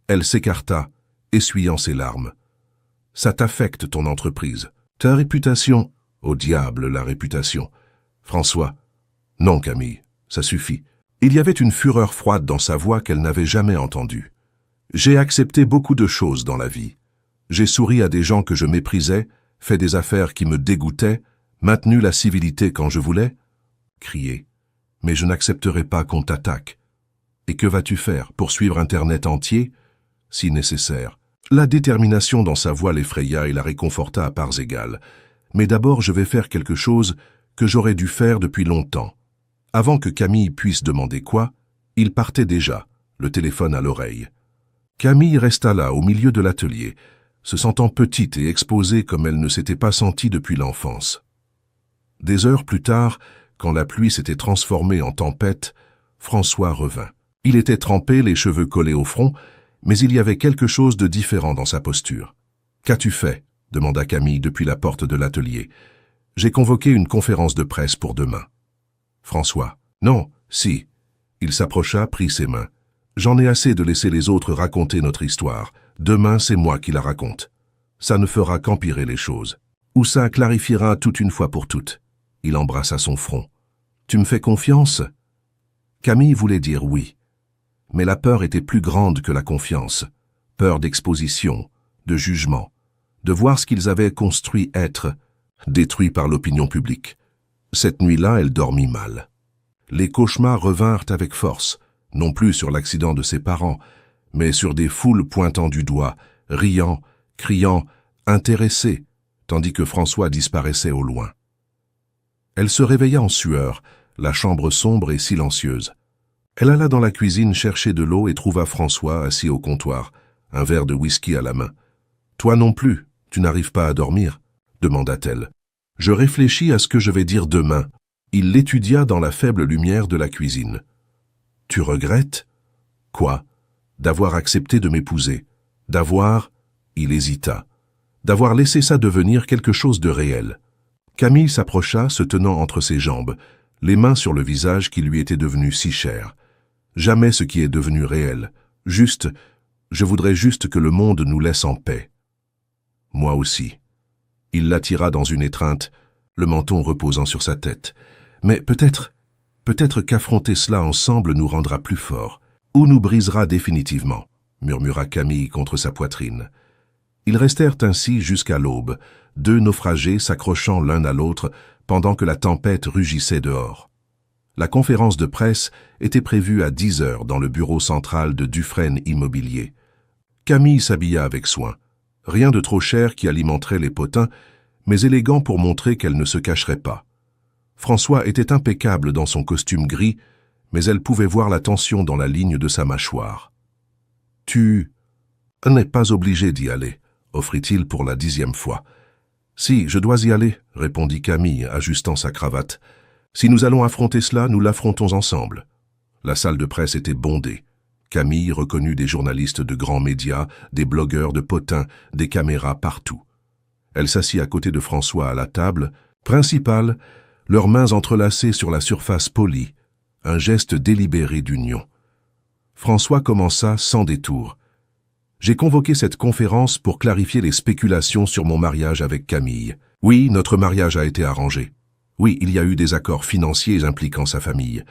[SPEAKER 1] Elle s'écarta, essuyant ses larmes. « Ça t'affecte ton entreprise. Ta réputation. » « Au diable, la réputation. »« François. »« Non, Camille, ça suffit. » Il y avait une fureur froide dans sa voix qu'elle n'avait jamais entendue. « J'ai accepté beaucoup de choses dans la vie. J'ai souri à des gens que je méprisais, fait des affaires qui me dégoûtaient, maintenu la civilité quand je voulais. » Crier. « Mais je n'accepterai pas qu'on t'attaque. » Et que vas-tu faire? Poursuivre Internet entier? Si nécessaire. La détermination dans sa voix l'effraya et la réconforta à parts égales. Mais d'abord, je vais faire quelque chose que j'aurais dû faire depuis longtemps. Avant que Camille puisse demander quoi, il partait déjà, le téléphone à l'oreille. Camille resta là, au milieu de l'atelier, se sentant petite et exposée comme elle ne s'était pas sentie depuis l'enfance. Des heures plus tard, quand la pluie s'était transformée en tempête, François revint. Il était trempé, les cheveux collés au front, mais il y avait quelque chose de différent dans sa posture. « Qu'as-tu fait » demanda Camille depuis la porte de l'atelier. « J'ai convoqué une conférence de presse pour demain. » François. « Non, si. » Il s'approcha, prit ses mains. « J'en ai assez de laisser les autres raconter notre histoire. Demain, c'est moi qui la raconte. Ça ne fera qu'empirer les choses. Ou ça clarifiera tout une fois pour toutes. » Il embrassa son front. « Tu me fais confiance ?» Camille voulait dire oui. Mais la peur était plus grande que la confiance. Peur d'exposition, de jugement, de voir ce qu'ils avaient construit être détruit par l'opinion publique. Cette nuit-là, elle dormit mal. Les cauchemars revinrent avec force, non plus sur l'accident de ses parents, mais sur des foules pointant du doigt, riant, criant, intéressées, tandis que François disparaissait au loin. Elle se réveilla en sueur, la chambre sombre et silencieuse. Elle alla dans la cuisine chercher de l'eau et trouva François assis au comptoir, un verre de whisky à la main. « Toi non plus, tu n'arrives pas à dormir ?» demanda-t-elle. « Je réfléchis à ce que je vais dire demain. » Il l'étudia dans la faible lumière de la cuisine. « Tu regrettes ?»« Quoi ?»« D'avoir accepté de m'épouser. D'avoir... » Il hésita. « D'avoir laissé ça devenir quelque chose de réel. » Camille s'approcha, se tenant entre ses jambes, les mains sur le visage qui lui était devenu si cher. Jamais ce qui est devenu réel. Juste, je voudrais juste que le monde nous laisse en paix. Moi aussi. Il l'attira dans une étreinte, le menton reposant sur sa tête. Mais peut-être qu'affronter cela ensemble nous rendra plus forts, ou nous brisera définitivement, murmura Camille contre sa poitrine. Ils restèrent ainsi jusqu'à l'aube, deux naufragés s'accrochant l'un à l'autre pendant que la tempête rugissait dehors. La conférence de presse était prévue à 10 heures dans le bureau central de Dufresne Immobilier. Camille s'habilla avec soin. Rien de trop cher qui alimenterait les potins, mais élégant pour montrer qu'elle ne se cacherait pas. François était impeccable dans son costume gris, mais elle pouvait voir la tension dans la ligne de sa mâchoire. « Tu n'es pas obligé d'y aller », offrit-il pour la 10e fois. « Si, je dois y aller », répondit Camille, ajustant sa cravate. « Si nous allons affronter cela, nous l'affrontons ensemble. » La salle de presse était bondée. Camille reconnut des journalistes de grands médias, des blogueurs de potins, des caméras partout. Elle s'assit à côté de François à la table, principale, leurs mains entrelacées sur la surface polie, un geste délibéré d'union. François commença sans détour. « J'ai convoqué cette conférence pour clarifier les spéculations sur mon mariage avec Camille. Oui, notre mariage a été arrangé. Oui, il y a eu des accords financiers impliquant sa famille.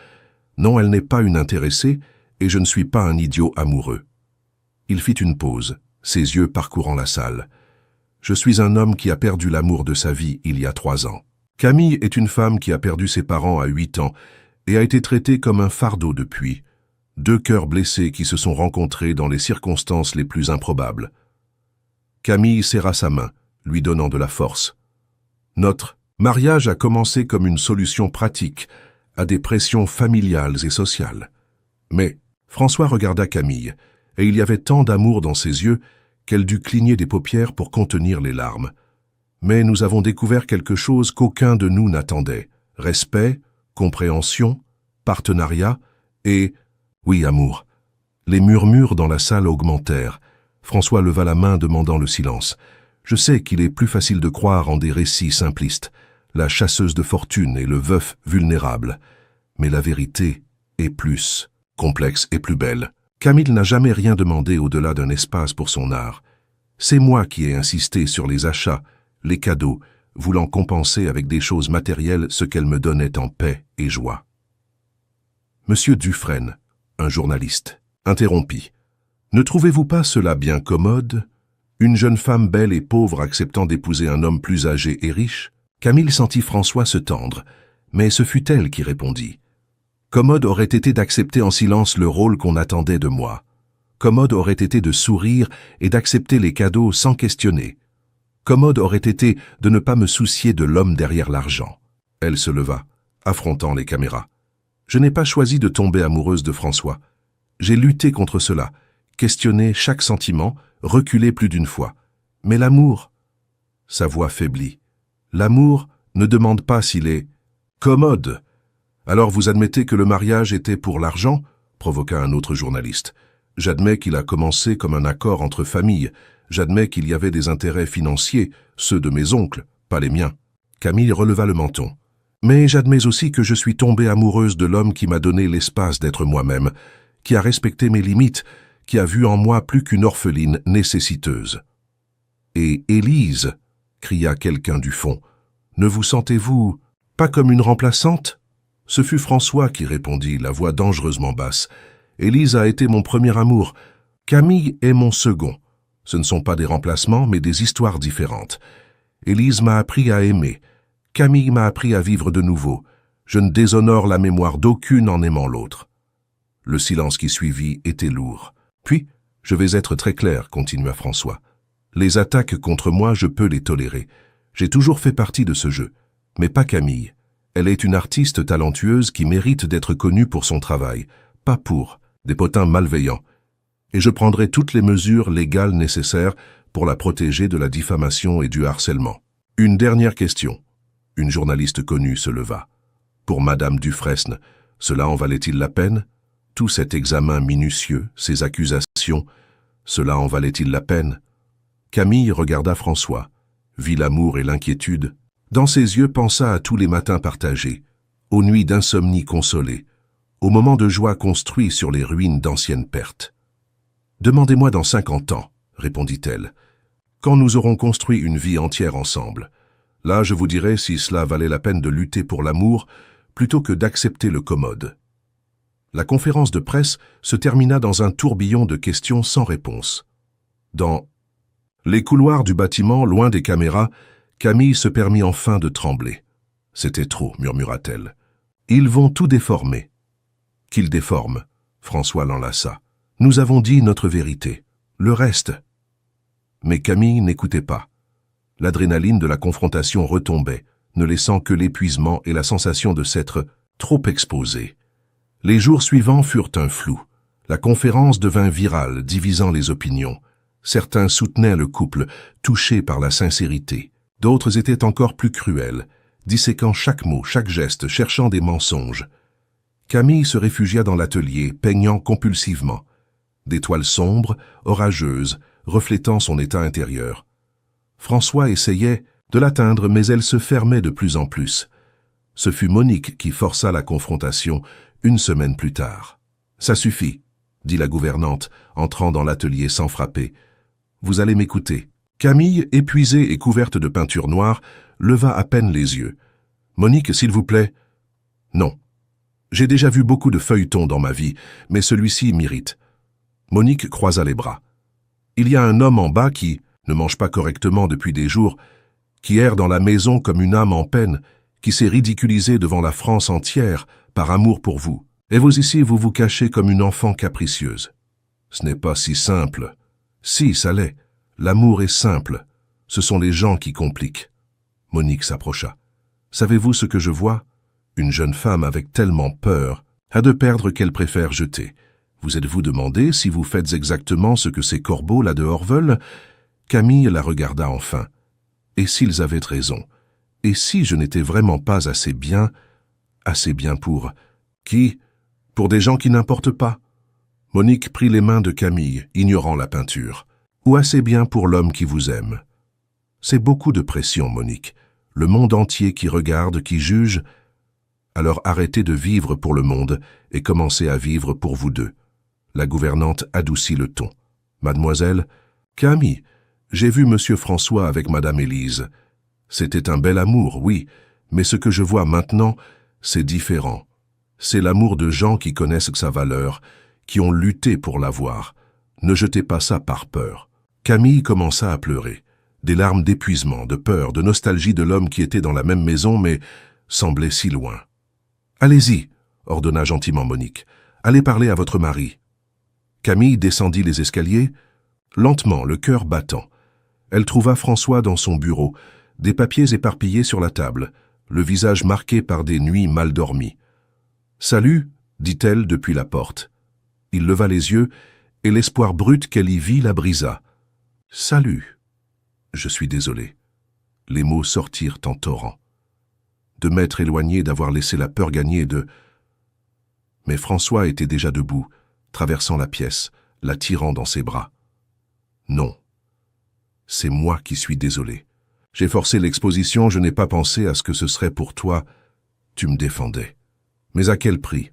[SPEAKER 1] Non, elle n'est pas une intéressée, et je ne suis pas un idiot amoureux. » Il fit une pause, ses yeux parcourant la salle. « Je suis un homme qui a perdu l'amour de sa vie il y a 3 ans. Camille est une femme qui a perdu ses parents à 8 ans et a été traitée comme un fardeau depuis. 2 cœurs blessés qui se sont rencontrés dans les circonstances les plus improbables. » Camille serra sa main, lui donnant de la force. « Notre mariage a commencé comme une solution pratique à des pressions familiales et sociales. » Mais François regarda Camille, et il y avait tant d'amour dans ses yeux qu'elle dut cligner des paupières pour contenir les larmes. Mais nous avons découvert quelque chose qu'aucun de nous n'attendait. Respect, compréhension, partenariat et... oui, amour. Les murmures dans la salle augmentèrent. François leva la main demandant le silence. Je sais qu'il est plus facile de croire en des récits simplistes, la chasseuse de fortune et le veuf vulnérable. Mais la vérité est plus complexe et plus belle. Camille n'a jamais rien demandé au-delà d'un espace pour son art. C'est moi qui ai insisté sur les achats, les cadeaux, voulant compenser avec des choses matérielles ce qu'elle me donnait en paix et joie. Monsieur Dufresne, un journaliste, interrompit. « Ne trouvez-vous pas cela bien commode? Une jeune femme belle et pauvre acceptant d'épouser un homme plus âgé et riche ?» Camille sentit François se tendre, mais ce fut elle qui répondit. « Commode aurait été d'accepter en silence le rôle qu'on attendait de moi. Commode aurait été de sourire et d'accepter les cadeaux sans questionner. Commode aurait été de ne pas me soucier de l'homme derrière l'argent. Elle se leva, affrontant les caméras. Je n'ai pas choisi de tomber amoureuse de François. J'ai lutté contre cela, questionné chaque sentiment, reculé plus d'une fois. Mais l'amour... Sa voix faiblit. L'amour ne demande pas s'il est commode. Alors vous admettez que le mariage était pour l'argent? Provoqua un autre journaliste. J'admets qu'il a commencé comme un accord entre familles. J'admets qu'il y avait des intérêts financiers, ceux de mes oncles, pas les miens. Camille releva le menton. Mais j'admets aussi que je suis tombée amoureuse de l'homme qui m'a donné l'espace d'être moi-même, qui a respecté mes limites, qui a vu en moi plus qu'une orpheline nécessiteuse. Et Élise, cria quelqu'un du fond, ne vous sentez-vous pas comme une remplaçante? Ce fut François qui répondit, la voix dangereusement basse. Élise a été mon premier amour. Camille est mon second. Ce ne sont pas des remplacements, mais des histoires différentes. Élise m'a appris à aimer. Camille m'a appris à vivre de nouveau. Je ne déshonore la mémoire d'aucune en aimant l'autre. Le silence qui suivit était lourd. Puis, je vais être très clair, continua François. Les attaques contre moi, je peux les tolérer. J'ai toujours fait partie de ce jeu. Mais pas Camille. Elle est une artiste talentueuse qui mérite d'être connue pour son travail, pas pour des potins malveillants. Et je prendrai toutes les mesures légales nécessaires pour la protéger de la diffamation et du harcèlement. Une dernière question. Une journaliste connue se leva. Pour Madame Dufresne, cela en valait-il la peine? Tout cet examen minutieux, ces accusations, cela en valait-il la peine? Camille regarda François, vit l'amour et l'inquiétude. Dans ses yeux pensa à tous les matins partagés, aux nuits d'insomnie consolées, aux moments de joie construits sur les ruines d'anciennes pertes. « Demandez-moi dans 50 ans, répondit-elle, quand nous aurons construit une vie entière ensemble. Là, je vous dirai si cela valait la peine de lutter pour l'amour plutôt que d'accepter le commode. » La conférence de presse se termina dans un tourbillon de questions sans réponse. Dans les couloirs du bâtiment, loin des caméras, Camille se permit enfin de trembler. « C'était trop, murmura-t-elle. Ils vont tout déformer. »« Qu'ils déforment, » François l'enlaça. « Nous avons dit notre vérité. Le reste. » Mais Camille n'écoutait pas. L'adrénaline de la confrontation retombait, ne laissant que l'épuisement et la sensation de s'être trop exposée. Les jours suivants furent un flou. La conférence devint virale, divisant les opinions. Certains soutenaient le couple, touchés par la sincérité. D'autres étaient encore plus cruels, disséquant chaque mot, chaque geste, cherchant des mensonges. Camille se réfugia dans l'atelier, peignant compulsivement. Des toiles sombres, orageuses, reflétant son état intérieur. François essayait de l'atteindre, mais elle se fermait de plus en plus. Ce fut Monique qui força la confrontation 1 semaine plus tard. « Ça suffit, » dit la gouvernante, entrant dans l'atelier sans frapper. « Vous allez m'écouter. » Camille, épuisée et couverte de peinture noire, leva à peine les yeux. « Monique, s'il vous plaît. »« Non. J'ai déjà vu beaucoup de feuilletons dans ma vie, mais celui-ci m'irrite. » Monique croisa les bras. « Il y a un homme en bas qui ne mange pas correctement depuis des jours, qui erre dans la maison comme une âme en peine, qui s'est ridiculisé devant la France entière par amour pour vous. Et vous ici, vous vous cachez comme une enfant capricieuse. Ce n'est pas si simple. Si, ça l'est. L'amour est simple. Ce sont les gens qui compliquent. » Monique s'approcha. « Savez-vous ce que je vois? Une jeune femme avec tellement peur a de perdre qu'elle préfère jeter. Vous êtes-vous demandé si vous faites exactement ce que ces corbeaux là dehors veulent ?» Camille la regarda enfin. « Et s'ils avaient raison? Et si je n'étais vraiment pas assez bien pour... Qui? Pour des gens qui n'importent pas ?» Monique prit les mains de Camille, ignorant la peinture. « Ou assez bien pour l'homme qui vous aime. » C'est beaucoup de pression, Monique. Le monde entier qui regarde, qui juge. Alors arrêtez de vivre pour le monde et commencez à vivre pour vous deux. La gouvernante adoucit le ton. « Mademoiselle, Camille, j'ai vu Monsieur François avec Madame Élise. C'était un bel amour, oui, mais ce que je vois maintenant, c'est différent. C'est l'amour de gens qui connaissent sa valeur, qui ont lutté pour l'avoir. Ne jetez pas ça par peur. » Camille commença à pleurer. Des larmes d'épuisement, de peur, de nostalgie de l'homme qui était dans la même maison, mais semblait si loin. « Allez-y, » ordonna gentiment Monique. « Allez parler à votre mari. » Camille descendit les escaliers, lentement, le cœur battant. Elle trouva François dans son bureau, des papiers éparpillés sur la table, le visage marqué par des nuits mal dormies. « Salut » dit-elle depuis la porte. Il leva les yeux, et l'espoir brut qu'elle y vit la brisa. « Salut. Je suis désolé. » Les mots sortirent en torrent. De m'être éloigné, d'avoir laissé la peur gagner, Mais François était déjà debout, traversant la pièce, la tirant dans ses bras. « Non. C'est moi qui suis désolé. J'ai forcé l'exposition, je n'ai pas pensé à ce que ce serait pour toi. Tu me défendais. Mais à quel prix ?»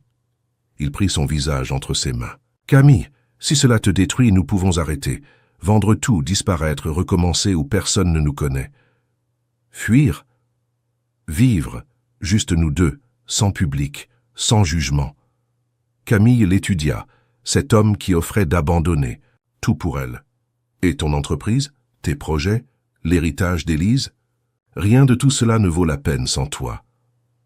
[SPEAKER 1] Il prit son visage entre ses mains. « Camille, si cela te détruit, nous pouvons arrêter. Vendre tout, disparaître, recommencer où personne ne nous connaît. Fuir? Vivre, juste nous deux, sans public, sans jugement. » Camille l'étudia, cet homme qui offrait d'abandonner, tout pour elle. « Et ton entreprise? Tes projets? L'héritage d'Élise? Rien de tout cela ne vaut la peine sans toi. »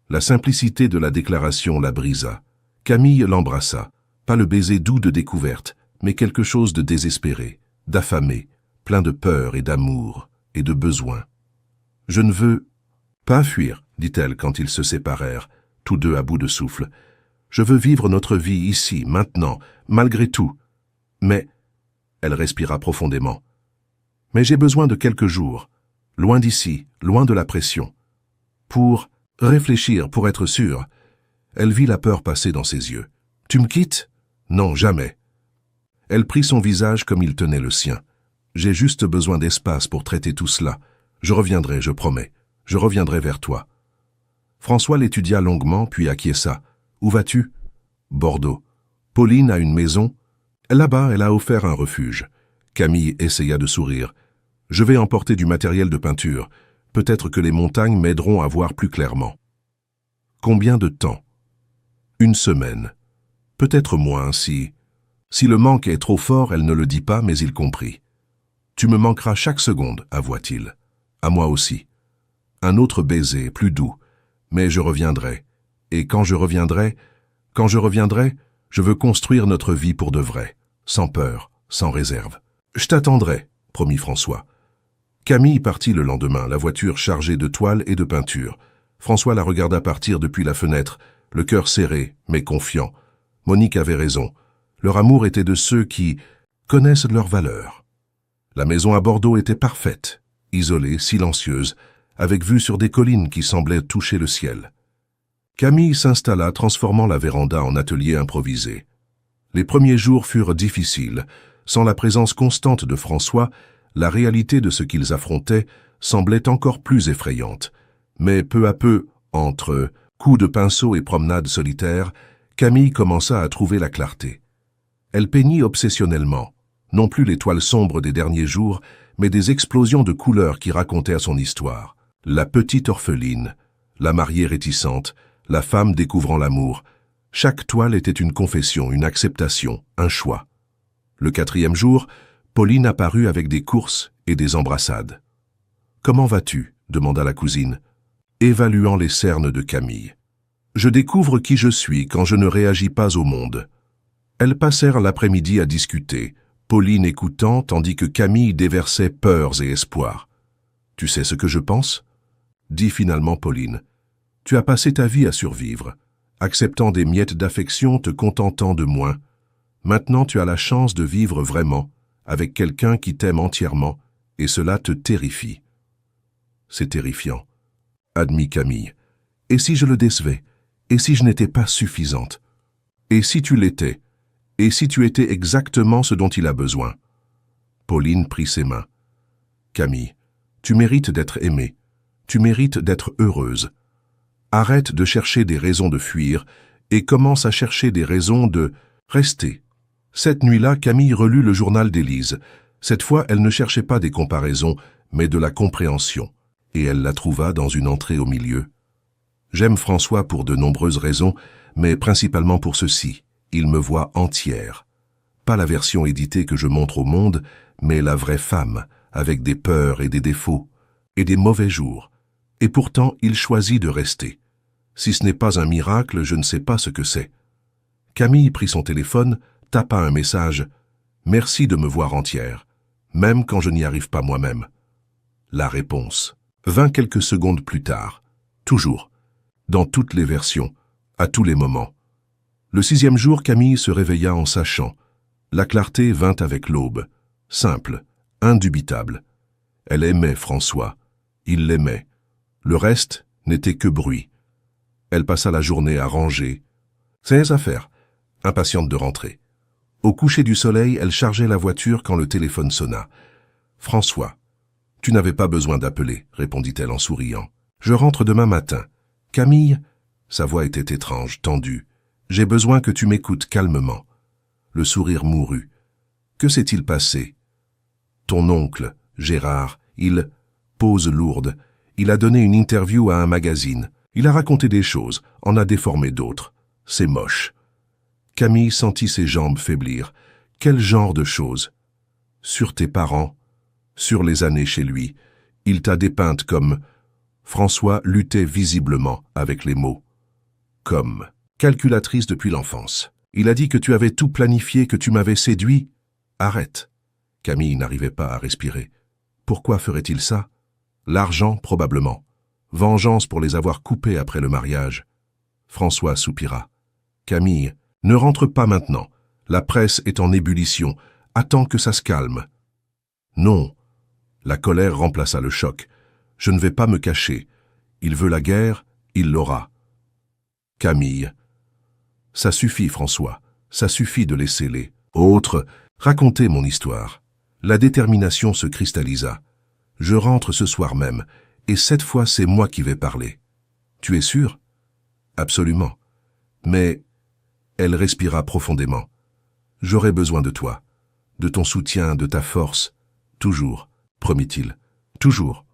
[SPEAKER 1] La simplicité de la déclaration la brisa. Camille l'embrassa, pas le baiser doux de découverte, mais quelque chose de désespéré, d'affamé, plein de peur et d'amour et de besoin. « Je ne veux pas fuir, » dit-elle quand ils se séparèrent, tous deux à bout de souffle. « Je veux vivre notre vie ici, maintenant, malgré tout. Mais... » Elle respira profondément. « Mais j'ai besoin de quelques jours, loin d'ici, loin de la pression. Pour réfléchir, pour être sûre. » Elle vit la peur passer dans ses yeux. « Tu me quittes? Non, jamais. » Elle prit son visage comme il tenait le sien. « J'ai juste besoin d'espace pour traiter tout cela. Je reviendrai, je promets. Je reviendrai vers toi. » François l'étudia longuement, puis acquiesça. « Où vas-tu? »« Bordeaux. Pauline a une maison. Là-bas, elle a offert un refuge. » Camille essaya de sourire. « Je vais emporter du matériel de peinture. Peut-être que les montagnes m'aideront à voir plus clairement. » Combien de temps? 1 semaine. Peut-être moins si... Si le manque est trop fort, elle ne le dit pas, mais il comprit. « Tu me manqueras chaque seconde, » avoua-t-il. « À moi aussi. Un autre baiser, plus doux. Mais je reviendrai. Et quand je reviendrai, je veux construire notre vie pour de vrai, sans peur, sans réserve. »« Je t'attendrai, » promit François. Camille partit le lendemain, la voiture chargée de toiles et de peintures. François la regarda partir depuis la fenêtre, le cœur serré, mais confiant. Monique avait raison. Leur amour était de ceux qui connaissent leur valeur. La maison à Bordeaux était parfaite, isolée, silencieuse, avec vue sur des collines qui semblaient toucher le ciel. Camille s'installa, transformant la véranda en atelier improvisé. Les premiers jours furent difficiles. Sans la présence constante de François, la réalité de ce qu'ils affrontaient semblait encore plus effrayante. Mais peu à peu, entre coups de pinceau et promenades solitaires, Camille commença à trouver la clarté. Elle peignit obsessionnellement, non plus les toiles sombres des derniers jours, mais des explosions de couleurs qui racontaient son histoire. La petite orpheline, la mariée réticente, la femme découvrant l'amour. Chaque toile était une confession, une acceptation, un choix. Le 4e jour, Pauline apparut avec des courses et des embrassades. « Comment vas-tu » demanda la cousine, évaluant les cernes de Camille. « Je découvre qui je suis quand je ne réagis pas au monde. » Elles passèrent l'après-midi à discuter, Pauline écoutant tandis que Camille déversait peurs et espoirs. « Tu sais ce que je pense ?» dit finalement Pauline. « Tu as passé ta vie à survivre, acceptant des miettes d'affection, te contentant de moins. Maintenant tu as la chance de vivre vraiment, avec quelqu'un qui t'aime entièrement, et cela te terrifie. » « C'est terrifiant, » admit Camille. « Et si je le décevais? Et si je n'étais pas suffisante? Et si tu l'étais? Et si tu étais exactement ce dont il a besoin? » Pauline prit ses mains. « Camille, tu mérites d'être aimée. Tu mérites d'être heureuse. Arrête de chercher des raisons de fuir et commence à chercher des raisons de rester. » Cette nuit-là, Camille relut le journal d'Élise. Cette fois, elle ne cherchait pas des comparaisons, mais de la compréhension. Et elle la trouva dans une entrée au milieu. « J'aime François pour de nombreuses raisons, mais principalement pour ceci. Il me voit entière. Pas la version éditée que je montre au monde, mais la vraie femme, avec des peurs et des défauts, et des mauvais jours. Et pourtant, il choisit de rester. Si ce n'est pas un miracle, je ne sais pas ce que c'est. » Camille prit son téléphone, tapa un message. Merci de me voir entière, même quand je n'y arrive pas moi-même. La réponse vint quelques secondes plus tard, toujours, dans toutes les versions, à tous les moments. Le 6e jour, Camille se réveilla en sachant. La clarté vint avec l'aube, simple, indubitable. Elle aimait François, il l'aimait. Le reste n'était que bruit. Elle passa la journée à ranger ses affaires, impatiente de rentrer. Au coucher du soleil, elle chargeait la voiture quand le téléphone sonna. « François, tu n'avais pas besoin d'appeler, répondit-elle en souriant. Je rentre demain matin. Camille, sa voix était étrange, tendue. J'ai besoin que tu m'écoutes calmement. Le sourire mourut. Que s'est-il passé? Ton oncle, Gérard, pose lourde. Il a donné une interview à un magazine. Il a raconté des choses, en a déformé d'autres. C'est moche. Camille sentit ses jambes faiblir. Quel genre de choses? Sur tes parents, sur les années chez lui, il t'a dépeinte comme... François luttait visiblement avec les mots. Comme calculatrice depuis l'enfance. Il a dit que tu avais tout planifié, que tu m'avais séduit. Arrête. Camille n'arrivait pas à respirer. Pourquoi ferait-il ça? L'argent, probablement. Vengeance pour les avoir coupés après le mariage. François soupira. Camille, ne rentre pas maintenant. La presse est en ébullition. Attends que ça se calme. Non. La colère remplaça le choc. Je ne vais pas me cacher. Il veut la guerre, il l'aura. Camille. Ça suffit, François. Ça suffit de laisser les autres raconter mon histoire. La détermination se cristallisa. Je rentre ce soir même, et cette fois c'est moi qui vais parler. Tu es sûr? Absolument. Mais elle respira profondément. J'aurai besoin de toi, de ton soutien, de ta force. Toujours, promit-il. Toujours.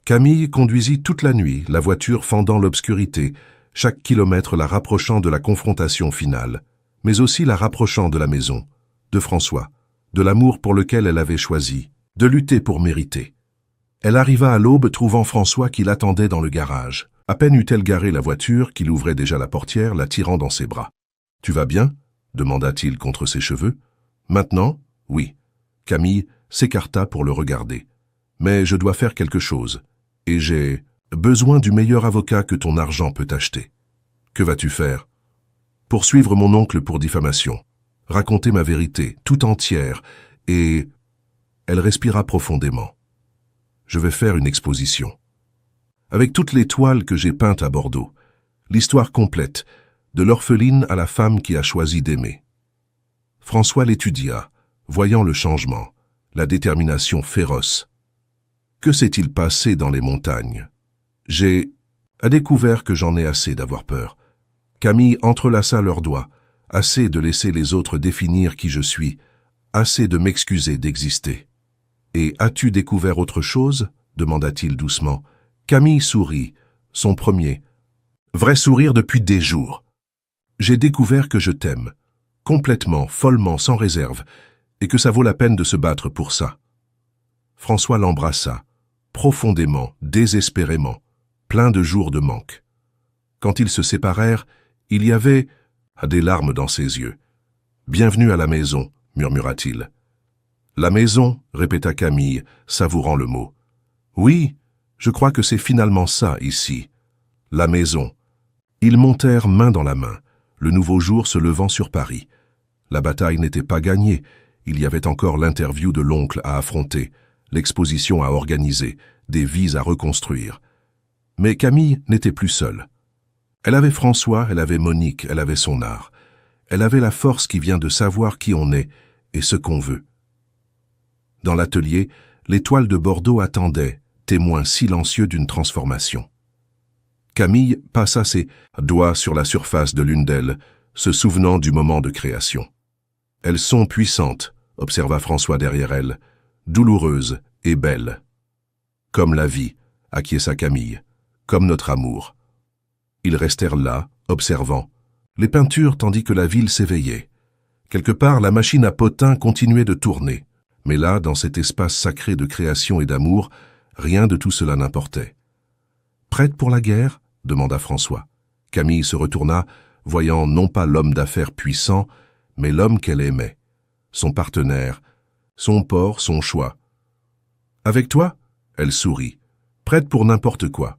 [SPEAKER 1] Camille conduisit toute la nuit, la voiture fendant l'obscurité, chaque kilomètre la rapprochant de la confrontation finale, mais aussi la rapprochant de la maison, de François, de l'amour pour lequel elle avait choisi, de lutter pour mériter. Elle arriva à l'aube, trouvant François qui l'attendait dans le garage. À peine eut-elle garé la voiture, qu'il ouvrait déjà la portière, la tirant dans ses bras. « Tu vas bien » demanda-t-il contre ses cheveux. « Maintenant, oui. » Camille s'écarta pour le regarder. « Mais je dois faire quelque chose, et j'ai besoin du meilleur avocat que ton argent peut acheter. » « Que vas-tu faire ?»« Poursuivre mon oncle pour diffamation. Raconter ma vérité, tout entière, et... » Elle respira profondément. « Je vais faire une exposition. Avec toutes les toiles que j'ai peintes à Bordeaux, l'histoire complète, de l'orpheline à la femme qui a choisi d'aimer. » François l'étudia, voyant le changement, la détermination féroce. Que s'est-il passé dans les montagnes? J'ai découvert que j'en ai assez d'avoir peur. Camille entrelaça leurs doigts, assez de laisser les autres définir qui je suis, assez de m'excuser d'exister. Et as-tu découvert autre chose? Demanda-t-il doucement. Camille sourit, son premier, vrai sourire depuis des jours. J'ai découvert que je t'aime, complètement, follement, sans réserve, et que ça vaut la peine de se battre pour ça. François l'embrassa, profondément, désespérément, plein de jours de manque. Quand ils se séparèrent, il y avait des larmes dans ses yeux. « Bienvenue à la maison », murmura-t-il. « La maison », répéta Camille, savourant le mot. « Oui, je crois que c'est finalement ça, ici. La maison. » Ils montèrent main dans la main, le nouveau jour se levant sur Paris. La bataille n'était pas gagnée, il y avait encore l'interview de l'oncle à affronter, l'exposition à organiser, des vies à reconstruire. Mais Camille n'était plus seule. Elle avait François, elle avait Monique, elle avait son art. Elle avait la force qui vient de savoir qui on est et ce qu'on veut. Dans l'atelier, les toiles de Bordeaux attendaient, témoins silencieux d'une transformation. Camille passa ses doigts sur la surface de l'une d'elles, se souvenant du moment de création. « Elles sont puissantes », observa François derrière elle, « douloureuses et belles. Comme la vie, acquiesça Camille, comme notre amour. » Ils restèrent là, observant, les peintures tandis que la ville s'éveillait. Quelque part, la machine à potins continuait de tourner, mais là, dans cet espace sacré de création et d'amour, rien de tout cela n'importait. « Prête pour la guerre ?» demanda François. Camille se retourna, voyant non pas l'homme d'affaires puissant, mais l'homme qu'elle aimait. son partenaire, son port, son choix. Avec toi, elle sourit, prête pour n'importe quoi.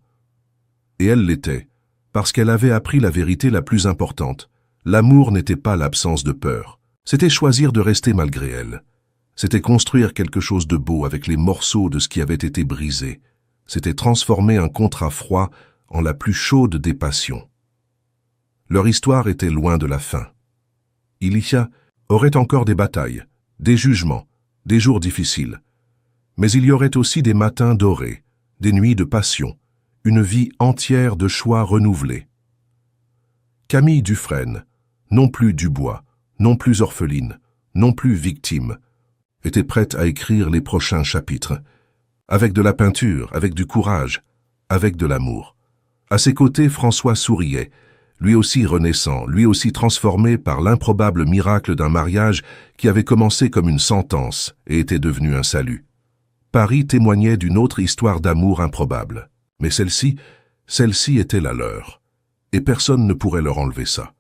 [SPEAKER 1] Et elle l'était, parce qu'elle avait appris la vérité la plus importante. L'amour n'était pas l'absence de peur. C'était choisir de rester malgré elle. C'était construire quelque chose de beau avec les morceaux de ce qui avait été brisé. C'était transformer un contrat froid en la plus chaude des passions. Leur histoire était loin de la fin. Ilya aurait encore des batailles, des jugements, des jours difficiles. Mais il y aurait aussi des matins dorés, des nuits de passion, une vie entière de choix renouvelés. Camille Dufresne, non plus Dubois, non plus orpheline, non plus victime, était prête à écrire les prochains chapitres, avec de la peinture, avec du courage, avec de l'amour. À ses côtés, François souriait, lui aussi renaissant, lui aussi transformé par l'improbable miracle d'un mariage qui avait commencé comme une sentence et était devenu un salut. Paris témoignait d'une autre histoire d'amour improbable, mais celle-ci était la leur, et personne ne pourrait leur enlever ça.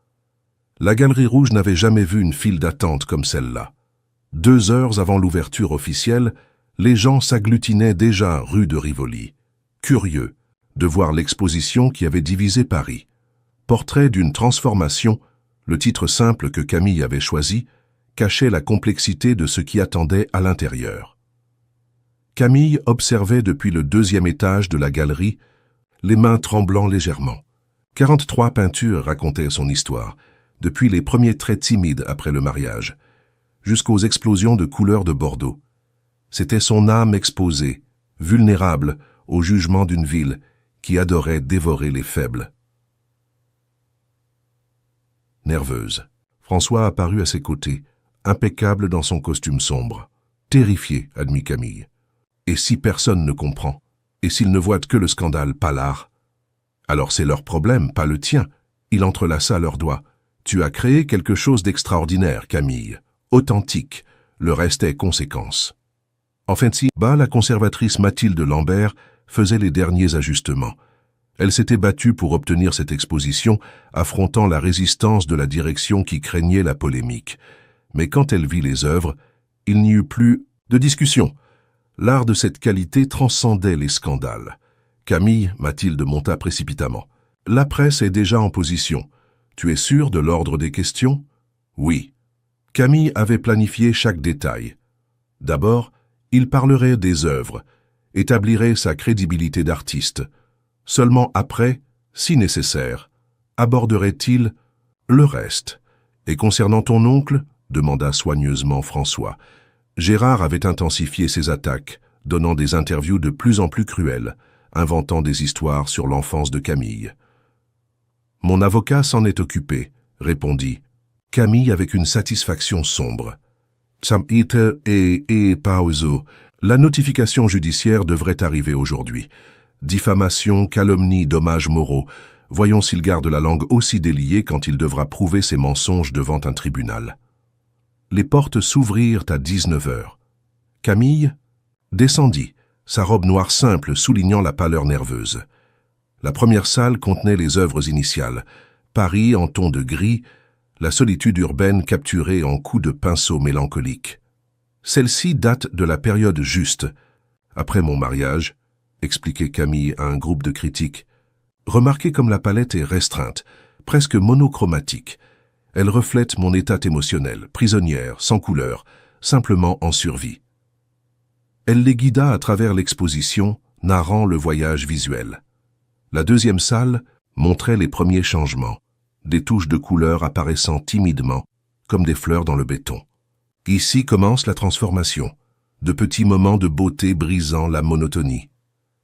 [SPEAKER 1] La Galerie Rouge n'avait jamais vu une file d'attente comme celle-là. 2 heures avant l'ouverture officielle, les gens s'agglutinaient déjà rue de Rivoli, curieux de voir l'exposition qui avait divisé Paris. Portrait d'une transformation, le titre simple que Camille avait choisi, cachait la complexité de ce qui attendait à l'intérieur. Camille observait depuis le 2e étage de la galerie, les mains tremblant légèrement. 43 peintures racontaient son histoire, depuis les premiers traits timides après le mariage, jusqu'aux explosions de couleurs de Bordeaux. C'était son âme exposée, vulnérable au jugement d'une ville qui adorait dévorer les faibles. Nerveuse, François apparut à ses côtés, impeccable dans son costume sombre. Terrifié, admit Camille. Et si personne ne comprend? Et s'ils ne voient que le scandale, pas l'art? Alors c'est leur problème, pas le tien. Il entrelaça leurs doigts. Tu as créé quelque chose d'extraordinaire, Camille. Authentique. Le reste est conséquence. Enfin, la conservatrice Mathilde Lambert faisait les derniers ajustements. Elle s'était battue pour obtenir cette exposition, affrontant la résistance de la direction qui craignait la polémique. Mais quand elle vit les œuvres, il n'y eut plus de discussion. L'art de cette qualité transcendait les scandales. Camille, Mathilde monta précipitamment. La presse est déjà en position. Tu es sûr de l'ordre des questions? Oui. Camille avait planifié chaque détail. D'abord, il parlerait des œuvres, établirait sa crédibilité d'artiste. Seulement après, si nécessaire, aborderait-il le reste. Et concernant ton oncle, demanda soigneusement François. Gérard avait intensifié ses attaques, donnant des interviews de plus en plus cruelles, inventant des histoires sur l'enfance de Camille. Mon avocat s'en est occupé, répondit Camille avec une satisfaction sombre. La notification judiciaire devrait arriver aujourd'hui. Diffamation, calomnie, dommages moraux. Voyons s'il garde la langue aussi déliée quand il devra prouver ses mensonges devant un tribunal. Les portes s'ouvrirent à 19 heures. Camille descendit, sa robe noire simple soulignant la pâleur nerveuse. La première salle contenait les œuvres initiales. Paris en ton de gris, la solitude urbaine capturée en coups de pinceau mélancolique. Celle-ci date de la période juste. Après mon mariage, expliquait Camille à un groupe de critiques. Remarquez comme la palette est restreinte, presque monochromatique. Elle reflète mon état émotionnel, prisonnière, sans couleur, simplement en survie. Elle les guida à travers l'exposition, narrant le voyage visuel. La deuxième salle montrait les premiers changements, des touches de couleur apparaissant timidement, comme des fleurs dans le béton. Ici commence la transformation, de petits moments de beauté brisant la monotonie.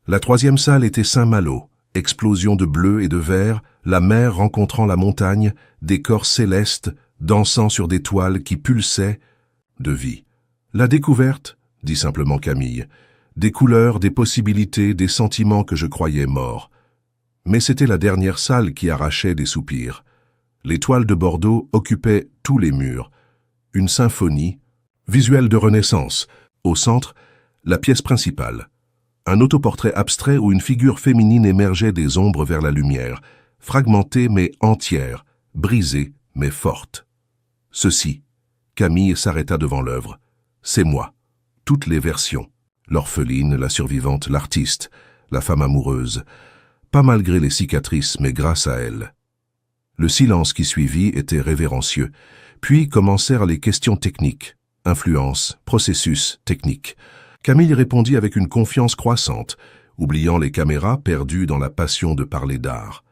[SPEAKER 1] La troisième salle était Saint-Malo, explosion de bleu et de vert, la mer rencontrant la montagne, des corps célestes dansant sur des toiles qui pulsaient de vie. La découverte, dit simplement Camille, des couleurs, des possibilités, des sentiments que je croyais morts. Mais c'était la dernière salle qui arrachait des soupirs. Les toiles de Bordeaux occupaient tous les murs. Une symphonie, visuelle de Renaissance. Au centre, la pièce principale. Un autoportrait abstrait où une figure féminine émergeait des ombres vers la lumière, fragmentée mais entière, brisée mais forte. Ceci, Camille s'arrêta devant l'œuvre. C'est moi. Toutes les versions. L'orpheline, la survivante, l'artiste, la femme amoureuse. Pas malgré les cicatrices, mais grâce à elle. Le silence qui suivit était révérencieux. Puis commencèrent les questions techniques. Influence, processus, technique. Camille répondit avec une confiance croissante, oubliant les caméras perdues dans la passion de parler d'art.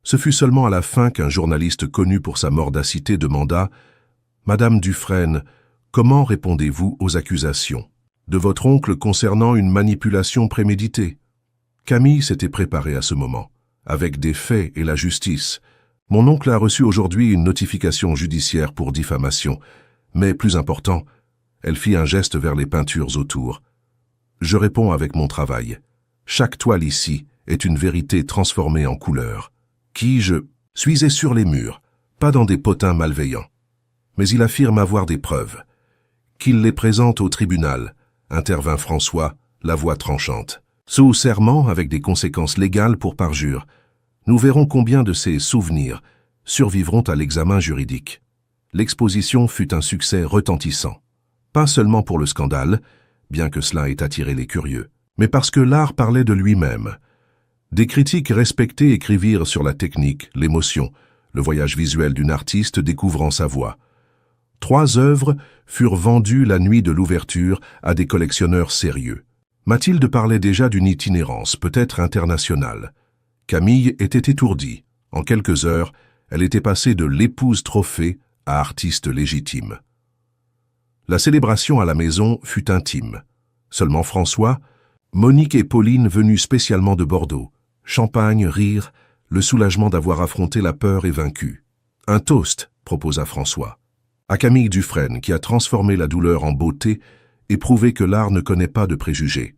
[SPEAKER 1] Ce fut seulement à la fin qu'un journaliste connu pour sa mordacité demanda « Madame Dufresne, comment répondez-vous aux accusations de votre oncle concernant une manipulation préméditée ?» Camille s'était préparée à ce moment, avec des faits et la justice. « Mon oncle a reçu aujourd'hui une notification judiciaire pour diffamation, mais plus important, elle fit un geste vers les peintures autour. Je réponds avec mon travail. Chaque toile ici est une vérité transformée en couleur. Qui je suis sur les murs, pas dans des potins malveillants. Mais il affirme avoir des preuves. Qu'il les présente au tribunal, intervint François, la voix tranchante. Sous serment avec des conséquences légales pour parjure, nous verrons combien de ces souvenirs survivront à l'examen juridique. L'exposition fut un succès retentissant. Pas seulement pour le scandale, bien que cela ait attiré les curieux, mais parce que l'art parlait de lui-même. Des critiques respectés écrivirent sur la technique, l'émotion, le voyage visuel d'une artiste découvrant sa voix. 3 œuvres furent vendues la nuit de l'ouverture à des collectionneurs sérieux. Mathilde parlait déjà d'une itinérance, peut-être internationale. Camille était étourdie. En quelques heures, elle était passée de l'épouse trophée à artiste légitime. La célébration à la maison fut intime. Seulement François, Monique et Pauline venues spécialement de Bordeaux. Champagne, rire, le soulagement d'avoir affronté la peur et vaincu. Un toast, proposa François. À Camille Dufresne, qui a transformé la douleur en beauté et prouvé que l'art ne connaît pas de préjugés.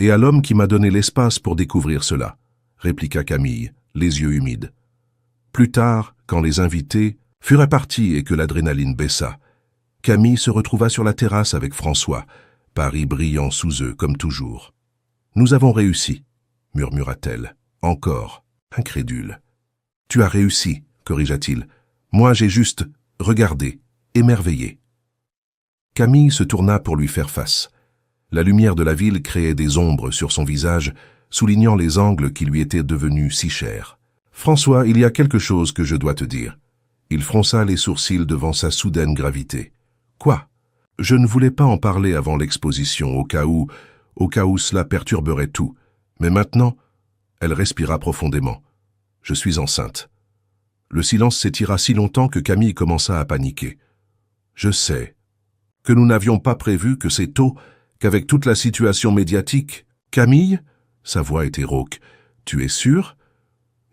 [SPEAKER 1] Et à l'homme qui m'a donné l'espace pour découvrir cela, répliqua Camille, les yeux humides. Plus tard, quand les invités furent partis et que l'adrénaline baissa, Camille se retrouva sur la terrasse avec François, Paris brillant sous eux comme toujours. « Nous avons réussi », murmura-t-elle, encore, incrédule. « Tu as réussi », corrigea-t-il. « Moi, j'ai juste regardé, émerveillé. » Camille se tourna pour lui faire face. La lumière de la ville créait des ombres sur son visage, soulignant les angles qui lui étaient devenus si chers. « François, il y a quelque chose que je dois te dire. » Il fronça les sourcils devant sa soudaine gravité. « Quoi ? Je ne voulais pas en parler avant l'exposition, au cas où cela perturberait tout. Mais maintenant, elle respira profondément. Je suis enceinte. » Le silence s'étira si longtemps que Camille commença à paniquer. « Je sais. Que nous n'avions pas prévu que c'est tôt, qu'avec toute la situation médiatique. » « Camille ?» Sa voix était rauque. « Tu es sûre ?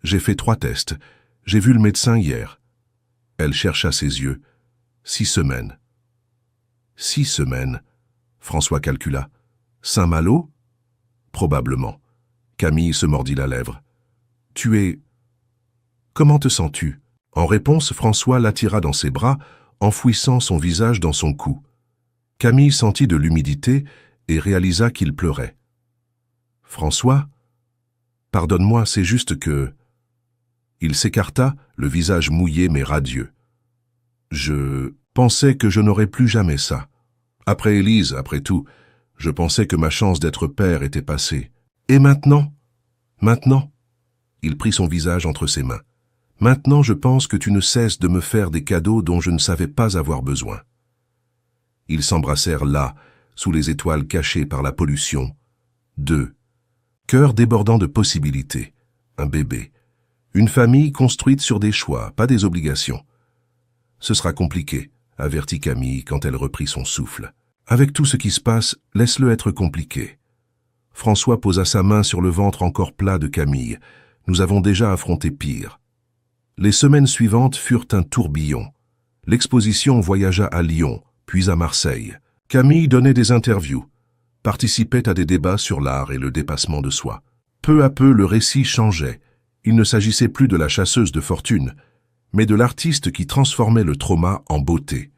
[SPEAKER 1] J'ai fait 3 tests. J'ai vu le médecin hier. » Elle chercha ses yeux. 6 semaines. 6 semaines. François calcula. Saint-Malo ? Probablement. Camille se mordit la lèvre. Tu es... Comment te sens-tu ? En réponse, François l'attira dans ses bras, enfouissant son visage dans son cou. Camille sentit de l'humidité et réalisa qu'il pleurait. François ? Pardonne-moi, c'est juste que... Il s'écarta, le visage mouillé mais radieux. Je pensais que je n'aurais plus jamais ça. Après Élise, après tout, je pensais que ma chance d'être père était passée. Et maintenant ? Maintenant ? Il prit son visage entre ses mains. Maintenant, je pense que tu ne cesses de me faire des cadeaux dont je ne savais pas avoir besoin. Ils s'embrassèrent là, sous les étoiles cachées par la pollution. 2. Cœur débordant de possibilités. Un bébé. Une famille construite sur des choix, pas des obligations. Ce sera compliqué, avertit Camille quand elle reprit son souffle. Avec tout ce qui se passe, laisse-le être compliqué. François posa sa main sur le ventre encore plat de Camille. Nous avons déjà affronté pire. Les semaines suivantes furent un tourbillon. L'exposition voyagea à Lyon, puis à Marseille. Camille donnait des interviews, participait à des débats sur l'art et le dépassement de soi. Peu à peu, le récit changeait. Il ne s'agissait plus de la chasseuse de fortune, mais de l'artiste qui transformait le trauma en beauté.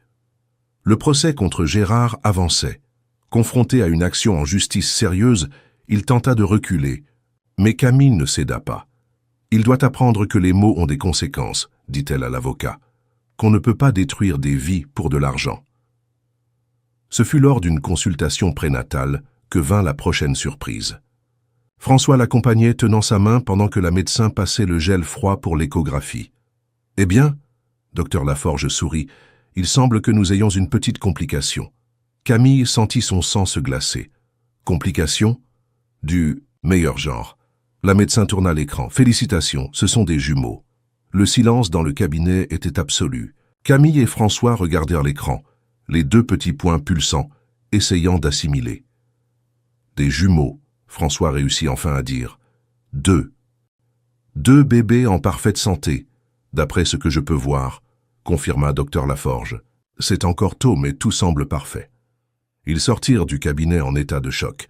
[SPEAKER 1] Le procès contre Gérard avançait. Confronté à une action en justice sérieuse, il tenta de reculer. Mais Camille ne céda pas. « Il doit apprendre que les mots ont des conséquences », dit-elle à l'avocat. qu'on ne peut pas détruire des vies pour de l'argent. Ce fut lors d'une consultation prénatale que vint la prochaine surprise. François l'accompagnait tenant sa main pendant que la médecin passait le gel froid pour l'échographie. « Eh bien ?» Docteur Laforge sourit. « Il semble que nous ayons une petite complication. » Camille sentit son sang se glacer. « Complication ? Du meilleur genre. » La médecin tourna l'écran. « Félicitations, ce sont des jumeaux. » Le silence dans le cabinet était absolu. Camille et François regardèrent l'écran, les deux petits points pulsants, essayant d'assimiler. « Des jumeaux », François réussit enfin à dire. « Deux. Deux bébés en parfaite santé, d'après ce que je peux voir, » confirma docteur Laforge. « C'est encore tôt, mais tout semble parfait. » Ils sortirent du cabinet en état de choc.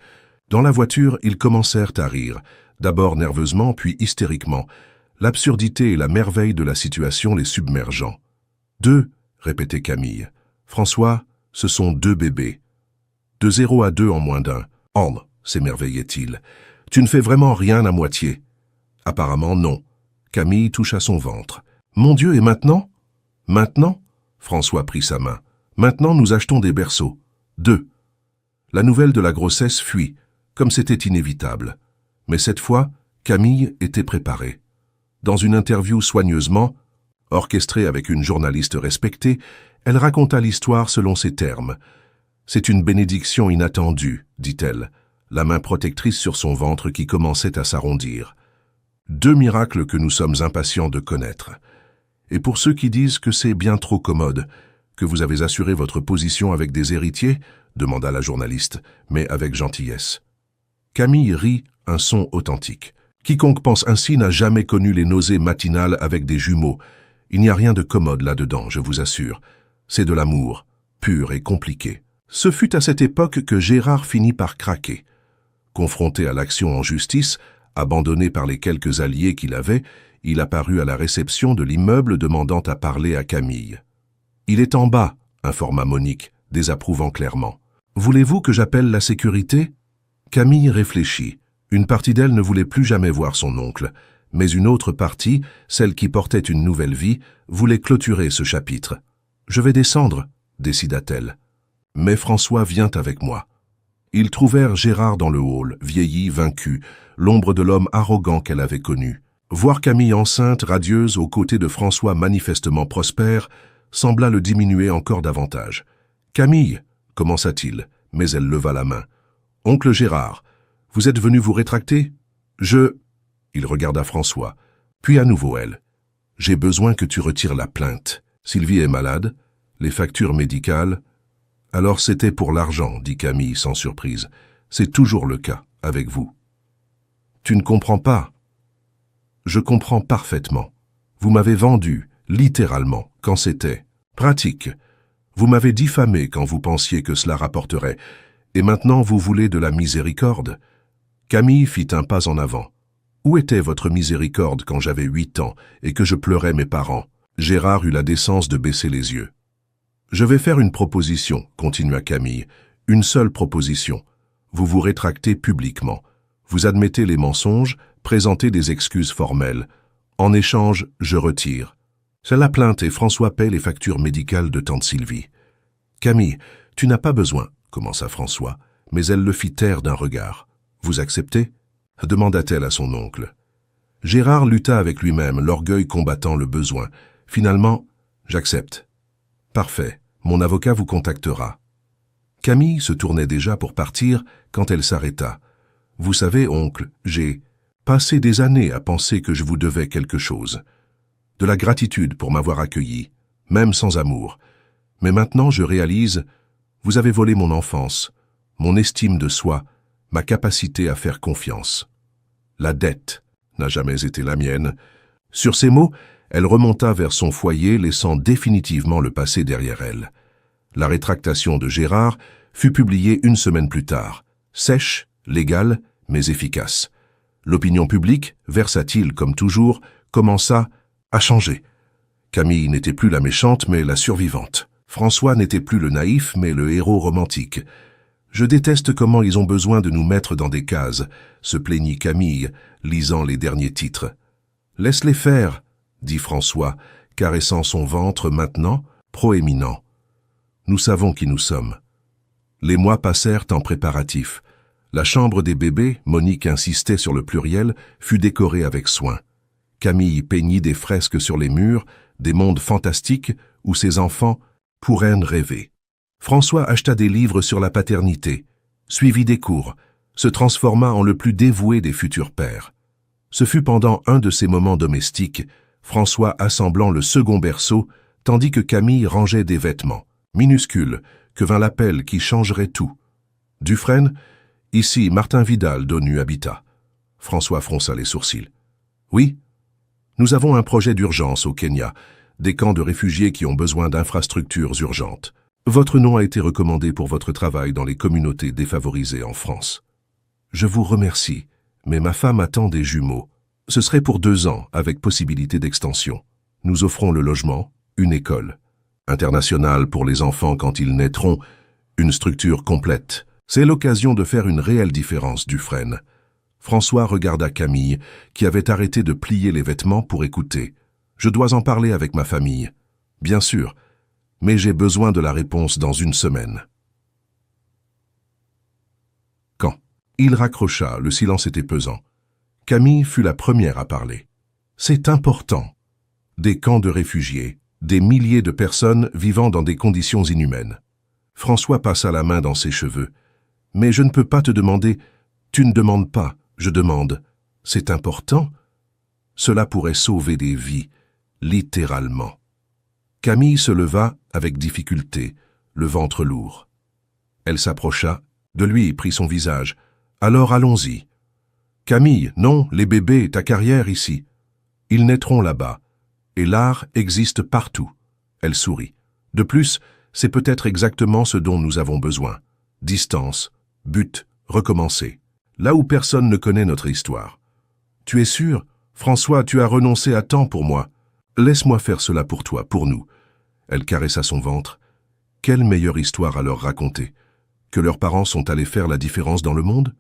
[SPEAKER 1] Dans la voiture, ils commencèrent à rire, d'abord nerveusement, puis hystériquement, l'absurdité et la merveille de la situation les submergeant. « Deux, » répétait Camille. « François, ce sont deux bébés. De 0 à 2 en moins d'un. Oh !» s'émerveillait-il. « Tu ne fais vraiment rien à moitié. » Apparemment non. Camille toucha son ventre. « Mon Dieu, et maintenant ?»« Maintenant ?» François prit sa main. « Maintenant, nous achetons des berceaux. 2. » La nouvelle de la grossesse fuit, comme c'était inévitable. Mais cette fois, Camille était préparée. Dans une interview soigneusement, orchestrée avec une journaliste respectée, elle raconta l'histoire selon ces termes. « C'est une bénédiction inattendue, dit-elle, la main protectrice sur son ventre qui commençait à s'arrondir. Deux miracles que nous sommes impatients de connaître. Et pour ceux qui disent que c'est bien trop commode, que vous avez assuré votre position avec des héritiers, demanda la journaliste, mais avec gentillesse. Camille rit, un son authentique. Quiconque pense ainsi n'a jamais connu les nausées matinales avec des jumeaux. Il n'y a rien de commode là-dedans, je vous assure. C'est de l'amour, pur et compliqué. Ce fut à cette époque que Gérard finit par craquer. Confronté à l'action en justice, abandonné par les quelques alliés qu'il avait, il apparut à la réception de l'immeuble demandant à parler à Camille. « Il est en bas », informa Monique, désapprouvant clairement. « Voulez-vous que j'appelle la sécurité ?» Camille réfléchit. Une partie d'elle ne voulait plus jamais voir son oncle, mais une autre partie, celle qui portait une nouvelle vie, voulait clôturer ce chapitre. « Je vais descendre », décida-t-elle. « Mais François vient avec moi. » Ils trouvèrent Gérard dans le hall, vieilli, vaincu, l'ombre de l'homme arrogant qu'elle avait connu. Voir Camille enceinte, radieuse, aux côtés de François manifestement prospère, sembla le diminuer encore davantage. « Camille !» commença-t-il, mais elle leva la main. « Oncle Gérard, vous êtes venu vous rétracter ? Je... » Il regarda François, puis à nouveau elle. « J'ai besoin que tu retires la plainte. Sylvie est malade, les factures médicales... » « Alors c'était pour l'argent, dit Camille sans surprise. C'est toujours le cas, avec vous. »« Tu ne comprends pas. »« Je comprends parfaitement. Vous m'avez vendu, littéralement, quand c'était pratique. Vous m'avez diffamé quand vous pensiez que cela rapporterait. Et maintenant vous voulez de la miséricorde. » Camille fit un pas en avant. « Où était votre miséricorde quand j'avais 8 ans et que je pleurais mes parents ?» Gérard eut la décence de baisser les yeux. « Je vais faire une proposition, » continua Camille. « Une seule proposition. Vous vous rétractez publiquement. Vous admettez les mensonges, présentez des excuses formelles. En échange, je retire. C'est la plainte et François paie les factures médicales de tante Sylvie. »« Camille, tu n'as pas besoin, » commença François, mais elle le fit taire d'un regard. « Vous acceptez » demanda-t-elle à son oncle. Gérard lutta avec lui-même, l'orgueil combattant le besoin. Finalement, « J'accepte. » « Parfait, mon avocat vous contactera. » Camille se tournait déjà pour partir quand elle s'arrêta. « Vous savez, oncle, j'ai passé des années à penser que je vous devais quelque chose. De la gratitude pour m'avoir accueilli, même sans amour. Mais maintenant je réalise, vous avez volé mon enfance, mon estime de soi, ma capacité à faire confiance. La dette n'a jamais été la mienne. » Sur ces mots, elle remonta vers son foyer, laissant définitivement le passé derrière elle. La rétractation de Gérard fut publiée 1 semaine plus tard, sèche, légale, mais efficace. L'opinion publique, versatile comme toujours, commença à changer. Camille n'était plus la méchante, mais la survivante. François n'était plus le naïf, mais le héros romantique. « Je déteste comment ils ont besoin de nous mettre dans des cases », se plaignit Camille, lisant les derniers titres. « Laisse-les faire », dit François, caressant son ventre maintenant, proéminent. Nous savons qui nous sommes. Les mois passèrent en préparatifs. La chambre des bébés, Monique insistait sur le pluriel, fut décorée avec soin. Camille peignit des fresques sur les murs, des mondes fantastiques où ses enfants pourraient rêver. François acheta des livres sur la paternité, suivit des cours, se transforma en le plus dévoué des futurs pères. Ce fut pendant un de ces moments domestiques, François assemblant le second berceau, tandis que Camille rangeait des vêtements, minuscules, que vint l'appel qui changerait tout. Dufresne, ici Martin Vidal d'ONU Habitat. François fronça les sourcils. Oui, nous avons un projet d'urgence au Kenya, des camps de réfugiés qui ont besoin d'infrastructures urgentes. Votre nom a été recommandé pour votre travail dans les communautés défavorisées en France. Je vous remercie, mais ma femme attend des jumeaux. Ce serait pour 2 ans, avec possibilité d'extension. Nous offrons le logement, une école internationale pour les enfants quand ils naîtront, une structure complète. C'est l'occasion de faire une réelle différence, Dufresne. François regarda Camille, qui avait arrêté de plier les vêtements pour écouter. Je dois en parler avec ma famille. Bien sûr, mais j'ai besoin de la réponse dans 1 semaine. Quand il raccrocha, le silence était pesant. Camille fut la première à parler. C'est important. Des camps de réfugiés, des milliers de personnes vivant dans des conditions inhumaines. François passa la main dans ses cheveux. Mais je ne peux pas te demander. Tu ne demandes pas, je demande. C'est important? Cela pourrait sauver des vies, littéralement. Camille se leva avec difficulté, le ventre lourd. Elle s'approcha, de lui prit son visage. Alors allons-y. Camille, non, les bébés, ta carrière ici. Ils naîtront là-bas. Et l'art existe partout. Elle sourit. De plus, c'est peut-être exactement ce dont nous avons besoin. Distance, but, recommencer. Là où personne ne connaît notre histoire. Tu es sûr? François, tu as renoncé à temps pour moi. Laisse-moi faire cela pour toi, pour nous. Elle caressa son ventre. Quelle meilleure histoire à leur raconter? Que leurs parents sont allés faire la différence dans le monde?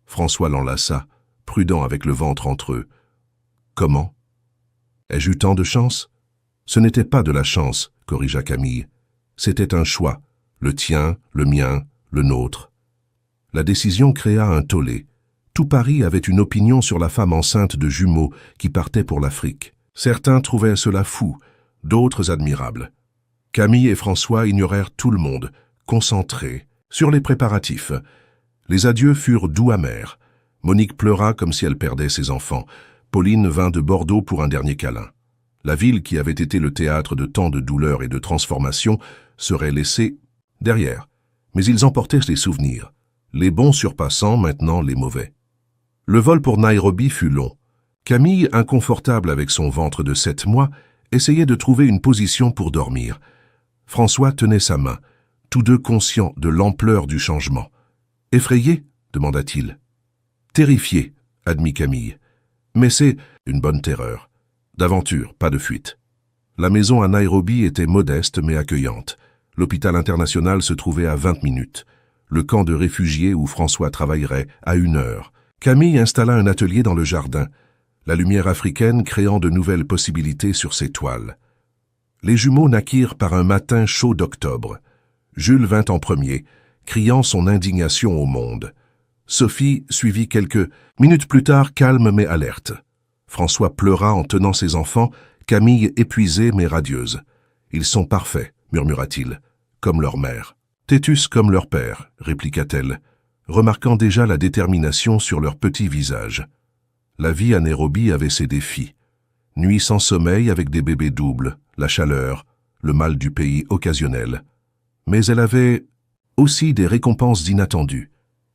[SPEAKER 1] François l'enlaça, prudent avec le ventre entre eux. Comment? Ai-je eu tant de chance? Ce n'était pas de la chance, corrigea Camille. C'était un choix, le tien, le mien, le nôtre. La décision créa un tollé. Tout Paris avait une opinion sur la femme enceinte de jumeaux qui partait pour l'Afrique. Certains trouvaient cela fou, d'autres admirables. Camille et François ignorèrent tout le monde, concentrés, sur les préparatifs. Les adieux furent doux amers. Monique pleura comme si elle perdait ses enfants. Pauline vint de Bordeaux pour un dernier câlin. La ville qui avait été le théâtre de tant de douleurs et de transformations serait laissée derrière. Mais ils emportaient les souvenirs, les bons surpassant maintenant les mauvais. Le vol pour Nairobi fut long. Camille, inconfortable avec son ventre de 7 mois, essayait de trouver une position pour dormir. François tenait sa main, tous deux conscients de l'ampleur du changement. « Effrayé ?» demanda-t-il. « Terrifié », admit Camille. « Mais c'est une bonne terreur. D'aventure, pas de fuite. » La maison à Nairobi était modeste mais accueillante. L'hôpital international se trouvait à 20 minutes. Le camp de réfugiés où François travaillerait à 1 heure. Camille installa un atelier dans le jardin, la lumière africaine créant de nouvelles possibilités sur ses toiles. Les jumeaux naquirent par un matin chaud d'octobre. Jules vint en premier, criant son indignation au monde. Sophie suivit quelques minutes plus tard, calme mais alerte. François pleura en tenant ses enfants, Camille épuisée mais radieuse. « Ils sont parfaits », murmura-t-il, « comme leur mère. »« Têtus comme leur père », répliqua-t-elle, remarquant déjà la détermination sur leurs petits visages. La vie à Nairobi avait ses défis. Nuit sans sommeil avec des bébés doubles, la chaleur, le mal du pays occasionnel. Mais elle avait aussi des récompenses inattendues.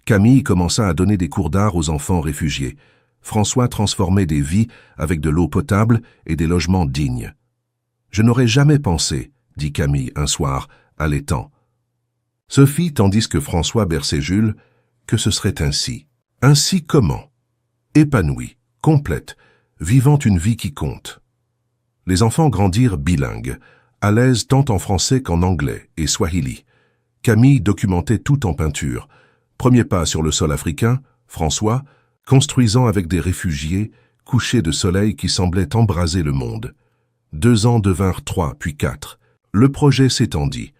[SPEAKER 1] Camille commença à donner des cours d'art aux enfants réfugiés. François transformait des vies avec de l'eau potable et des logements dignes. « Je n'aurais jamais pensé, » dit Camille un soir, allaitant. Sophie, tandis que François berçait Jules, que ce serait ainsi. Ainsi comment? Épanouie, complète, vivant une vie qui compte. Les enfants grandirent bilingues, à l'aise tant en français qu'en anglais et swahili. Camille documentait tout en peinture. Premier pas sur le sol africain, François, construisant avec des réfugiés, couchers de soleil qui semblaient embraser le monde. 2 ans devinrent 3, puis 4. Le projet s'étendit.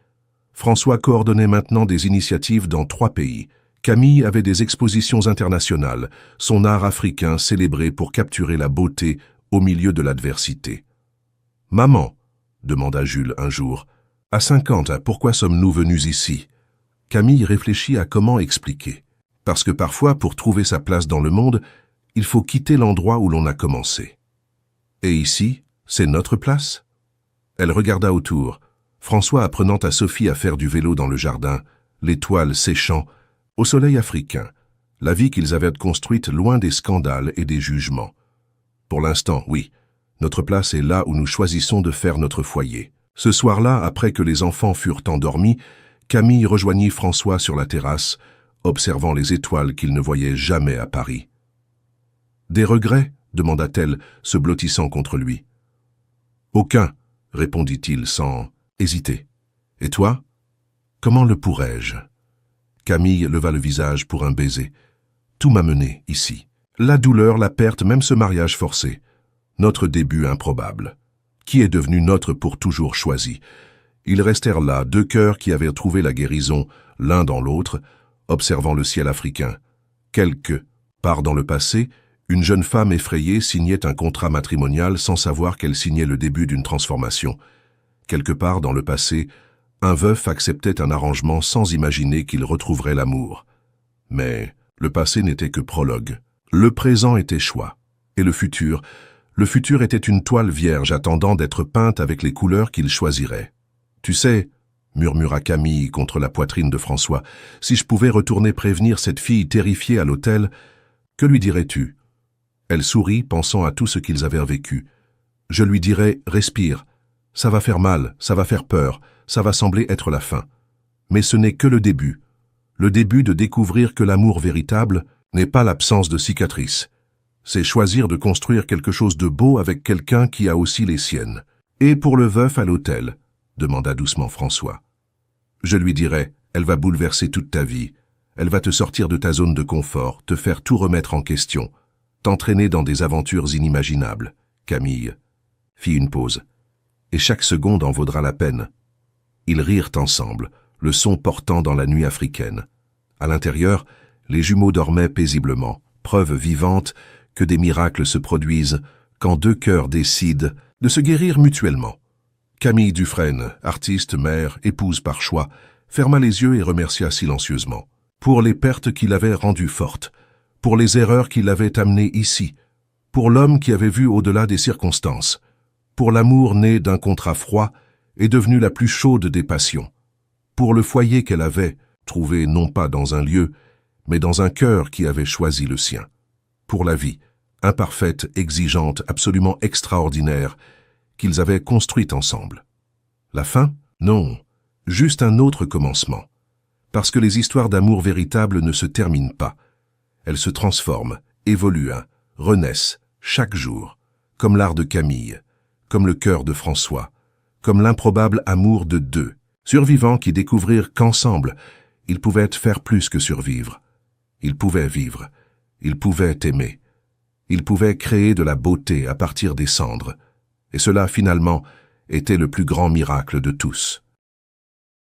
[SPEAKER 1] François coordonnait maintenant des initiatives dans 3 pays. Camille avait des expositions internationales, son art africain célébré pour capturer la beauté au milieu de l'adversité. « Maman, demanda Jules un jour, à 50, pourquoi sommes-nous venus ici ?» Camille réfléchit à comment expliquer. Parce que parfois, pour trouver sa place dans le monde, il faut quitter l'endroit où l'on a commencé. Et ici, c'est notre place ? Elle regarda autour, François apprenant à Sophie à faire du vélo dans le jardin, les toiles séchant, au soleil africain, la vie qu'ils avaient construite loin des scandales et des jugements. Pour l'instant, oui, notre place est là où nous choisissons de faire notre foyer. Ce soir-là, après que les enfants furent endormis, Camille rejoignit François sur la terrasse, observant les étoiles qu'il ne voyait jamais à Paris. « Des regrets ?» demanda-t-elle, se blottissant contre lui. « Aucun », répondit-il sans hésiter. « Et toi ? Comment le pourrais-je » Camille leva le visage pour un baiser. « Tout m'a mené ici. La douleur, la perte, même ce mariage forcé. Notre début improbable. Qui est devenu notre pour toujours choisi. Ils restèrent là, 2 cœurs qui avaient trouvé la guérison, l'un dans l'autre, observant le ciel africain. Quelque part dans le passé, une jeune femme effrayée signait un contrat matrimonial sans savoir qu'elle signait le début d'une transformation. Quelque part dans le passé, un veuf acceptait un arrangement sans imaginer qu'il retrouverait l'amour. Mais le passé n'était que prologue. Le présent était choix. Et le futur était une toile vierge attendant d'être peinte avec les couleurs qu'il choisirait. « Tu sais, » murmura Camille contre la poitrine de François, « si je pouvais retourner prévenir cette fille terrifiée à l'hôtel, que lui dirais-tu » Elle sourit, pensant à tout ce qu'ils avaient vécu. « Je lui dirais, respire. Ça va faire mal, ça va faire peur, ça va sembler être la fin. Mais ce n'est que le début. Le début de découvrir que l'amour véritable n'est pas l'absence de cicatrices. C'est choisir de construire quelque chose de beau avec quelqu'un qui a aussi les siennes. Et pour le veuf à l'hôtel ?» demanda doucement François. « Je lui dirai, elle va bouleverser toute ta vie. Elle va te sortir de ta zone de confort, te faire tout remettre en question, t'entraîner dans des aventures inimaginables. » Camille fit une pause. « Et chaque seconde en vaudra la peine. » Ils rirent ensemble, le son portant dans la nuit africaine. À l'intérieur, les jumeaux dormaient paisiblement, preuve vivante que des miracles se produisent quand 2 cœurs décident de se guérir mutuellement. Camille Dufresne, artiste, mère, épouse par choix, ferma les yeux et remercia silencieusement. Pour les pertes qui l'avaient rendue forte, pour les erreurs qui l'avaient amenée ici, pour l'homme qui avait vu au-delà des circonstances, pour l'amour né d'un contrat froid et devenu la plus chaude des passions, pour le foyer qu'elle avait, trouvé non pas dans un lieu, mais dans un cœur qui avait choisi le sien, pour la vie, imparfaite, exigeante, absolument extraordinaire, qu'ils avaient construite ensemble. La fin ? Non, juste un autre commencement. Parce que les histoires d'amour véritables ne se terminent pas. Elles se transforment, évoluent, renaissent, chaque jour, comme l'art de Camille, comme le cœur de François, comme l'improbable amour de 2, survivants qui découvrirent qu'ensemble, ils pouvaient faire plus que survivre. Ils pouvaient vivre, ils pouvaient aimer, ils pouvaient créer de la beauté à partir des cendres. Et cela, finalement, était le plus grand miracle de tous.